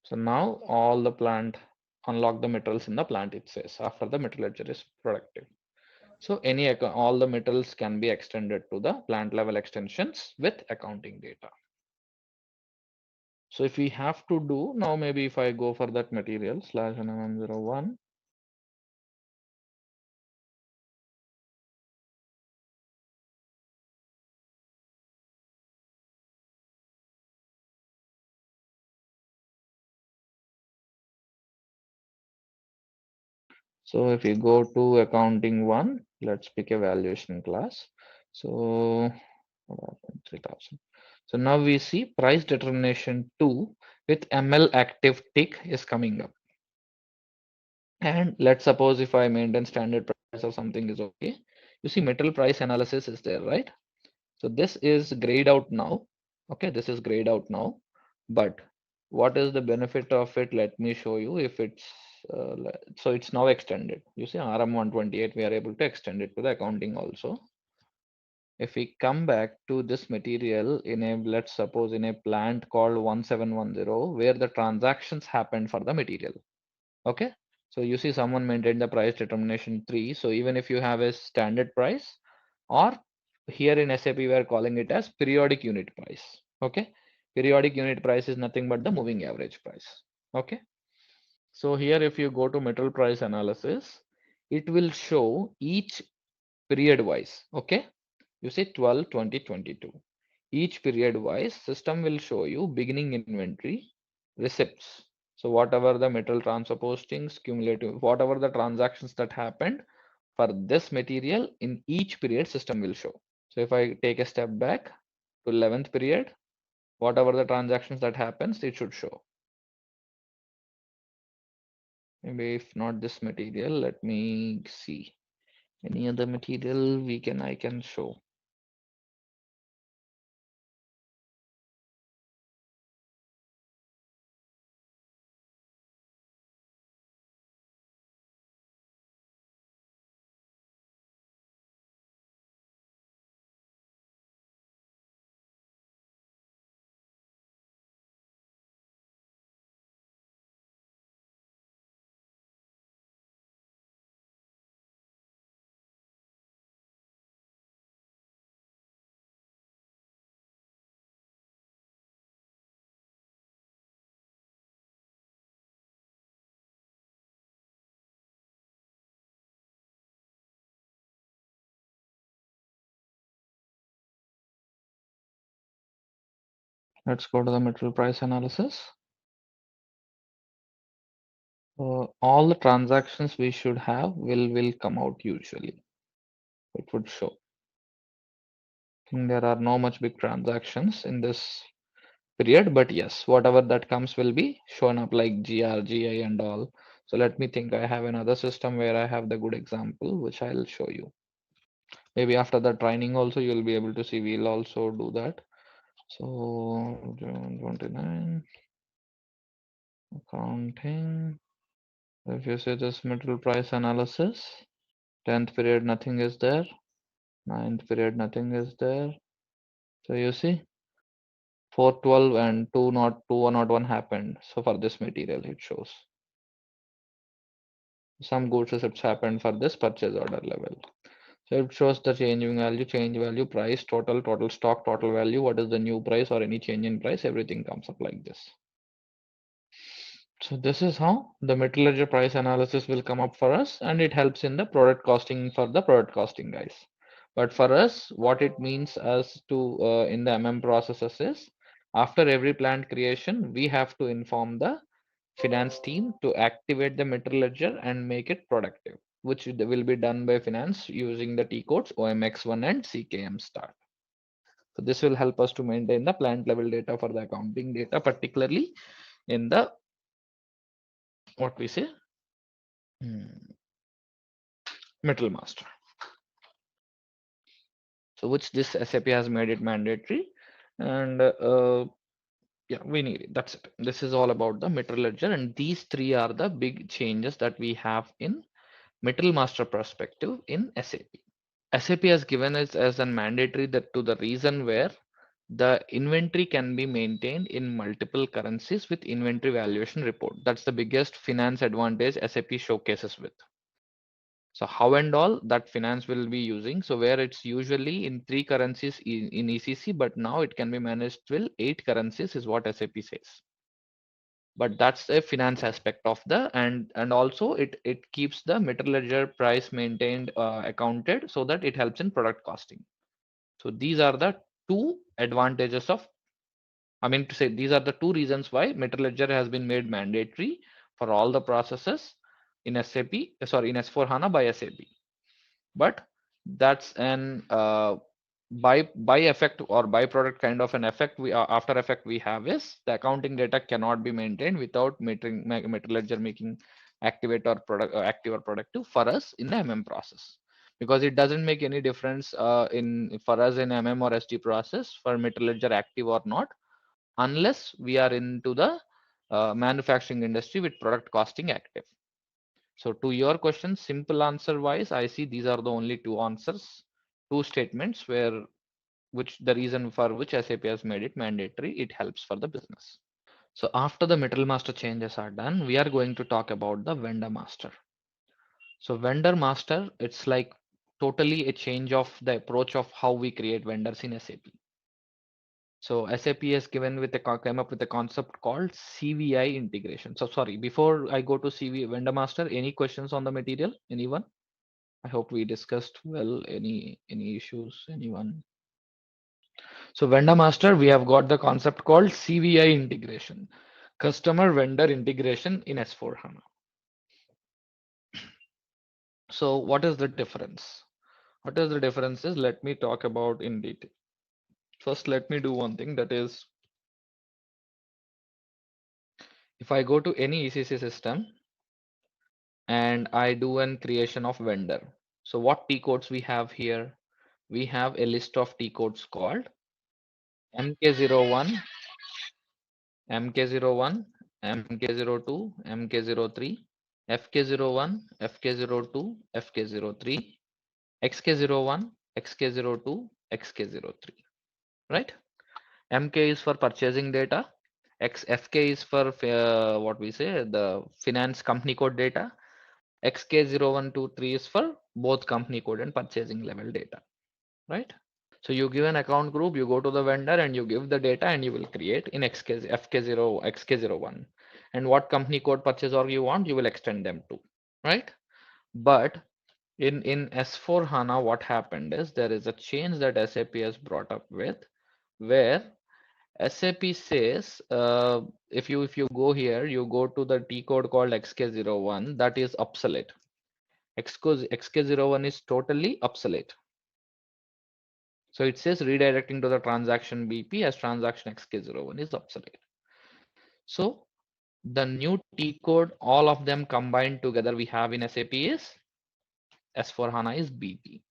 So now all the plant, unlock the metals in the plant, it says after the material ledger is productive. So all the metals can be extended to the plant level extensions with accounting data. So if we have to do now, maybe if I go for that material slash NMM01, so if we go to accounting one, let's pick a valuation class. So 3000. So now we see price determination 2 with ML active tick is coming up. And let's suppose if I maintain standard price or something is okay. You see metal price analysis is there, right? So this is grayed out now. Okay, this is grayed out now. But what is the benefit of it? Let me show you. If it's so it's now extended. You see RM128, we are able to extend it to the accounting also. If we come back to this material in a, let's suppose in a plant called 1710, where the transactions happened for the material. Okay, so you see someone maintained the price determination 3. So even if you have a standard price, or here in SAP we are calling it as periodic unit price. Okay, periodic unit price is nothing but the moving average price. Okay, so here if you go to metal price analysis, it will show each period wise. Okay, you see 12, 20, 22. Each period wise system will show you beginning inventory, receipts. So whatever the metal transfer postings, cumulative, whatever the transactions that happened for this material in each period system will show. So if I take a step back to 11th period, whatever the transactions that happens, it should show. Maybe if not this material, let me see. Any other material I can show. Let's go to the material price analysis. All the transactions we should have will come out usually. It would show. There are no much big transactions in this period, but yes, whatever that comes will be shown up like GR, GI and all. So let me think. I have another system where I have the good example, which I'll show you. Maybe after the training also you'll be able to see. We'll also do that. So June 29 accounting. If you see this material price analysis, 10th period nothing is there, 9th period nothing is there. So you see 412 and 201 happened. So for this material it shows some goods receipts happened for this purchase order level. So it shows the change value, price, total stock, total value, what is the new price or any change in price, everything comes up like this. So this is how the material ledger price analysis will come up for us, and it helps in the product costing for the product costing guys. But for us, what it means as to in the MM processes is after every plant creation, we have to inform the finance team to activate the material ledger and make it productive, which will be done by finance using the T codes OMX1 and CKM start. So this will help us to maintain the plant level data for the accounting data, particularly in the what we say Metal Master. So which this SAP has made it mandatory, and yeah, we need it. That's it. This is all about the Metal Ledger, and these three are the big changes that we have in Metal Master perspective in SAP. SAP has given us as a mandatory that to the reason where the inventory can be maintained in multiple currencies with inventory valuation report. That's the biggest finance advantage SAP showcases with. So how and all that finance will be using. So where it's usually in three currencies in ECC, but now it can be managed till 8 currencies is what SAP says. But that's a finance aspect of the and also it keeps the metal ledger price maintained accounted so that it helps in product costing. So these are the two advantages of, I mean to say, these are the two reasons why metal ledger has been made mandatory for all the processes in SAP, sorry, in S4 HANA by SAP. But that's an by effect or byproduct kind of an effect we after effect we have is the accounting data cannot be maintained without metal ledger making activate or product active or productive for us in the MM process, because it doesn't make any difference in for us in MM or SD process for metal ledger active or not, unless we are into the manufacturing industry with product costing active. So to your question, simple answer wise, I see these are the only two answers, two statements where which the reason for which SAP has made it mandatory, it helps for the business. So after the metal master changes are done, we are going to talk about the vendor master. So vendor master, it's like totally a change of the approach of how we create vendors in SAP. So SAP has given with a came up with a concept called CVI integration. So sorry, before I go to CV vendor master, any questions on the material? Anyone? I hope we discussed well. Any issues? Anyone? So vendor master, we have got the concept called CVI integration, customer vendor integration in S4 HANA. So what is the difference? What is the difference is let me talk about in detail. First, let me do one thing, that is if I go to any ECC system and I do an creation of vendor. So what T codes we have here? We have a list of T codes called MK01, MK01, MK02, MK03, FK01, FK02, FK03, XK01, XK02, XK03, right? MK is for purchasing data, FK is for what we say the finance company code data, XK0123 is for both company code and purchasing level data, right? So you give an account group, you go to the vendor and you give the data and you will create in FK0, XK01. And what company code purchase order you want, you will extend them to, right? But in S4 HANA, what happened is there is a change that SAP has brought up with where SAP says if you go here, you go to the T code called XK01, that is obsolete. XK01 is totally obsolete. So it says redirecting to the transaction BP as transaction XK01 is obsolete. So the new T code, all of them combined together we have in SAP is S4HANA is BP.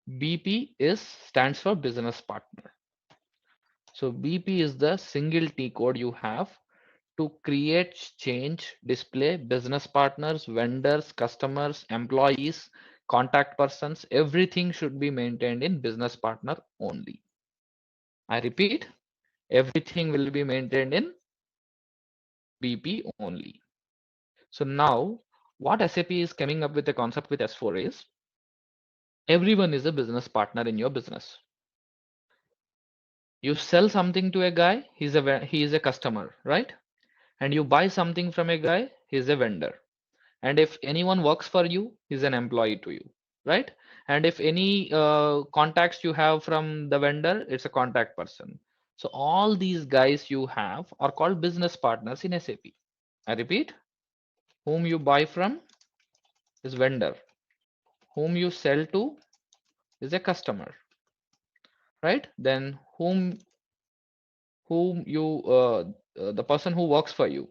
BP is stands for business partner. So BP is the single T code you have to create, change, display business partners, vendors, customers, employees, contact persons. Everything should be maintained in business partner only. I repeat, everything will be maintained in BP only. So now what SAP is coming up with a concept with S4 is everyone is a business partner in your business. You sell something to a guy, he is a customer, right? And you buy something from a guy, he's a vendor. And if anyone works for you, he's an employee to you, right? And if any contacts you have from the vendor, it's a contact person. So all these guys you have are called business partners in SAP. I repeat, whom you buy from is vendor, whom you sell to is a customer, right? Then whom you the person who works for you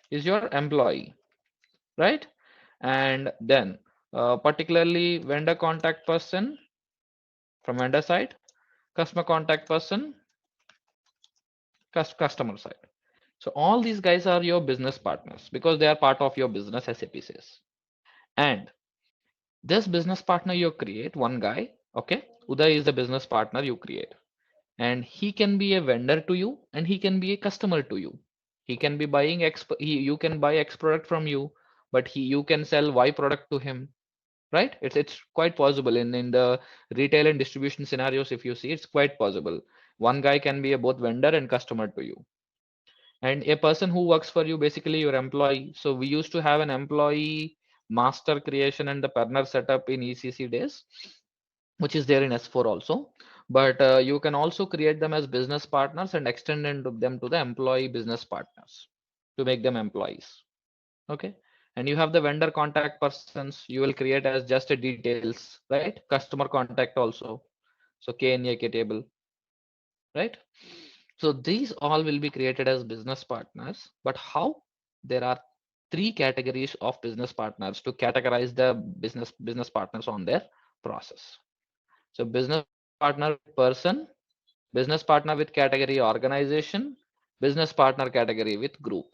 is your employee, right? And then particularly vendor contact person from vendor side, customer contact person, customer side. So all these guys are your business partners because they are part of your business, SAP says. And this business partner you create, one guy, okay, Uday is the business partner you create. And he can be a vendor to you and he can be a customer to you. He can be buying you can buy X product from you, but you can sell Y product to him, right? It's quite possible in the retail and distribution scenarios. If you see, it's quite possible. One guy can be a both vendor and customer to you. And a person who works for you, basically your employee. So we used to have an employee master creation and the partner setup in ECC days, which is there in S4 also. But you can also create them as business partners and extend them to the employee business partners to make them employees. Okay. And you have the vendor contact persons you will create as just a details, right? Customer contact also. So KNAK table, right? So these all will be created as business partners. But how? There are three categories of business partners to categorize the business partners on their process. So business partner person, business partner with category organization, business partner category with group.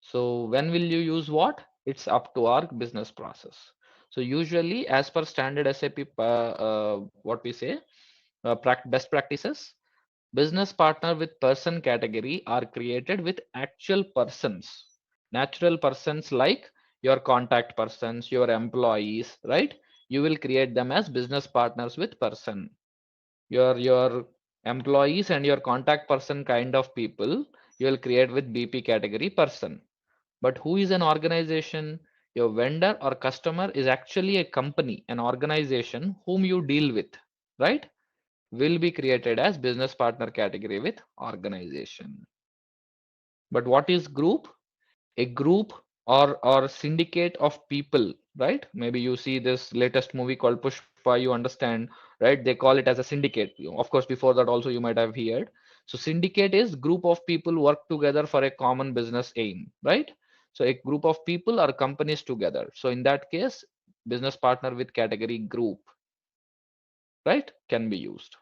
So when will you use what? It's up to our business process. So usually as per standard SAP, what we say, best practices, business partner with person category are created with actual persons, natural persons like your contact persons, your employees, right? You will create them as business partners with person. Your employees and your contact person kind of people you will create with BP category person. But who is an organization? Your vendor or customer is actually a company, an organization whom you deal with, right? Will be created as business partner category with organization. But what is group? A group or syndicate of people, right? Maybe you see this latest movie called Pushpa, you understand, right? They call it as a syndicate. Of course, before that also you might have heard. So syndicate is group of people work together for a common business aim, right? So a group of people or companies together. So in that case, business partner with category group, right, can be used.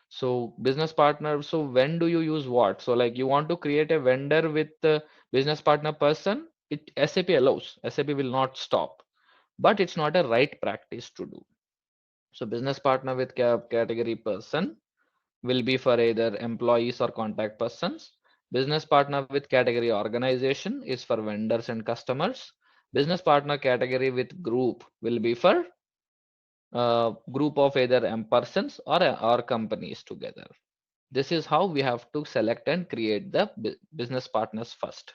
So business partner, so when do you use what? So like you want to create a vendor with the business partner person, it SAP allows, SAP will not stop, but it's not a right practice to do. So business partner with category person will be for either employees or contact persons. Business partner with category organization is for vendors and customers. Business partner category with group will be for group of either persons or companies together. This is how we have to select and create the business partners first.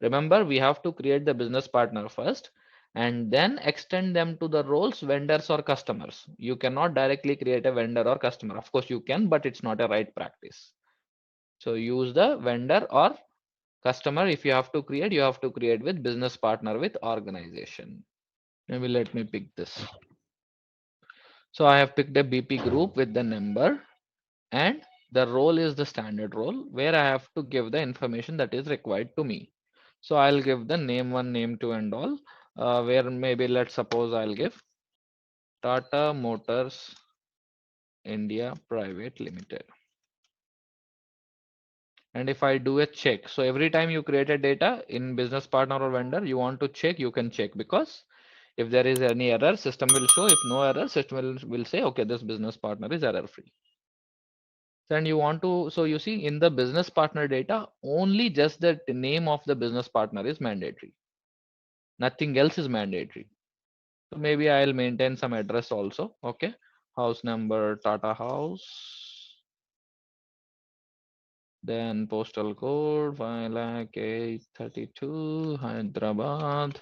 Remember, we have to create the business partner first, and then extend them to the roles vendors or customers. You cannot directly create a vendor or customer. Of course you can, but it's not a right practice. So use the vendor or customer. If you have to create, you have to create with business partner with organization. Maybe let me pick this. So I have picked a BP group with the number, and the role is the standard role where I have to give the information that is required to me. So I'll give the name 1, name 2 and all, where maybe let's suppose I'll give Tata Motors India Private Limited. And if I do a check, so every time you create a data in business partner or vendor, you want to check, you can check, because if there is any error, system will show. If no error, system will say, okay, this business partner is error free. Then you want to, so you see in the business partner data, only just the name of the business partner is mandatory. Nothing else is mandatory. So maybe I'll maintain some address also. Okay. House number, Tata House. Then postal code 5,0832, Hyderabad,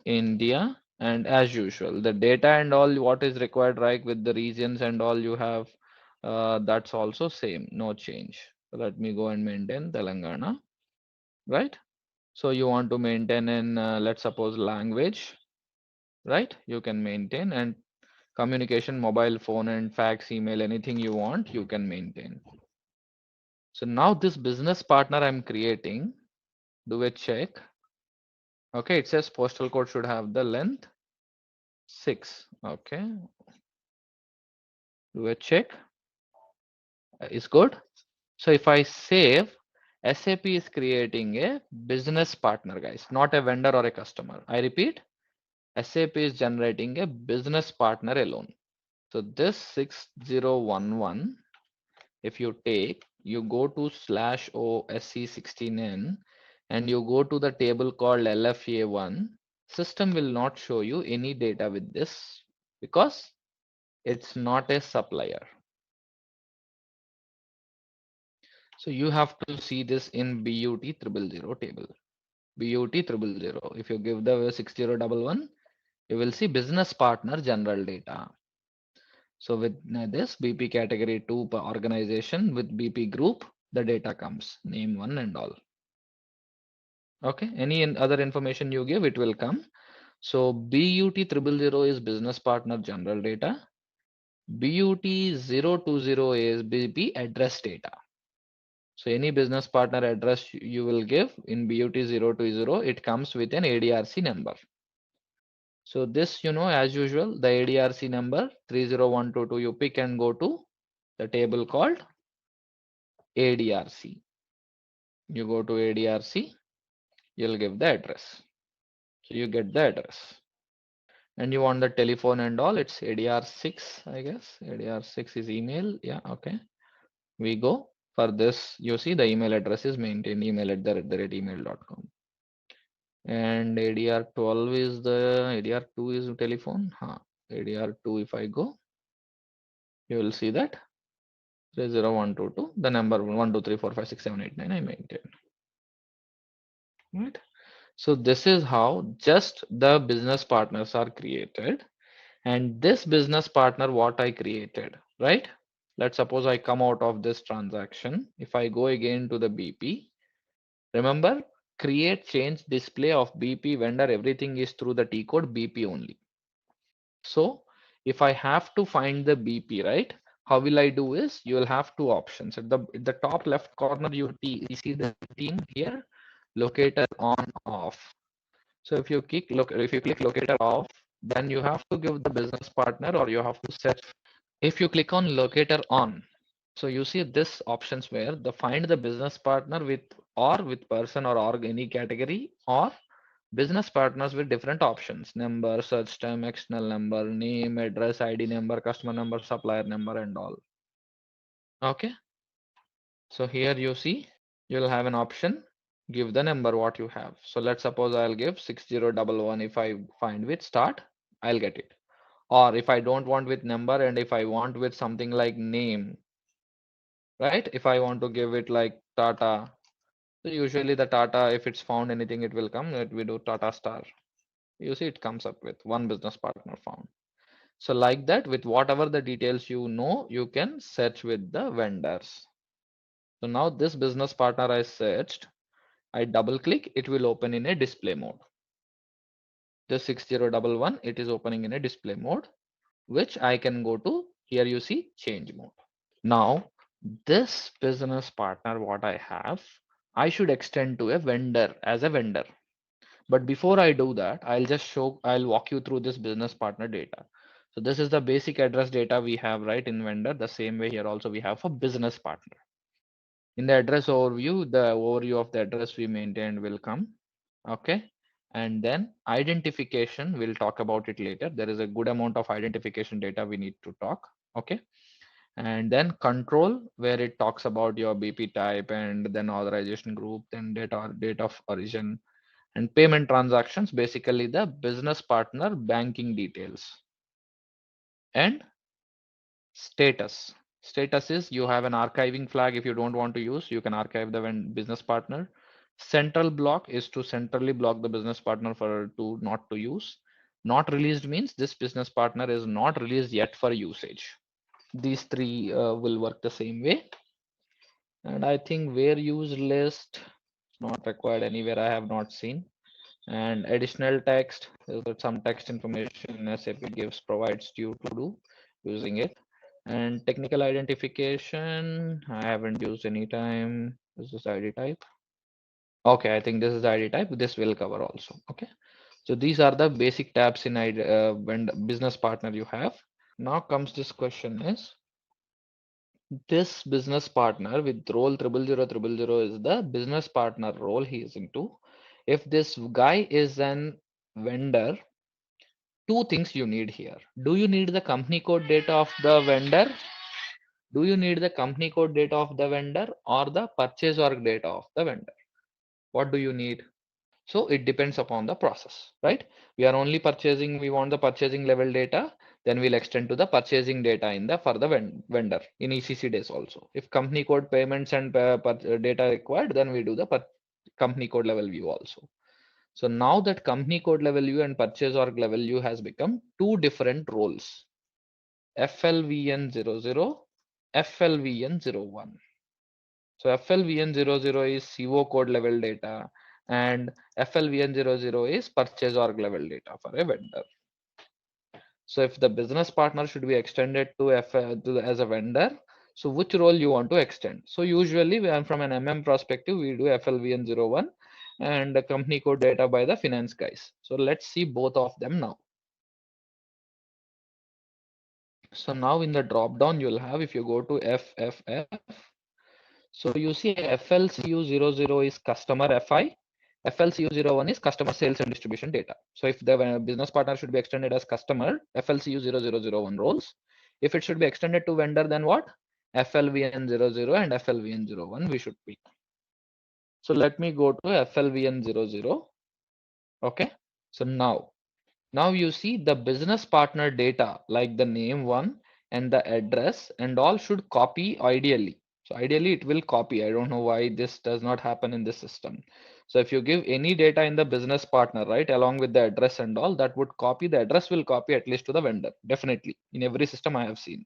India. And as usual, the data and all what is required, right, with the regions and all you have, that's also same, no change. So let me go and maintain Telangana, right? So you want to maintain in, let's suppose language, right? You can maintain, and communication, mobile phone and fax, email, anything you want, you can maintain. So now this business partner I'm creating, do a check. Okay, it says postal code should have the length 6. Okay, do a check. Is good. So if I save, SAP is creating a business partner, guys, not a vendor or a customer. I repeat, SAP is generating a business partner alone. So this 6011, if you take, you go to /OSC16N and you go to the table called LFA1, system will not show you any data with this because it's not a supplier. So you have to see this in BUT 000 table. BUT 000. If you give the 6011, you will see business partner general data. So with this BP category 2 per organization with BP group, the data comes name 1 and all. Okay, any other information you give, it will come. So BUT 000 is business partner general data. BUT 020 is BP address data. So any business partner address you will give in BUT 020, it comes with an ADRC number. So this, as usual, the ADRC number 30122, you pick and go to the table called ADRC. You go to ADRC, you'll give the address. So you get the address. And you want the telephone and all, it's ADR6, I guess. ADR6 is email. Yeah, okay. We go. For this, you see the email address is maintained, email@email.com. And ADR12 is the ADR2 is telephone. ADR2, if I go, you will see that 30122, the number 123456789 I maintain. Right. So this is how just the business partners are created. And this business partner, what I created, right? Let's suppose I come out of this transaction. If I go again to the BP, remember, create, change, display of BP vendor, everything is through the T code BP only. So if I have to find the BP, right? How will I do is, you will have two options. At the top left corner, you see the theme here, locator on off. So if you click locator off, then you have to give the business partner, or you have to set. If you click on locator on, so you see this options where the find the business partner with person or org any category, or business partners with different options: number, search term, external number, name, address, ID number, customer number, supplier number, and all. Okay. So here you see you'll have an option, give the number what you have. So let's suppose I'll give 6011. If I find with start, I'll get it. Or if I don't want with number, and if I want with something like name, right? If I want to give it like Tata, so usually the Tata, if it's found anything, it will come. We do Tata star. You see it comes up with one business partner found. So like that, with whatever the details you know, you can search with the vendors. So now this business partner I searched, I double click, it will open in a display mode. The 6011, it is opening in a display mode, which I can go to. Here you see change mode. Now this business partner what I have, I should extend to a vendor as a vendor. But before I do that, I'll walk you through this business partner data. So this is the basic address data we have right in vendor. The same way here also we have for business partner. In the address overview, the overview of the address we maintained will come. Okay. And then identification, we'll talk about it later. There is a good amount of identification data we need to talk. Okay. And then control, where it talks about your BP type and then authorization group, then date of origin, and payment transactions, basically the business partner banking details. And status. Status is you have an archiving flag. If you don't want to use, you can archive the business partner. Central block is to centrally block the business partner for to not to use. Not released means this business partner is not released yet for usage. These three will work the same way. And I think where use list not required anywhere. I have not seen. And additional text, some text information SAP gives provides you to do using it. And technical identification, I haven't used any time. This is ID type. Okay, I think this is ID type. This will cover also. Okay, so these are the basic tabs in when business partner you have. Now comes this question is this business partner with role 00000 is the business partner role he is into. If this guy is an vendor, two things you need here. Do you need the company code data of the vendor? Do you need the company code data of the vendor or the purchase order data of the vendor? What do you need? So it depends upon the process, right? We are only purchasing, we want the purchasing level data, then we'll extend to the purchasing data in the for the vendor in ECC days also. If company code payments and data required, then we do the company code level view also. So now that company code level view and purchase org level view has become two different roles. FLVN00, FLVN01. So FLVN00 is CO code level data and FLVN00 is purchase org level data for a vendor. So if the business partner should be extended to as a vendor, so which role you want to extend? So usually from an MM perspective, we do FLVN01 and the company code data by the finance guys. So let's see both of them now. So now in the drop down, you'll have, if you go to FFF, so you see FLCU00 is customer FI, FLCU01 is customer sales and distribution data. So if the business partner should be extended as customer, FLCU0001 roles. If it should be extended to vendor, then what? FLVN00 and FLVN01 we should pick. So let me go to FLVN00. Okay. So now you see the business partner data like the name one and the address and all should copy ideally. So ideally it will copy. I don't know why this does not happen in this system. So if you give any data in the business partner, right, along with the address and all, that would copy, the address will copy at least to the vendor. Definitely in every system I have seen.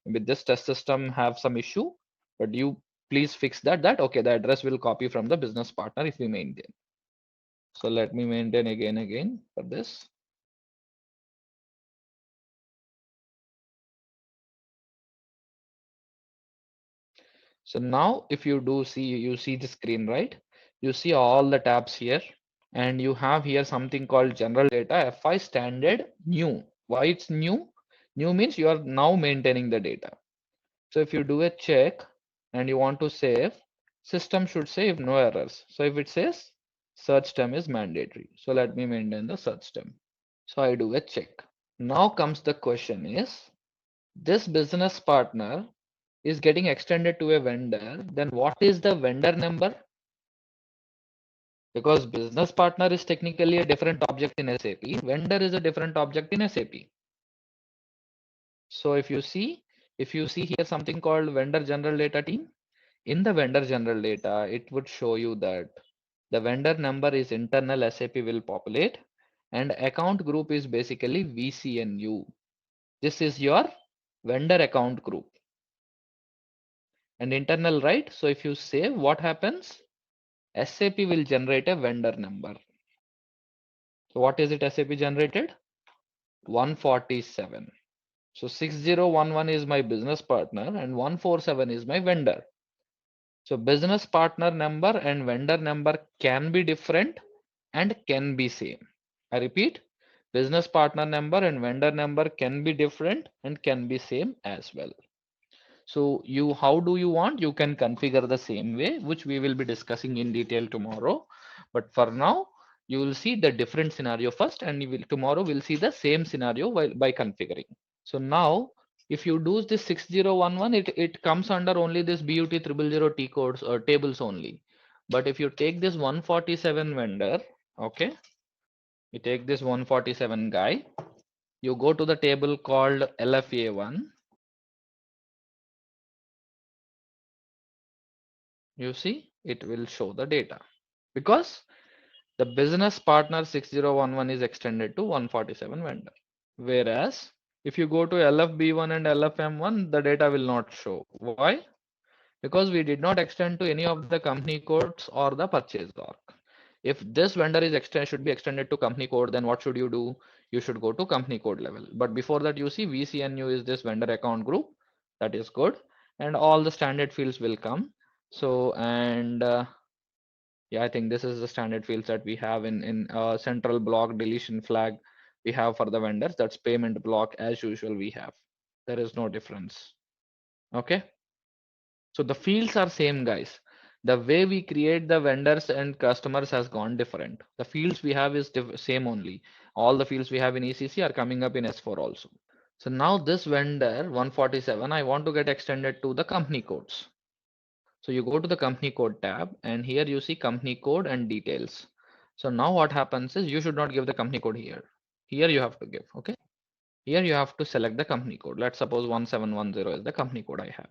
With this test system have some issue, but you please fix that okay, the address will copy from the business partner if we maintain. So let me maintain again for this. So now if you do see, you see the screen, right? You see all the tabs here and you have here something called general data FI standard new. Why it's new? New means you are now maintaining the data. So if you do a check and you want to save, system should save no errors. So if it says search term is mandatory. So let me maintain the search term. So I do a check. Now comes the question is, this business partner is getting extended to a vendor, then what is the vendor number? Because business partner is technically a different object in SAP, vendor is a different object in SAP. So if you see here something called vendor general data team, in the vendor general data, it would show you that the vendor number is internal SAP will populate and account group is basically VCNU. This is your vendor account group and internal, right? So if you save, what happens? SAP will generate a vendor number. So what is it SAP generated? 147. So 6011 is my business partner and 147 is my vendor. So business partner number and vendor number can be different and can be same. I repeat, business partner number and vendor number can be different and can be same as well. So how do you want? You can configure the same way, which we will be discussing in detail tomorrow. But for now, you will see the different scenario first, and tomorrow we'll see the same scenario by configuring. So now, if you do this 6011, it comes under only this BUT 000 T codes or tables only. But if you take this 147 vendor, okay, you take this 147 guy, you go to the table called LFA1. You see, it will show the data because the business partner 6011 is extended to 147 vendor. Whereas if you go to LFB1 and LFM1, the data will not show. Why? Because we did not extend to any of the company codes or the purchase org. If this vendor is should be extended to company code, then what should you do? You should go to company code level. But before that, you see VCNU is this vendor account group. That is good. And all the standard fields will come. So, and yeah, I think this is the standard fields that we have in central block deletion flag we have for the vendors. That's payment block as usual we have. There is no difference. Okay. So the fields are same, guys. The way we create the vendors and customers has gone different. The fields we have is same only. All the fields we have in ECC are coming up in S4 also. So now this vendor 147, I want to get extended to the company codes. So you go to the company code tab and here you see company code and details. So now what happens is you should not give the company code here. Here you have to give, okay? Here you have to select the company code. Let's suppose 1710 is the company code I have.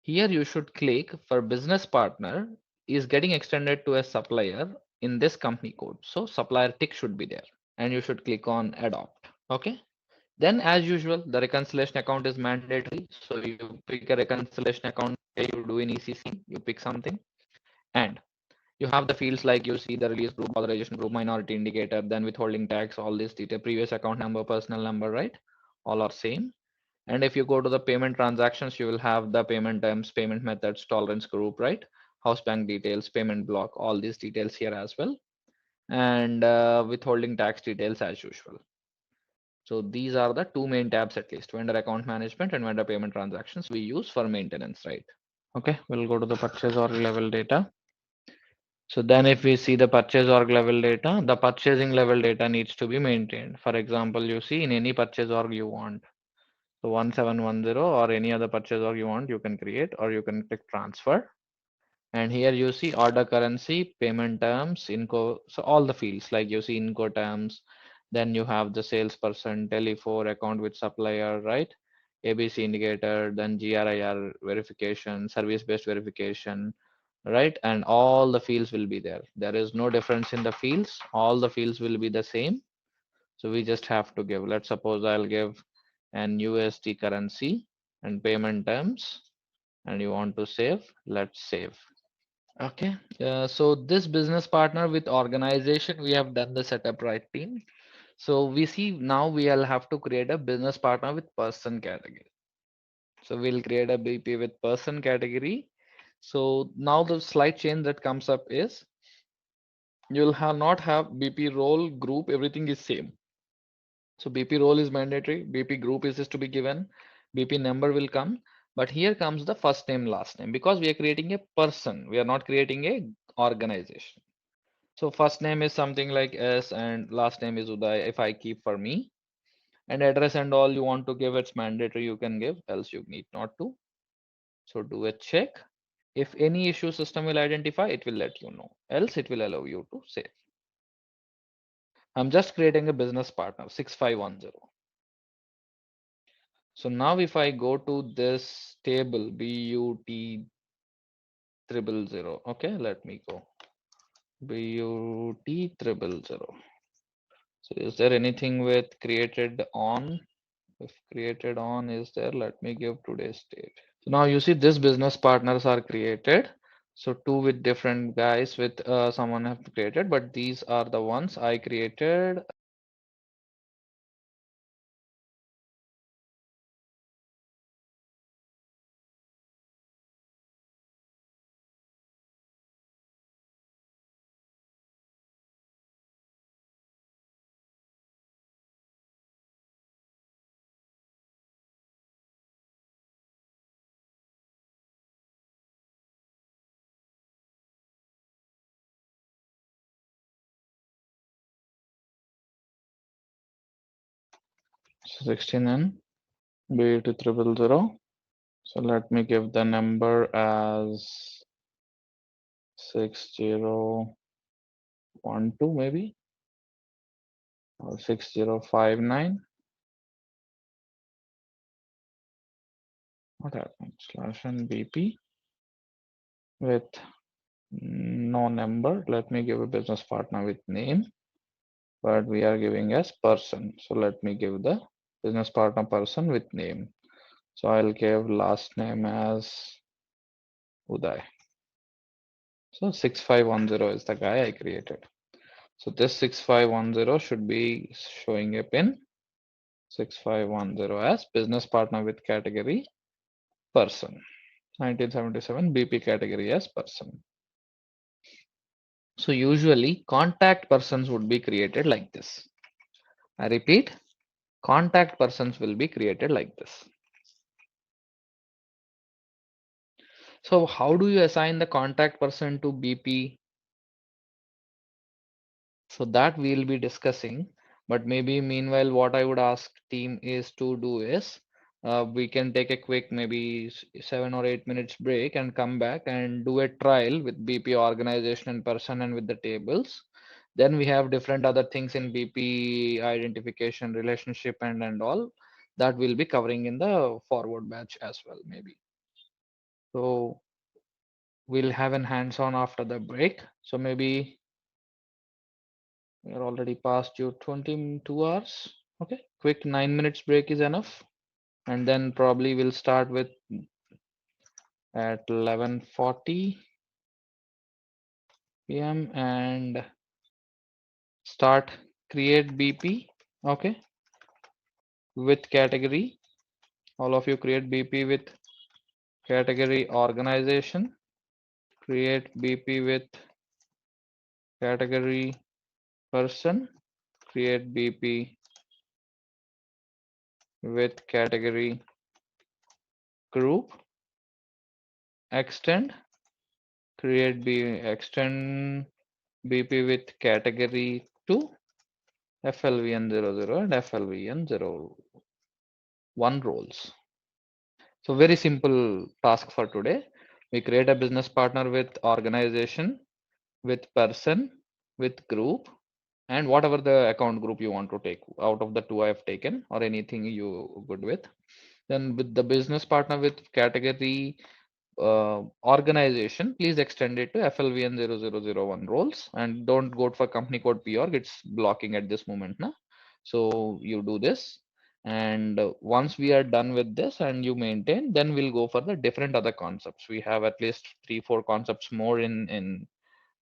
Here you should click for business partner is getting extended to a supplier in this company code. So supplier tick should be there and you should click on adopt. Okay. Then as usual, the reconciliation account is mandatory. So you pick a reconciliation account you do in ECC, you pick something and you have the fields like you see the release group, authorization group, minority indicator, then withholding tax, all this detail, previous account number, personal number, right? All are same. And if you go to the payment transactions, you will have the payment terms, payment methods, tolerance group, right? House bank details, payment block, all these details here as well. And withholding tax details as usual. So these are the two main tabs at least, vendor account management and vendor payment transactions we use for maintenance, right? Okay, we'll go to the purchase org level data. So then if we see the purchase org level data, the purchasing level data needs to be maintained. For example, you see in any purchase org you want. So 1710 or any other purchase org you want, you can create or you can click transfer. And here you see order currency, payment terms, Inco. So all the fields like you see Inco terms, then you have the salesperson, Tele4 account with supplier, right? ABC indicator, then GRIR verification, service-based verification, right? And all the fields will be there. There is no difference in the fields. All the fields will be the same. So we just have to give, let's suppose I'll give an USD currency and payment terms and you want to save, let's save. Okay, so this business partner with organization, we have done the setup, right, team? So we see now we'll have to create a business partner with person category. So we'll create a BP with person category. So now the slight change that comes up is you'll have not have BP role group, everything is same. So BP role is mandatory, BP group is to be given, BP number will come, but here comes the first name, last name, because we are creating a person, we are not creating a organization. So first name is something like S and last name is Uday if I keep for me, and address and all you want to give, it's mandatory, you can give, else you need not to. So do a check. If any issue system will identify, it will let you know, else it will allow you to save. I'm just creating a business partner 6510. So now if I go to this table BUT 000, okay, let me go BUT 000. So is there anything with created on? If created on is there, let me give today's date. So now you see this business partners are created. So two with different guys with someone have created, but these are the ones I created. So 16 and B to 000. So let me give the number as 6012 maybe, or 6059. What happened? Slash and BP with no number. Let me give a business partner with name, but we are giving as person. So let me give the business partner person with name. So I'll give last name as Uday. So 6510 is the guy I created. So this 6510 should be showing up in 6510 as business partner with category person. 1977 BP category as person. So usually contact persons would be created like this. I repeat, contact persons will be created like this. So how do you assign the contact person to BP? So that we'll be discussing, but maybe meanwhile what I would ask team is to do is we can take a quick maybe 7 or 8 minutes break and come back and do a trial with BP organization and person and with the tables. Then we have different other things in BP identification, relationship and all that we'll be covering in the forward batch as well maybe. So we'll have an hands-on after the break. So maybe we're already past your 22 hours. Okay, quick 9 minutes break is enough. And then probably we'll start with at 11:40 p.m. and start create BP. Okay, with category. All of you create BP with category organization. Create BP with category person. Create BP with category group. Extend. Create extend BP with category 2, FLVN00 and FLVN01 roles. So very simple task for today. We create a business partner with organization, with person, with group, and whatever the account group you want to take out of the two I have taken or anything you good with. Then with the business partner with category organization, please extend it to FLVN0001 roles and don't go for company code PORG. It's blocking at this moment now. So you do this, and once we are done with this and you maintain, then we'll go for the different other concepts. We have at least 3-4 concepts more in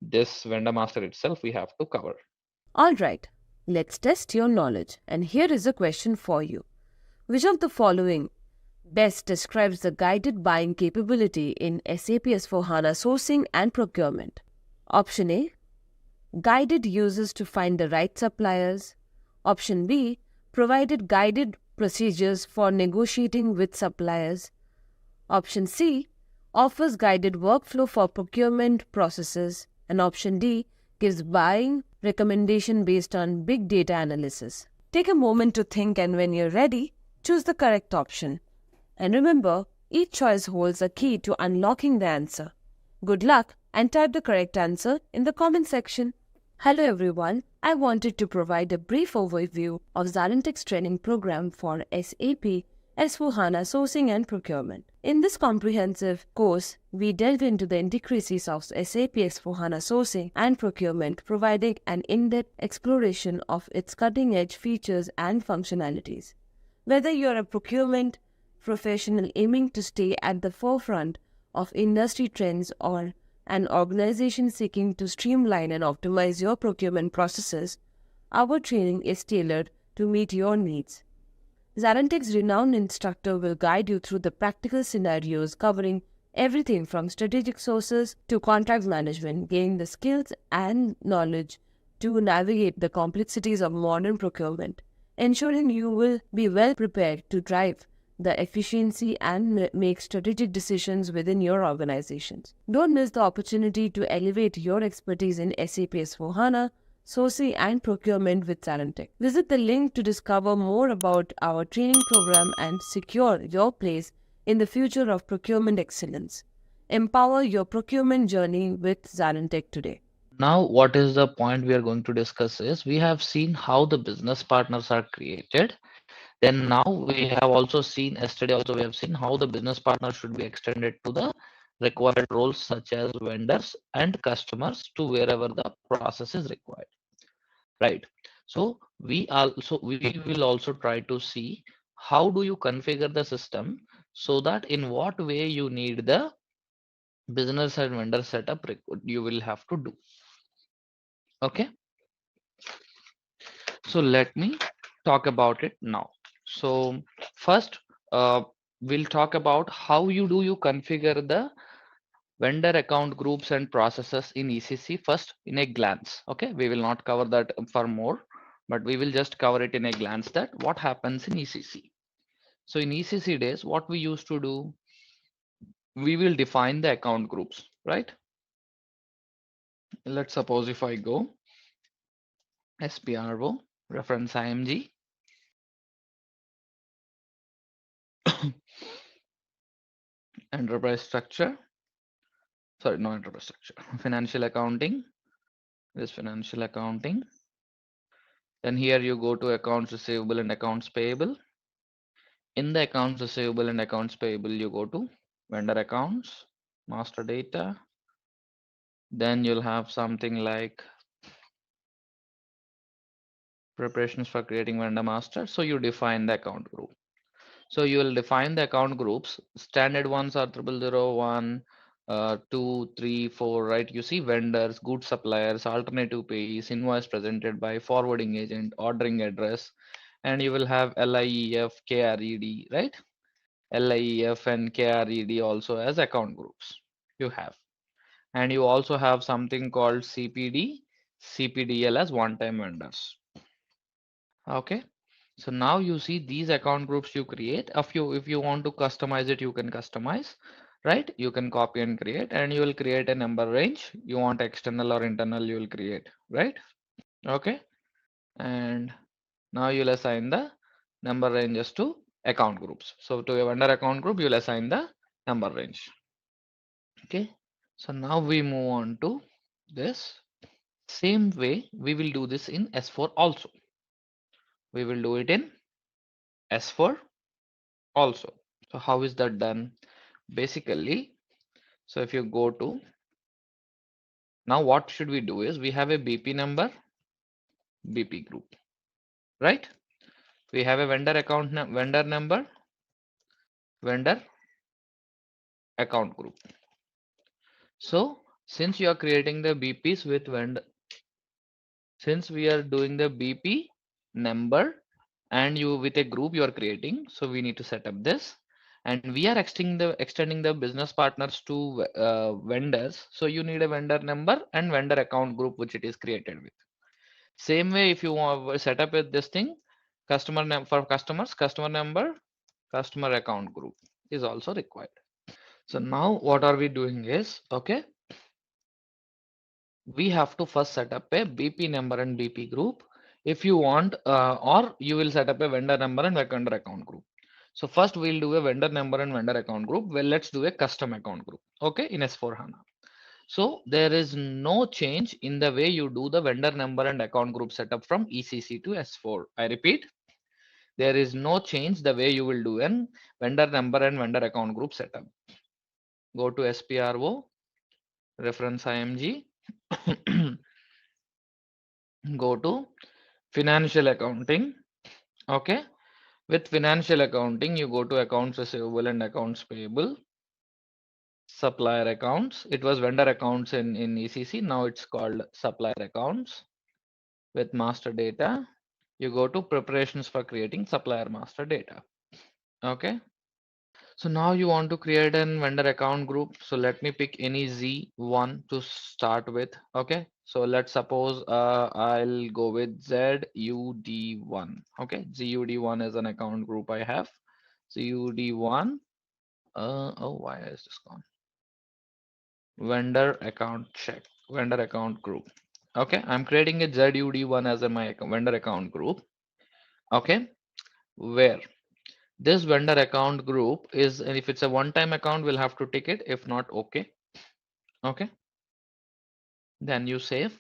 this vendor master itself we have to cover. Alright, let's test your knowledge. And here is a question for you. Which of the following best describes the guided buying capability in SAP S/4HANA Sourcing and Procurement? Option A, guided users to find the right suppliers. Option B, provided guided procedures for negotiating with suppliers. Option C, offers guided workflow for procurement processes. And option D, gives buying recommendation based on big data analysis. Take a moment to think, and when you're ready, choose the correct option. And remember, each choice holds a key to unlocking the answer. Good luck and type the correct answer in the comment section. Hello everyone, I wanted to provide a brief overview of ZaranTech's training program for SAP S/4HANA Sourcing and Procurement. In this comprehensive course, we delve into the intricacies of SAP S/4HANA Sourcing and Procurement, providing an in-depth exploration of its cutting-edge features and functionalities. Whether you're a procurement professional aiming to stay at the forefront of industry trends or an organization seeking to streamline and optimize your procurement processes, our training is tailored to meet your needs. ZaranTech's renowned instructor will guide you through the practical scenarios covering everything from strategic sources to contract management, gaining the skills and knowledge to navigate the complexities of modern procurement, ensuring you will be well prepared to drive the efficiency and make strategic decisions within your organizations. Don't miss the opportunity to elevate your expertise in SAP S/4HANA, sourcing and procurement with ZaranTech. Visit the link to discover more about our training program and secure your place in the future of procurement excellence. Empower your procurement journey with ZaranTech today. Now, what is the point we are going to discuss is we have seen how the business partners are created. Then now we have also seen, yesterday also we have seen how the business partner should be extended to the required roles such as vendors and customers to wherever the process is required, right? So we will also try to see how do you configure the system so that in what way you need the business and vendor setup you will have to do. Okay, so let me talk about it now. So first, we'll talk about how you configure the vendor account groups and processes in ECC first in a glance. Okay, we will not cover that for more, but we will just cover it in a glance that what happens in ECC. So in ECC days, what we used to do, we will define the account groups, right? Let's suppose if I go SPRO reference IMG enterprise structure, sorry, no enterprise structure, financial accounting, this financial accounting. Then here you go to accounts receivable and accounts payable. In the accounts receivable and accounts payable, you go to vendor accounts, master data. Then you'll have something like preparations for creating vendor master. So you define the account group. So you will define the account groups. Standard ones are 0001, 2, 3, 4, right? You see vendors, goods suppliers, alternative payees, invoice presented by forwarding agent, ordering address, and you will have LIEF, KRED, right? LIEF and KRED also as account groups you have. And you also have something called CPD, CPDL as one-time vendors. Okay. So now you see these account groups you create. If you want to customize it, you can customize, right? You can copy and create, and you will create a number range. You want external or internal, you will create, right? Okay. And now you'll assign the number ranges to account groups. So to a vendor account group, you'll assign the number range. Okay. So now we move on to this. Same way we will do this in S4 also. We will do it in S4 also. So how is that done? Basically, so if you go to now, what should we do is we have a BP number, BP group, right? We have a vendor account vendor number, vendor account group. So since you are creating the BPs with vendor, since we are doing the BP number and you with a group you are creating, so we need to set up this. And we are extending the business partners to vendors. So you need a vendor number and vendor account group which it is created with. Same way, if you want to set up with this thing, customer for customers, customer number, customer account group is also required. So now what are we doing is, okay, we have to first set up a BP number and BP group if you want, or you will set up a vendor number and vendor account group. So first we'll do a vendor number and vendor account group. Well, let's do a custom account group, okay, in S/4HANA. So there is no change in the way you do the vendor number and account group setup from ECC to S4. I repeat, There is no change the way you will do an vendor number and vendor account group setup. Go to SPRO, reference IMG, go to financial accounting. Okay. With financial accounting, you go to accounts receivable and accounts payable, supplier accounts. It was vendor accounts in ECC. Now it's called supplier accounts. With master data, you go to preparations for creating supplier master data. Okay. So now you want to create an vendor account group. So let me pick any Z1 to start with. Okay. So let's suppose I'll go with ZUD1. Okay. ZUD1 is an account group I have. ZUD1. Oh, why is this gone? Vendor account check. Vendor account group. Okay. I'm creating a ZUD1 as my vendor account group. Okay. Where this vendor account group is, and if it's a one-time account, we'll have to tick it. If not, okay. Okay. Then you save.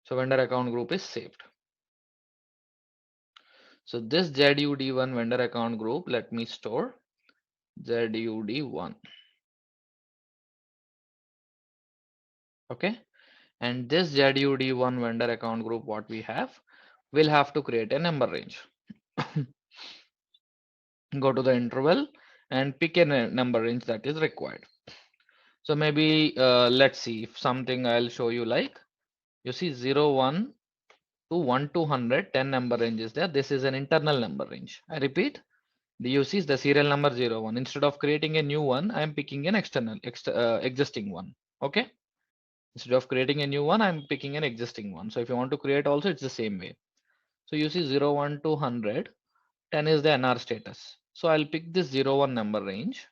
So vendor account group is saved. So this ZUD1 vendor account group, let me store ZUD1. Okay. And this ZUD1 vendor account group, what we have, we'll have to create a number range. Go to the interval and pick a number range that is required. So maybe let's see if something I'll show you, like you see 0, 1 to 1 to 100, 10 number range is there. This is an internal number range. I repeat, the UC is the serial number 0, 1. Instead of creating a new one, I'm picking an existing one. Okay. Instead of creating a new one, I'm picking an existing one. So if you want to create also, it's the same way. So you see 0, 1 to 100, 10 is the NR status. So I'll pick this 0, 1 number range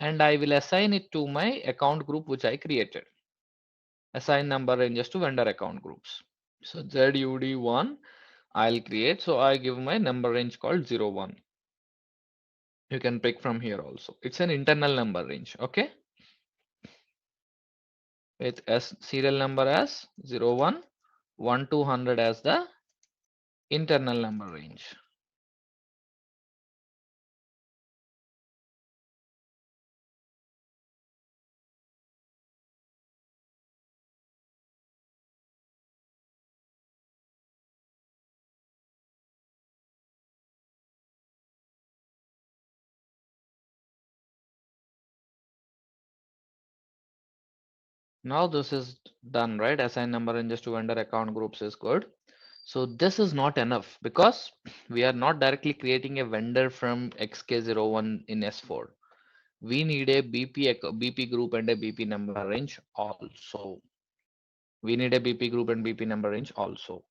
and I will assign it to my account group which I created. Assign number ranges to vendor account groups. So ZUD1 I'll create. So I give my number range called 0, 1. You can pick from here also. It's an internal number range. Okay. With serial number as 0, 1, 1 to 100 as the internal number range. Now this is done, right? Assign number ranges to vendor account groups is good. So this is not enough because we are not directly creating a vendor from XK01 in S4. We need a BP group and a BP number range also. We need a BP group and BP number range also.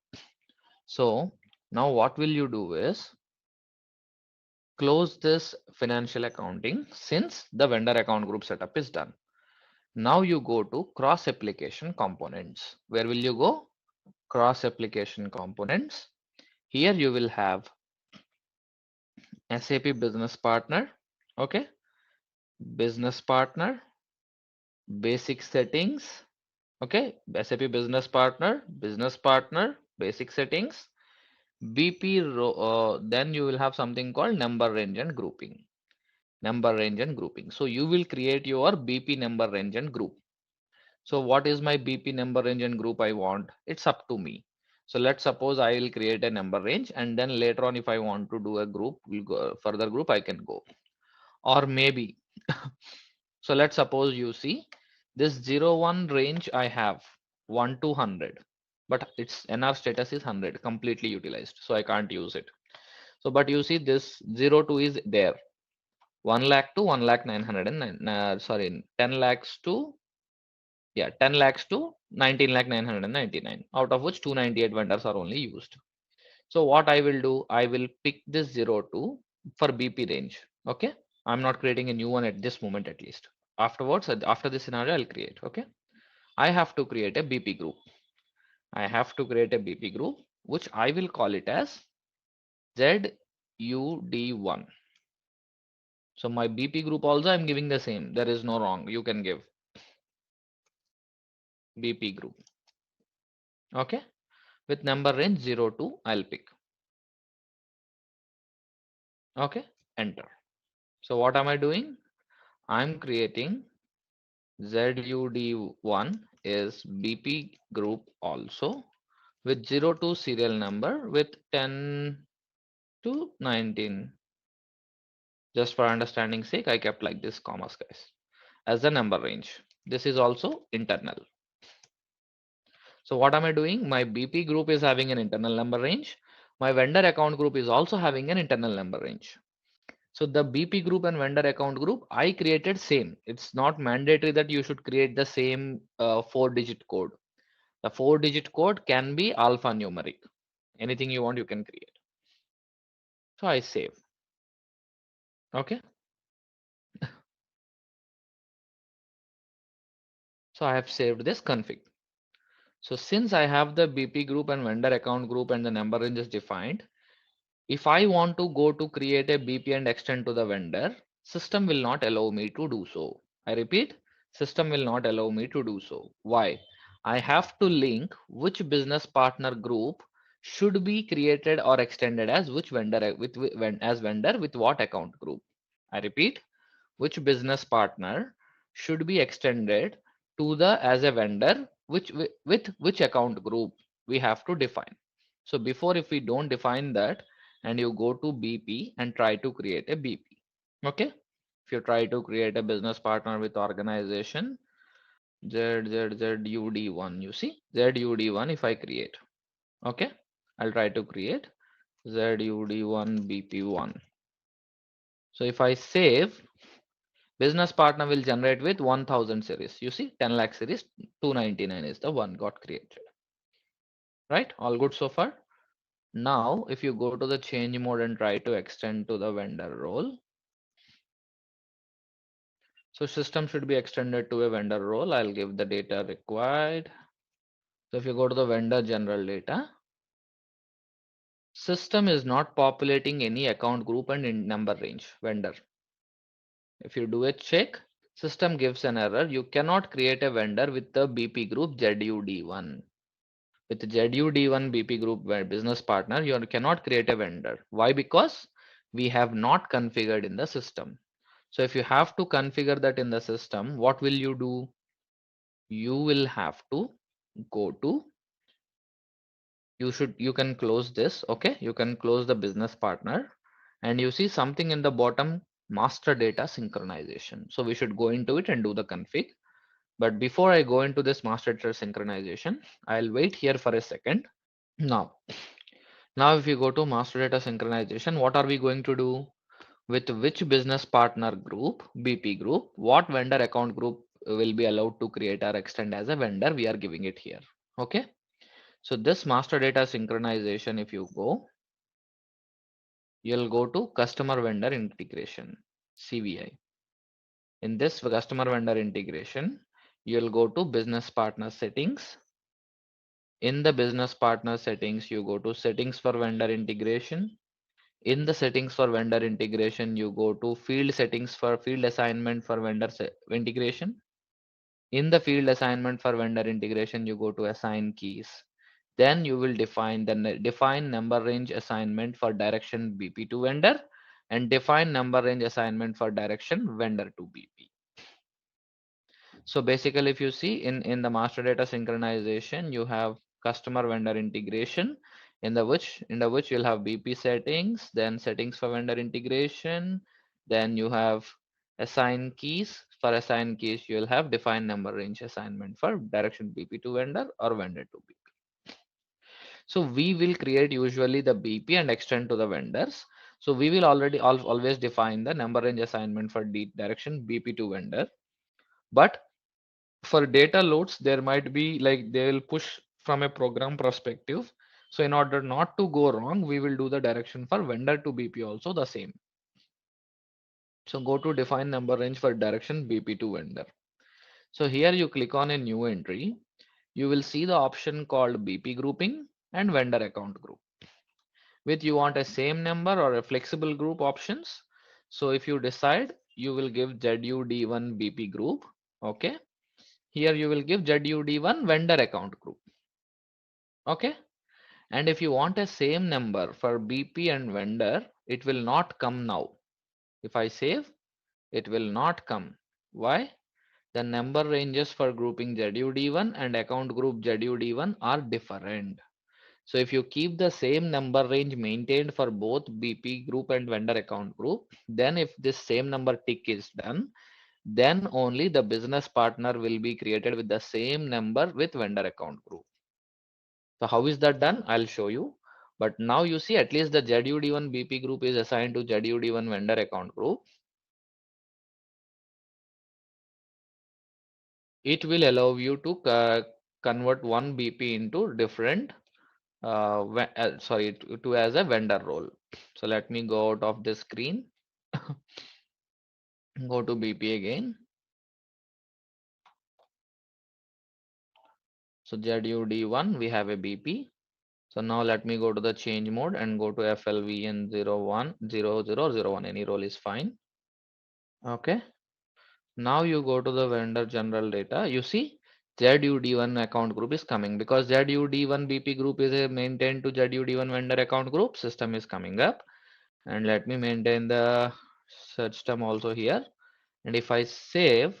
So now what will you do is close this financial accounting since the vendor account group setup is done. Now you go to cross application components. Where will you go? Cross application components. Here you will have SAP business partner. Okay. Business partner, basic settings. Okay. SAP business partner, basic settings. BP row, then you will have something called number range and grouping. Number range and grouping. So you will create your BP number range and group. So what is my BP number range and group I want? It's up to me. So let's suppose I will create a number range and then later on if I want to do a group, we'll go further group I can go. Or maybe, so let's suppose you see this 0, 1 range I have 1 to 100, but its NR status is 100 completely utilized. So I can't use it. So, but you see this 0, 2 is there. 1 lakh to 1 lakh 909, sorry, 10 lakhs to, yeah, 10 lakhs to 19 lakh 999, out of which 298 vendors are only used. So what I will do, I will pick this 0 2 for BP range. Okay. I'm not creating a new one at this moment, at least. Afterwards, after this scenario, I'll create. Okay. I have to create a BP group. I have to create a BP group, which I will call it as ZUD1. So my BP group also I'm giving the same. There is no wrong. You can give BP group. Okay. With number range 0 2, I'll pick. Okay, enter. So what am I doing? I'm creating ZUD1 is BP group also with 0 to serial number with 10 to 19. Just for understanding sake, I kept like this commas guys as the number range. This is also internal. So what am I doing? My BP group is having an internal number range. My vendor account group is also having an internal number range. So the BP group and vendor account group I created same. It's not mandatory that you should create the same 4-digit code. The 4-digit code can be alphanumeric. Anything you want, you can create. So I save. Okay. So I have saved this config. So since I have the BP group and vendor account group and the number range is defined, if I want to go to create a BP and extend to the vendor, system will not allow me to do so. I repeat, system will not allow me to do so. Why? I have to link which business partner group should be created or extended as which vendor as vendor with what account group. I repeat, which business partner should be extended to the as a vendor which with which account group we have to define. So before, if we don't define that and you go to BP and try to create a BP, okay, if you try to create a business partner with organization ZUD1, you see ZUD1, if I create, okay, I'll try to create ZUD1 BP1. So if I save, business partner will generate with 1000 series. You see 10 lakh series, 299 is the one got created. Right? All good so far. Now, if you go to the change mode and try to extend to the vendor role. So system should be extended to a vendor role. I'll give the data required. So if you go to the vendor general data, system is not populating any account group and in number range vendor. If you do a check, system gives an error. You cannot create a vendor with the BP group ZUD1. With ZUD1 BP group business partner, you cannot create a vendor. Why? Because we have not configured in the system. So if you have to configure that in the system, what will you do? You will have to go to, you can close this. Okay, you can close the business partner and you see something in the bottom, master data synchronization. So we should go into it and do the config. But before I go into this master data synchronization, I'll wait here for a second. Now if you go to master data synchronization, what are we going to do? With which business partner group, BP group, what vendor account group will be allowed to create or extend as a vendor, we are giving it here. Okay. So this master data synchronization, if you go, you'll go to customer vendor integration, CVI. In this customer vendor integration, you'll go to business partner settings. In the business partner settings, you go to settings for vendor integration. In the settings for vendor integration, you go to field settings for field assignment for vendor integration. In the field assignment for vendor integration, you go to assign keys. Then you will define the define number range assignment for direction BP to vendor and define number range assignment for direction vendor to BP. So basically, if you see in the master data synchronization, you have customer vendor integration in the which you'll have BP settings, then settings for vendor integration, then you have assign keys. For assign keys, you'll have define number range assignment for direction BP to vendor or vendor to BP. So we will create usually the BP and extend to the vendors. So we will always define the number range assignment for direction BP to vendor. But for data loads, there might be like they will push from a program perspective. So in order not to go wrong, we will do the direction for vendor to BP also the same. So go to define number range for direction BP to vendor. So here you click on a new entry. You will see the option called BP grouping and vendor account group. With you want a same number or a flexible group options. So if you decide, you will give ZUD1 BP group. Okay. Here you will give ZUD1 vendor account group. Okay. And if you want a same number for BP and vendor, it will not come now. If I save, it will not come. Why? The number ranges for grouping ZUD1 and account group ZUD1 are different. So if you keep the same number range maintained for both BP group and vendor account group, then if this same number tick is done, then only the business partner will be created with the same number with vendor account group. So how is that done? I'll show you. But now you see at least the ZUD1 BP group is assigned to ZUD1 vendor account group. It will allow you to convert one BP into different sorry, to as a vendor role. So let me go out of this screen. Go to BP again. So ZUD1 we have a BP. So now let me go to the change mode and go to FLVN 010001. Any role is fine. Okay. Now you go to the vendor general data. You see ZUD1 account group is coming because ZUD1 BP group is maintained to ZUD1 vendor account group. System is coming up. And let me maintain the system also here. And if I save,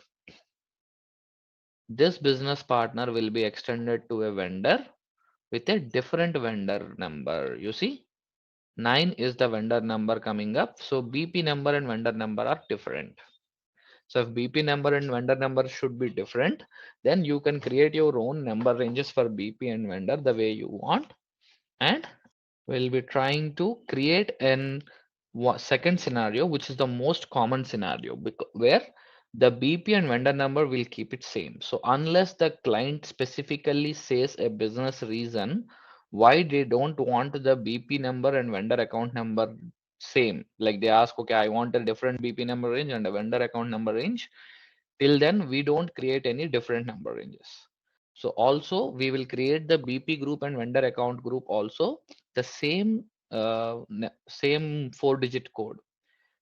this business partner will be extended to a vendor with a different vendor number. You see, 9 is the vendor number coming up. So BP number and vendor number are different. So if BP number and vendor number should be different, then you can create your own number ranges for BP and vendor the way you want. And we'll be trying to create an second scenario, which is the most common scenario where the BP and vendor number will keep it same. So unless the client specifically says a business reason why they don't want the BP number and vendor account number same, like they ask, okay, I want a different BP number range and a vendor account number range. Till then, we don't create any different number ranges. So also we will create the BP group and vendor account group also the same same 4-digit code.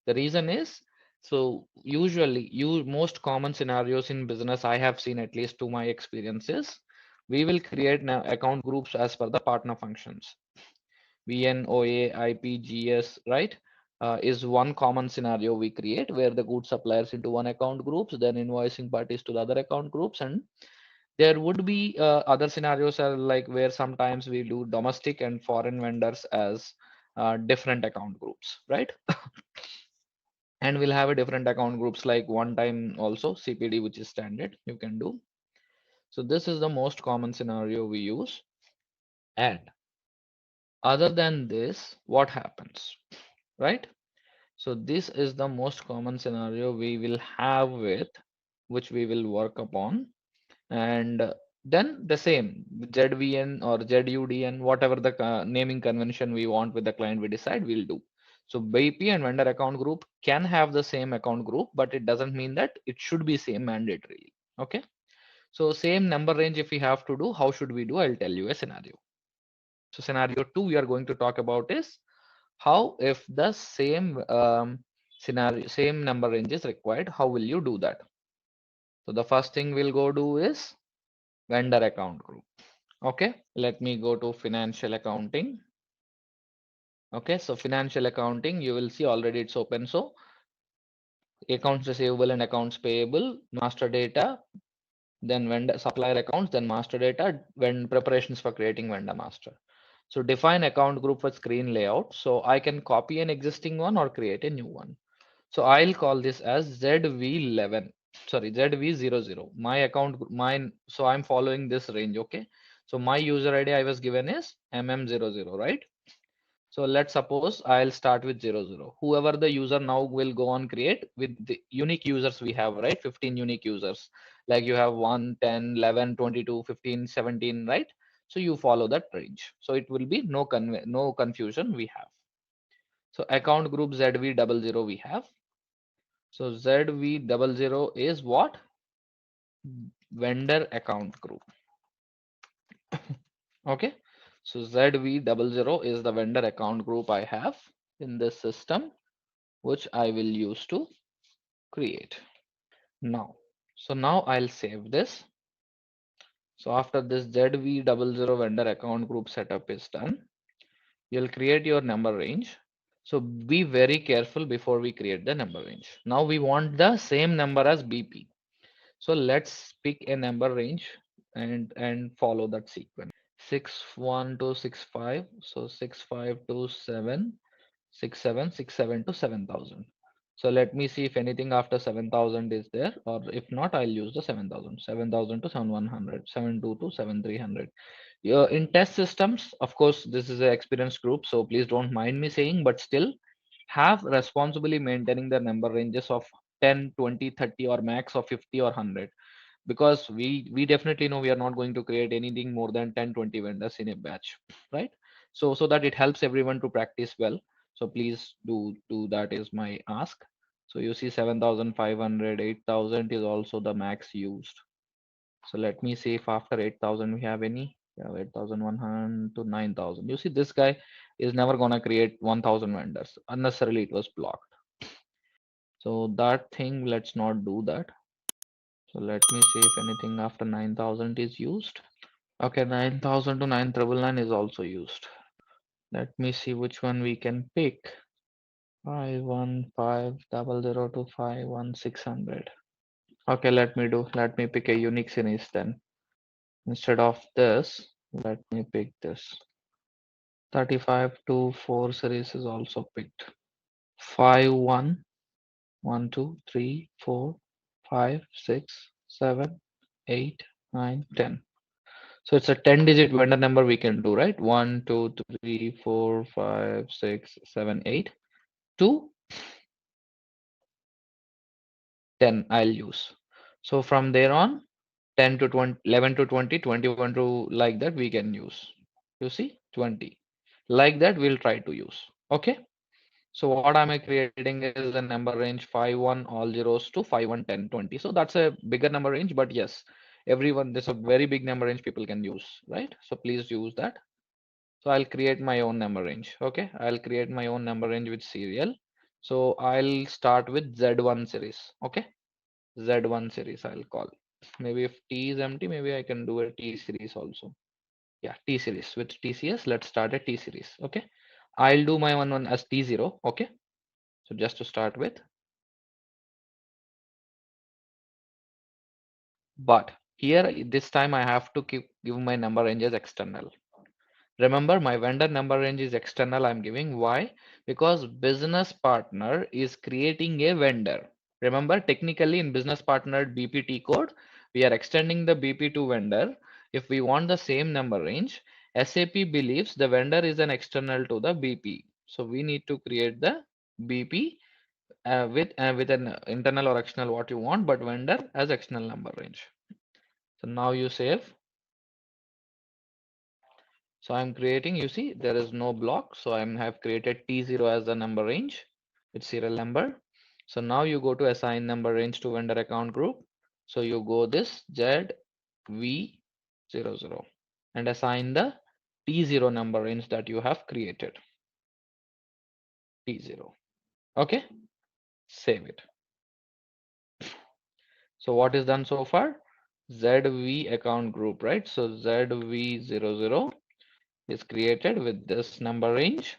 The reason is, so usually most common scenarios in business I have seen, at least to my experiences, we will create now account groups as per the partner functions. VN, OA, IP, GS, right? Is one common scenario we create where the goods suppliers into one account groups, then invoicing parties to the other account groups, and there would be other scenarios are like where sometimes we do domestic and foreign vendors as different account groups, right? And we'll have a different account groups like one time also CPD, which is standard you can do. So this is the most common scenario we use. And other than this, what happens, right? So this is the most common scenario we will have with which we will work upon. And then the same ZVN or ZUDN, whatever the naming convention we want with the client we decide we'll do. So BP and vendor account group can have the same account group, but it doesn't mean that it should be same mandatorily. Okay. So same number range if we have to do, how should we do? I'll tell you a scenario. So scenario 2 we are going to talk about is how if the same scenario, same number range is required, how will you do that? So the first thing we'll go do is vendor account group. Okay, let me go to financial accounting. Okay, so financial accounting, you will see already it's open. So accounts receivable and accounts payable, master data, then vendor supplier accounts, then master data, when preparations for creating vendor master. So define account group for screen layout. So I can copy an existing one or create a new one. So I'll call this as ZV11, sorry, ZV00. My account, mine. So I'm following this range. Okay. So my user ID I was given is MM00, right? So let's suppose I'll start with 00. Whoever the user now will go on create with the unique users we have, right? 15 unique users. Like you have 1, 10, 11, 22, 15, 17, right? So you follow that range. So it will be no confusion we have. So account group ZV00 we have. So ZV00 is what? Vendor account group. Okay. So ZV00 is the vendor account group I have in this system, which I will use to create now. So now I'll save this. So after this ZV00 vendor account group setup is done, you'll create your number range. So be very careful before we create the number range. Now we want the same number as BP. So let's pick a number range and follow that sequence. 61 to 65. So 65 to 7, 67, 67 to 7,000. So let me see if anything after 7,000 is there, or if not, I'll use the 7,000. 7,000 to 7,100, 7,2 to 7,300. In test systems, of course, this is an experienced group, so please don't mind me saying, but still have responsibly maintaining the number ranges of 10, 20, 30, or max of 50 or 100, because we definitely know we are not going to create anything more than 10, 20 vendors in a batch, right? So that it helps everyone to practice well. So please do that is my ask. So you see 7,500, 8,000 is also the max used. So let me see if after 8,000 we have any. Yeah, 8,100 to 9,000. You see, this guy is never gonna create 1,000 vendors. Unnecessarily, it was blocked. So that thing, let's not do that. So let me see if anything after 9,000 is used. Okay, 9,000 to 9,999 is also used. Let me see which one we can pick. 51500 to 51600. Okay, let me pick a unique series then. Instead of this, let me pick this. 35 to 4 series is also picked. 5 1 1 2 3 4 5 6 7 8 9 10. So it's a 10-digit vendor number we can do, right? 1 2 3 4 5 6 7 8 to 10 I'll use. So from there on, 10 to 20, 11 to 20, 21 to, like that we can use. You see, 20. Like that we'll try to use. Okay. So what am I creating is a number range 5 1 all zeros to 5 1 10 20. So that's a bigger number range, but yes, everyone, there's a very big number range people can use, right? So please use that. So I'll create my own number range. Okay, I'll create my own number range with serial. So I'll start with Z1 series. Okay, Z1 series I'll call. Maybe if T is empty, maybe I can do a T series also. Yeah, T series with TCS. Let's start a T series. Okay, I'll do my one as T0. Okay, so just to start with, but here this time I have to give my number range as external. Remember, my vendor number range is external. I'm giving why? Because business partner is creating a vendor. Remember, technically in business partner BPT code, we are extending the BP to vendor. If we want the same number range, SAP believes the vendor is an external to the BP. So we need to create the BP with an internal or external what you want, but vendor as external number range. So now you save. So I'm creating, you see, there is no block. So I have created T0 as the number range with serial number. So now you go to assign number range to vendor account group. So you go this ZV00 and assign the T0 number range that you have created. T0. Okay, save it. So what is done so far? ZV account group, right? So ZV00 is created with this number range,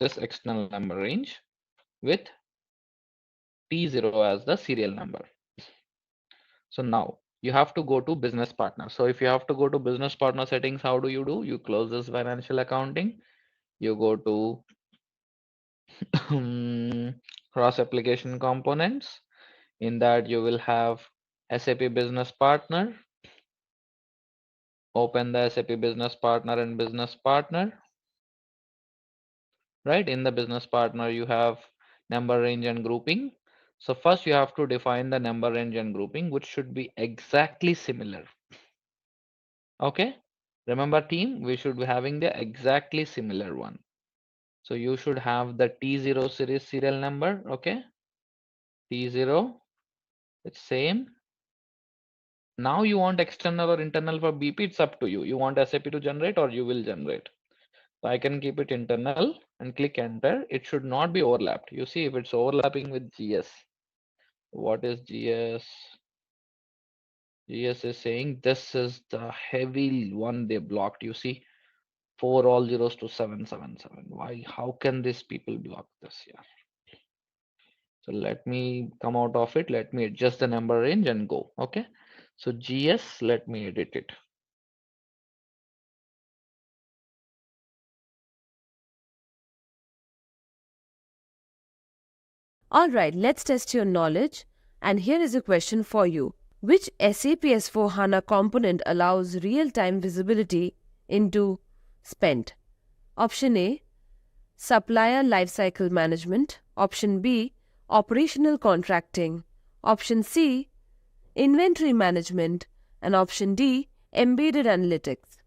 this external number range with T0 as the serial number. So now you have to go to business partner. So if you have to go to business partner settings, how do? You close this financial accounting, you go to cross application components. In that you will have SAP business partner. Open the SAP business partner and business partner. Right, in the business partner you have number range and grouping. So first you have to define the number range and grouping, which should be exactly similar. Okay, remember team, we should be having the exactly similar one. So you should have the T0 series serial number. Okay, T0, it's same. Now you want external or internal for BP, it's up to you. You want SAP to generate or you will generate. So I can keep it internal and click enter. It should not be overlapped. You see, if it's overlapping with GS, what is GS? GS is saying this is the heavy one they blocked. You see, 4 all zeros to 777. Why? How can these people block this here? So let me come out of it. Let me adjust the number range and go. Okay. So GS, let me edit it. Alright, let's test your knowledge. And here is a question for you. Which SAP S4 HANA component allows real-time visibility into spend? Option A, Supplier Lifecycle Management. Option B, Operational Contracting. Option C, Inventory Management. And option D, Embedded Analytics.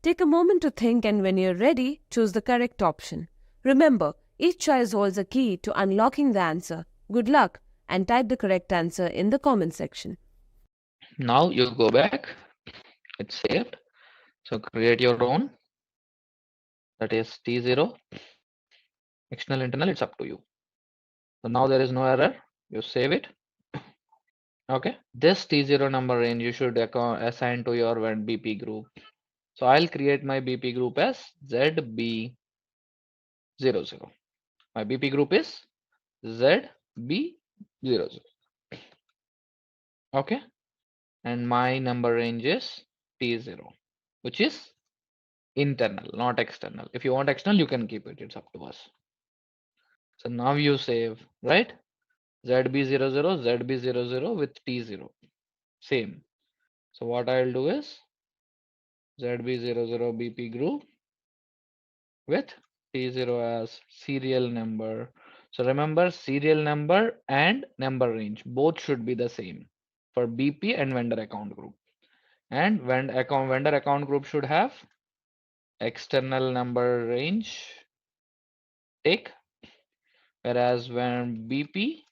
Take a moment to think, and when you're ready, choose the correct option. Remember, each choice holds a key to unlocking the answer. Good luck, and type the correct answer in the comment section. Now you go back. It's saved. So create your own. That is T0. External, internal, it's up to you. So now there is no error. You save it. Okay. This T0 number range you should assign to your BP group. So I'll create my BP group as ZB00. My BP group is ZB00. Okay. And my number range is T0, which is internal, not external. If you want external, you can keep it. It's up to us. So now you save, right? ZB00, ZB00 with T0. Same. So what I'll do is ZB00 BP group with T0 as serial number. So remember, serial number and number range both should be the same for BP and vendor account group. And vendor account group should have external number range tick, whereas when BP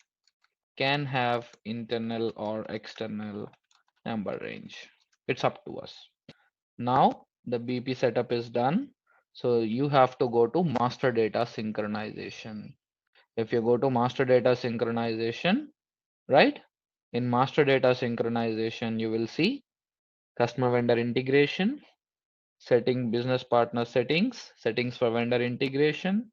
can have internal or external number range. It's up to us. Now the BP setup is done. So you have to go to master data synchronization. If you go to master data synchronization, right? In master data synchronization, you will see customer vendor integration, setting business partner settings, settings for vendor integration,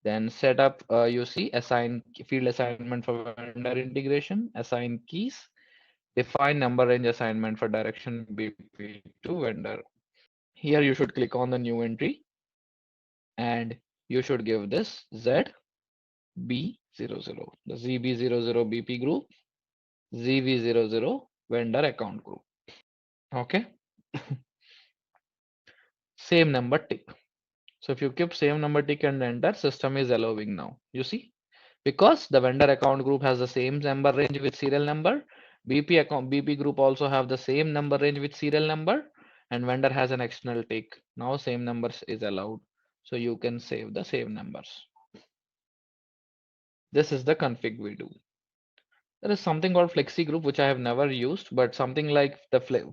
then setup, you see assign field assignment for vendor integration, assign keys, define number range assignment for direction BP to vendor. Here you should click on the new entry and you should give this ZB00, the ZB00 BP group, ZB00 vendor account group. Okay. Same number tick. So if you keep same number tick and enter, system is allowing now. You see, because the vendor account group has the same number range with serial number, BP group also have the same number range with serial number, and vendor has an external tick. Now same numbers is allowed. So you can save the same numbers. This is the config we do. There is something called flexi group, which I have never used, but something like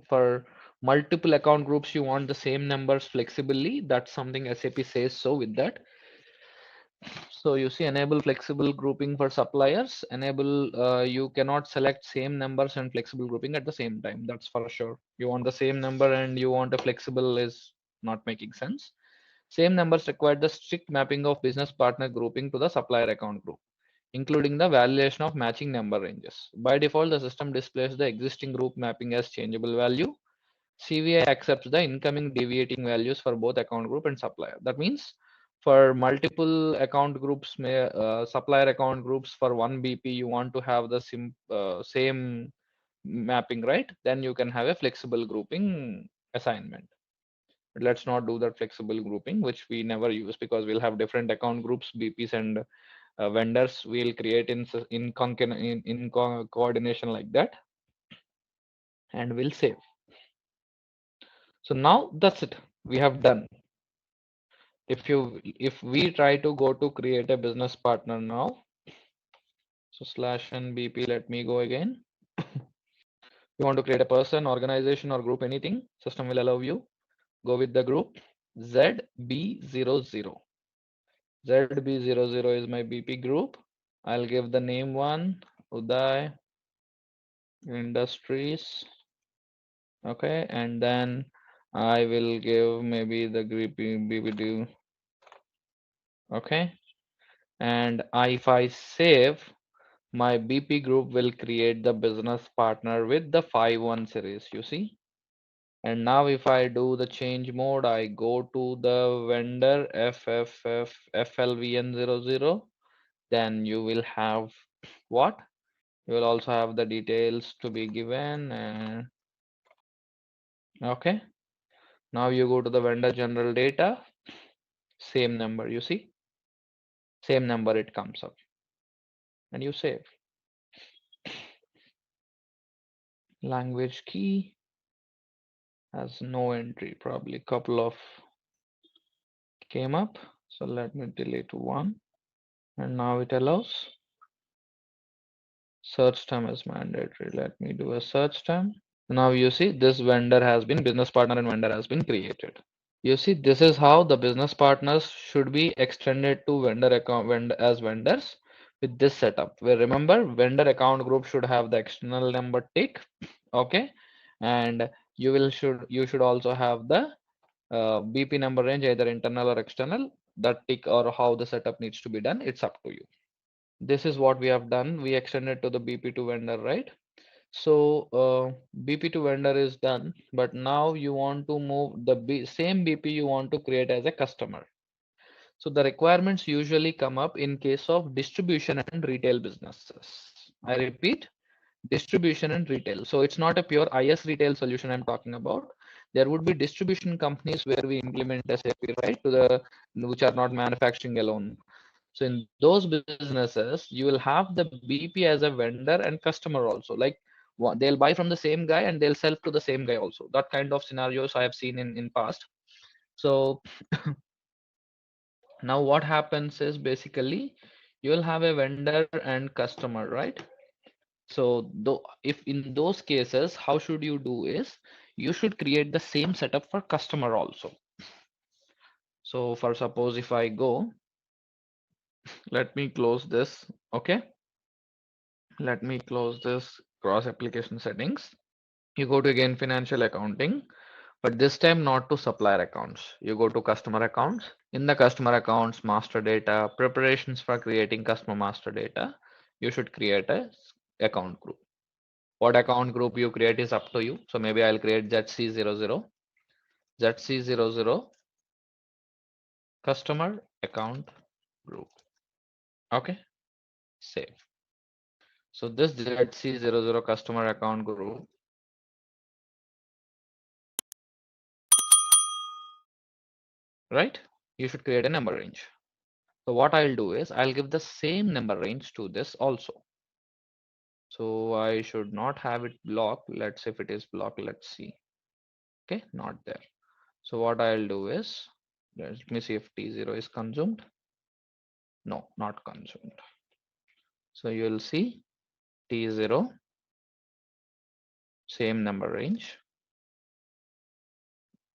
for multiple account groups, you want the same numbers flexibly. That's something SAP says so with that. So you see enable flexible grouping for suppliers, enable you cannot select same numbers and flexible grouping at the same time. That's for sure. You want the same number and you want a flexible is not making sense. Same numbers require the strict mapping of business partner grouping to the supplier account group, including the validation of matching number ranges. By default, the system displays the existing group mapping as changeable value. CVI accepts the incoming deviating values for both account group and supplier. That means for multiple account groups, supplier account groups for one BP, you want to have the same mapping, right? Then you can have a flexible grouping assignment. But let's not do that flexible grouping, which we never use because we'll have different account groups, BPs and vendors we'll create in coordination like that, and we'll save. So now that's it. We have done. If we try to go to create a business partner now, so /nbp, let me go again. You want to create a person, organization, or group, anything, system will allow you. Go with the group ZB00. ZB00 is my BP group. I'll give the name one, Uday Industries. Okay, and then I will give maybe the BBD. Okay. And if I save, my BP group will create the business partner with the 5-1 series, you see. And now if I do the change mode, I go to the vendor FLVN00, then you will have what? You will also have the details to be given. And okay, now you go to the vendor general data, same number, you see, same number it comes up, and you save. Language key has no entry, probably couple of came up. So let me delete one, and now it allows search term is mandatory. Let me do a search term. Now you see this vendor has been business partner and vendor has been created. You see, this is how the business partners should be extended to vendor account as vendors with this setup. Where remember, vendor account group should have the external number tick, okay, and you should also have the BP number range, either internal or external. That tick or how the setup needs to be done, it's up to you. This is what we have done. We extended to the BP to vendor, right? So BP to vendor is done, but now you want to move the same BP you want to create as a customer. So the requirements usually come up in case of distribution and retail businesses. I repeat, distribution and retail. So it's not a pure IS retail solution I'm talking about. There would be distribution companies where we implement SAP, right, to the which are not manufacturing alone. So in those businesses, you will have the BP as a vendor and customer also. Like they'll buy from the same guy and they'll sell to the same guy also. That kind of scenarios I have seen in past. So now what happens is basically you will have a vendor and customer, right? So though if in those cases, how should you do is you should create the same setup for customer also. So for suppose if I go, let me close this. Okay. Let me close this cross application settings. You go to again financial accounting, but this time not to supplier accounts. You go to customer accounts. In the customer accounts, master data, preparations for creating customer master data, you should create a account group. What account group you create is up to you. So maybe I'll create ZC00, ZC00 customer account group. Okay, save. So this ZC00 customer account group, right? You should create a number range. So what I'll do is I'll give the same number range to this also. So I should not have it blocked. Let's say if it is blocked, let's see. Okay, not there. So what I'll do is, let me see if T0 is consumed. No, not consumed. So you'll see T0, same number range,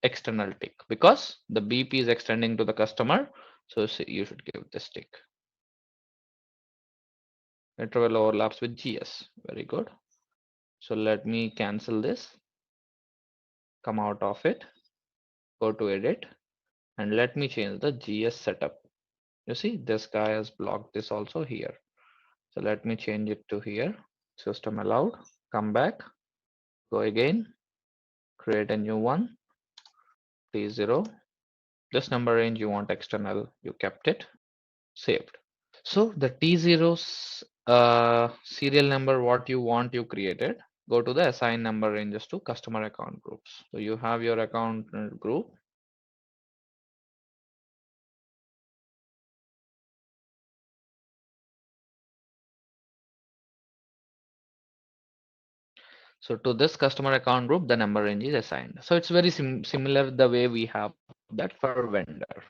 external tick, because the BP is extending to the customer. So you should give this tick. Interval overlaps with GS. Very good. So let me cancel this, come out of it, go to edit, and let me change the GS setup. You see, this guy has blocked this also here. So let me change it to here. System allowed. Come back. Go again. Create a new one. T0. This number range you want external. You kept it. Saved. So the T0's serial number, what you want, you created. Go to the assign number ranges to customer account groups. So you have your account group. So to this customer account group, the number range is assigned. So it's very similar the way we have that for vendor.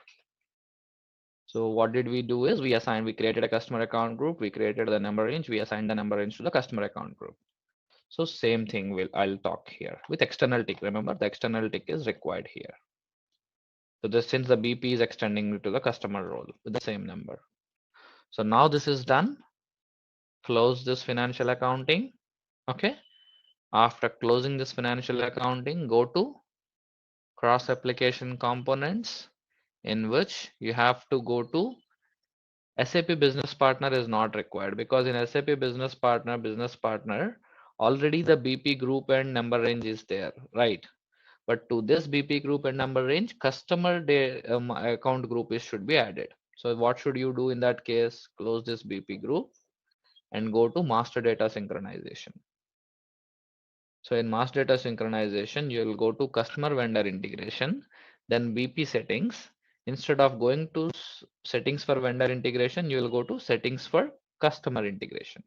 So what did we do is we created a customer account group, we created the number range, we assigned the number range to the customer account group. So same thing I'll talk here with external tick. Remember, the external tick is required here. So this, since the BP is extending to the customer role with the same number. So now this is done. Close this financial accounting. Okay. After closing this financial accounting, go to cross application components, in which you have to go to SAP Business Partner is not required, because in SAP Business Partner, already the BP group and number range is there, right? But to this BP group and number range, customer account group should be added. So what should you do in that case? Close this BP group and go to master data synchronization. So in master data synchronization, you will go to customer vendor integration, then BP settings. Instead of going to settings for vendor integration, you will go to settings for customer integration.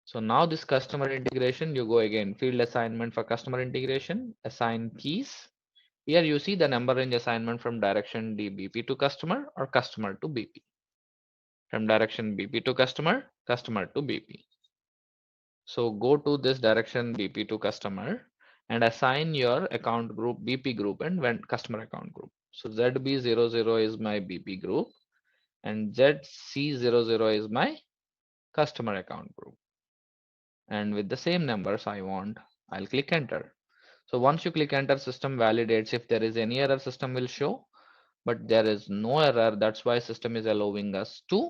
So now this customer integration, you go again, field assignment for customer integration, assign keys. Here you see the number range assignment from direction DBP to customer or customer to BP. From direction BP to customer, customer to BP. So go to this direction BP to customer and assign your account group BP group and when customer account group. So ZB00 is my BP group and ZC00 is my customer account group. And with the same numbers I want, I'll click enter. So once you click enter, system validates. If there is any error, system will show, but there is no error. That's why system is allowing us to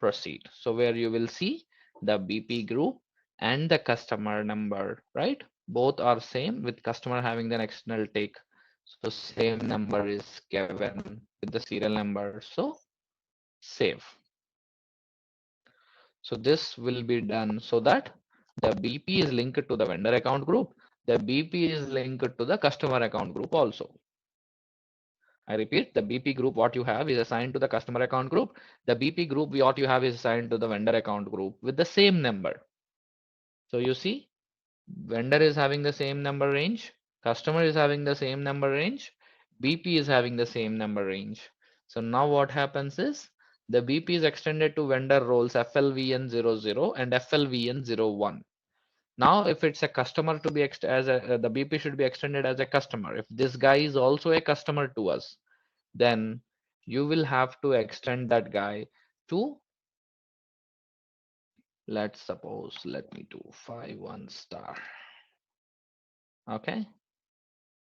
proceed. So where you will see the BP group and the customer number, right? Both are same with customer having an external take. So same number is given with the serial number. So save. So this will be done so that the BP is linked to the vendor account group. The BP is linked to the customer account group also. I repeat, the BP group what you have is assigned to the customer account group. The BP group what you have is assigned to the vendor account group with the same number. So you see, vendor is having the same number range, customer is having the same number range, BP is having the same number range. So now what happens is the BP is extended to vendor roles FLVN00 and FLVN01. Now, if it's a customer to be the BP should be extended as a customer. If this guy is also a customer to us, then you will have to extend that guy to, let's suppose, let me do 51 star. Okay,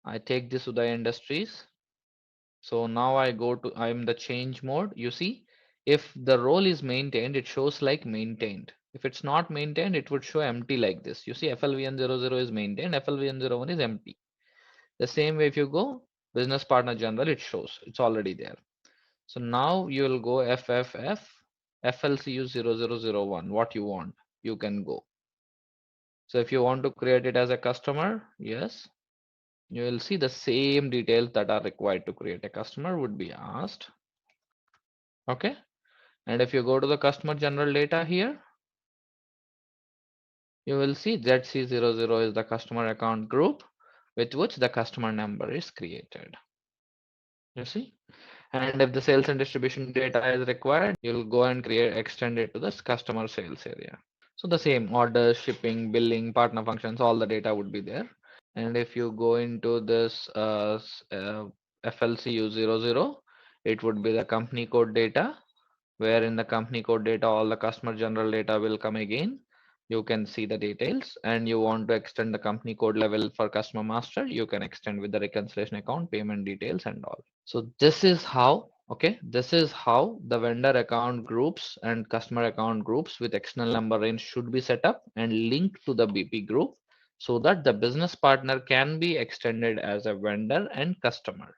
I take this Uday Industries. So now I go to, I'm the change mode. You see, if the role is maintained, it shows like maintained. If it's not maintained, it would show empty like this. You see, FLVN00 is maintained, FLVN01 is empty. The same way, if you go business partner general, it shows it's already there. So now you will go FFF FLCU0001. What you want, you can go. So if you want to create it as a customer, yes, you will see the same details that are required to create a customer would be asked. Okay. And if you go to the customer general data here, you will see ZC00 is the customer account group with which the customer number is created. You see, and if the sales and distribution data is required, you'll go and extend it to this customer sales area. So the same orders, shipping, billing, partner functions, all the data would be there. And if you go into this FLCU00, it would be the company code data, where in the company code data, all the customer general data will come again. You can see the details, and you want to extend the company code level for customer master, you can extend with the reconciliation account, payment details and all. So this is how, okay, this is how the vendor account groups and customer account groups with external number range should be set up and linked to the BP group so that the business partner can be extended as a vendor and customer.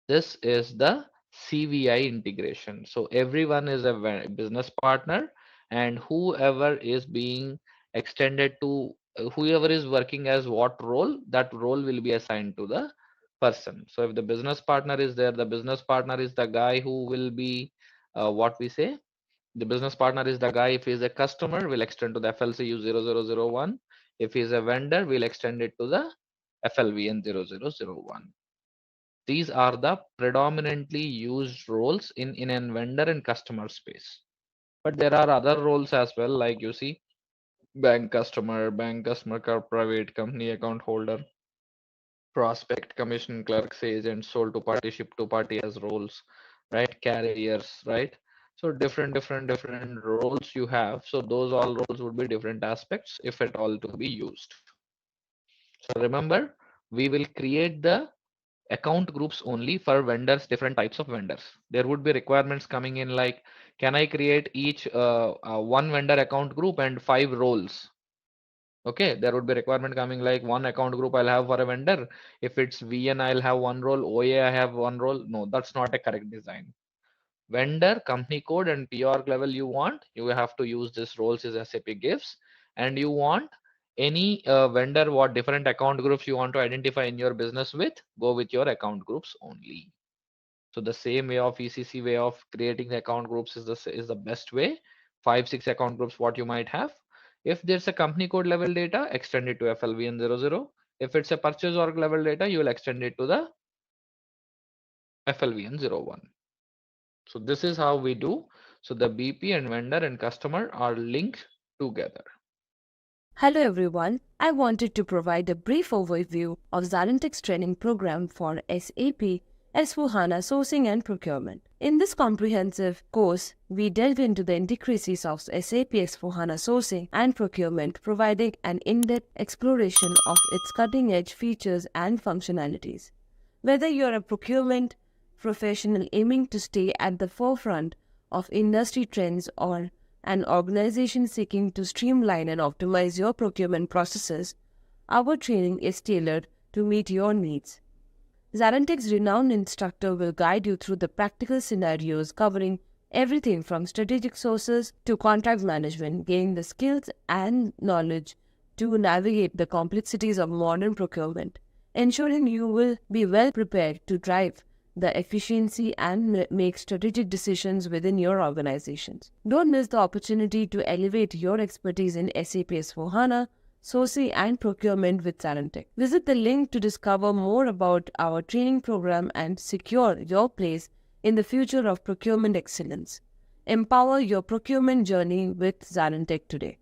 This is the CVI integration. So everyone is a business partner, and whoever is being extended to whoever is working as what role, that role will be assigned to the person. So if the business partner is there, the business partner is the guy who will be what we say. The business partner is the guy. If he is a customer, will extend to the FLCU0001. If he is a vendor, we'll extend it to the FLVN0001. These are the predominantly used roles in a vendor and customer space. But there are other roles as well, like you see, bank customer, private company account holder, prospect, commission clerks, agent, sold to party, ship to party as roles, right? Carriers, right? So different roles you have. So those all roles would be different aspects if at all to be used. So remember, we will create the account groups only for vendors, different types of vendors. There would be requirements coming in like, can I create each one vendor account group and 5 roles? Okay, there would be requirement coming like one account group I'll have for a vendor. If it's VN, I'll have one role. OA, I have one role. No, that's not a correct design. Vendor, company code, and PR level you want, you have to use this roles as SAP gives. And you want any vendor, what different account groups you want to identify in your business with, go with your account groups only. So the same way of ECC way of creating the account groups is the best way. 5, 6 account groups what you might have. If there's a company code level data, extend it to FLVN00. If it's a purchase org level data, you will extend it to the FLVN01. So this is how we do. So the BP and vendor and customer are linked together. Hello everyone, I wanted to provide a brief overview of ZaranTech's training program for SAP S/4HANA Sourcing and Procurement. In this comprehensive course, we delve into the intricacies of SAP S/4HANA Sourcing and Procurement, providing an in-depth exploration of its cutting-edge features and functionalities. Whether you're a procurement professional aiming to stay at the forefront of industry trends or an organization seeking to streamline and optimize your procurement processes, our training is tailored to meet your needs. ZaranTech's renowned instructor will guide you through the practical scenarios covering everything from strategic sources to contract management, gaining the skills and knowledge to navigate the complexities of modern procurement, ensuring you will be well prepared to drive the efficiency and make strategic decisions within your organizations. Don't miss the opportunity to elevate your expertise in SAP S/4HANA, Sourcing and Procurement with ZaranTech. Visit the link to discover more about our training program and secure your place in the future of procurement excellence. Empower your procurement journey with ZaranTech today.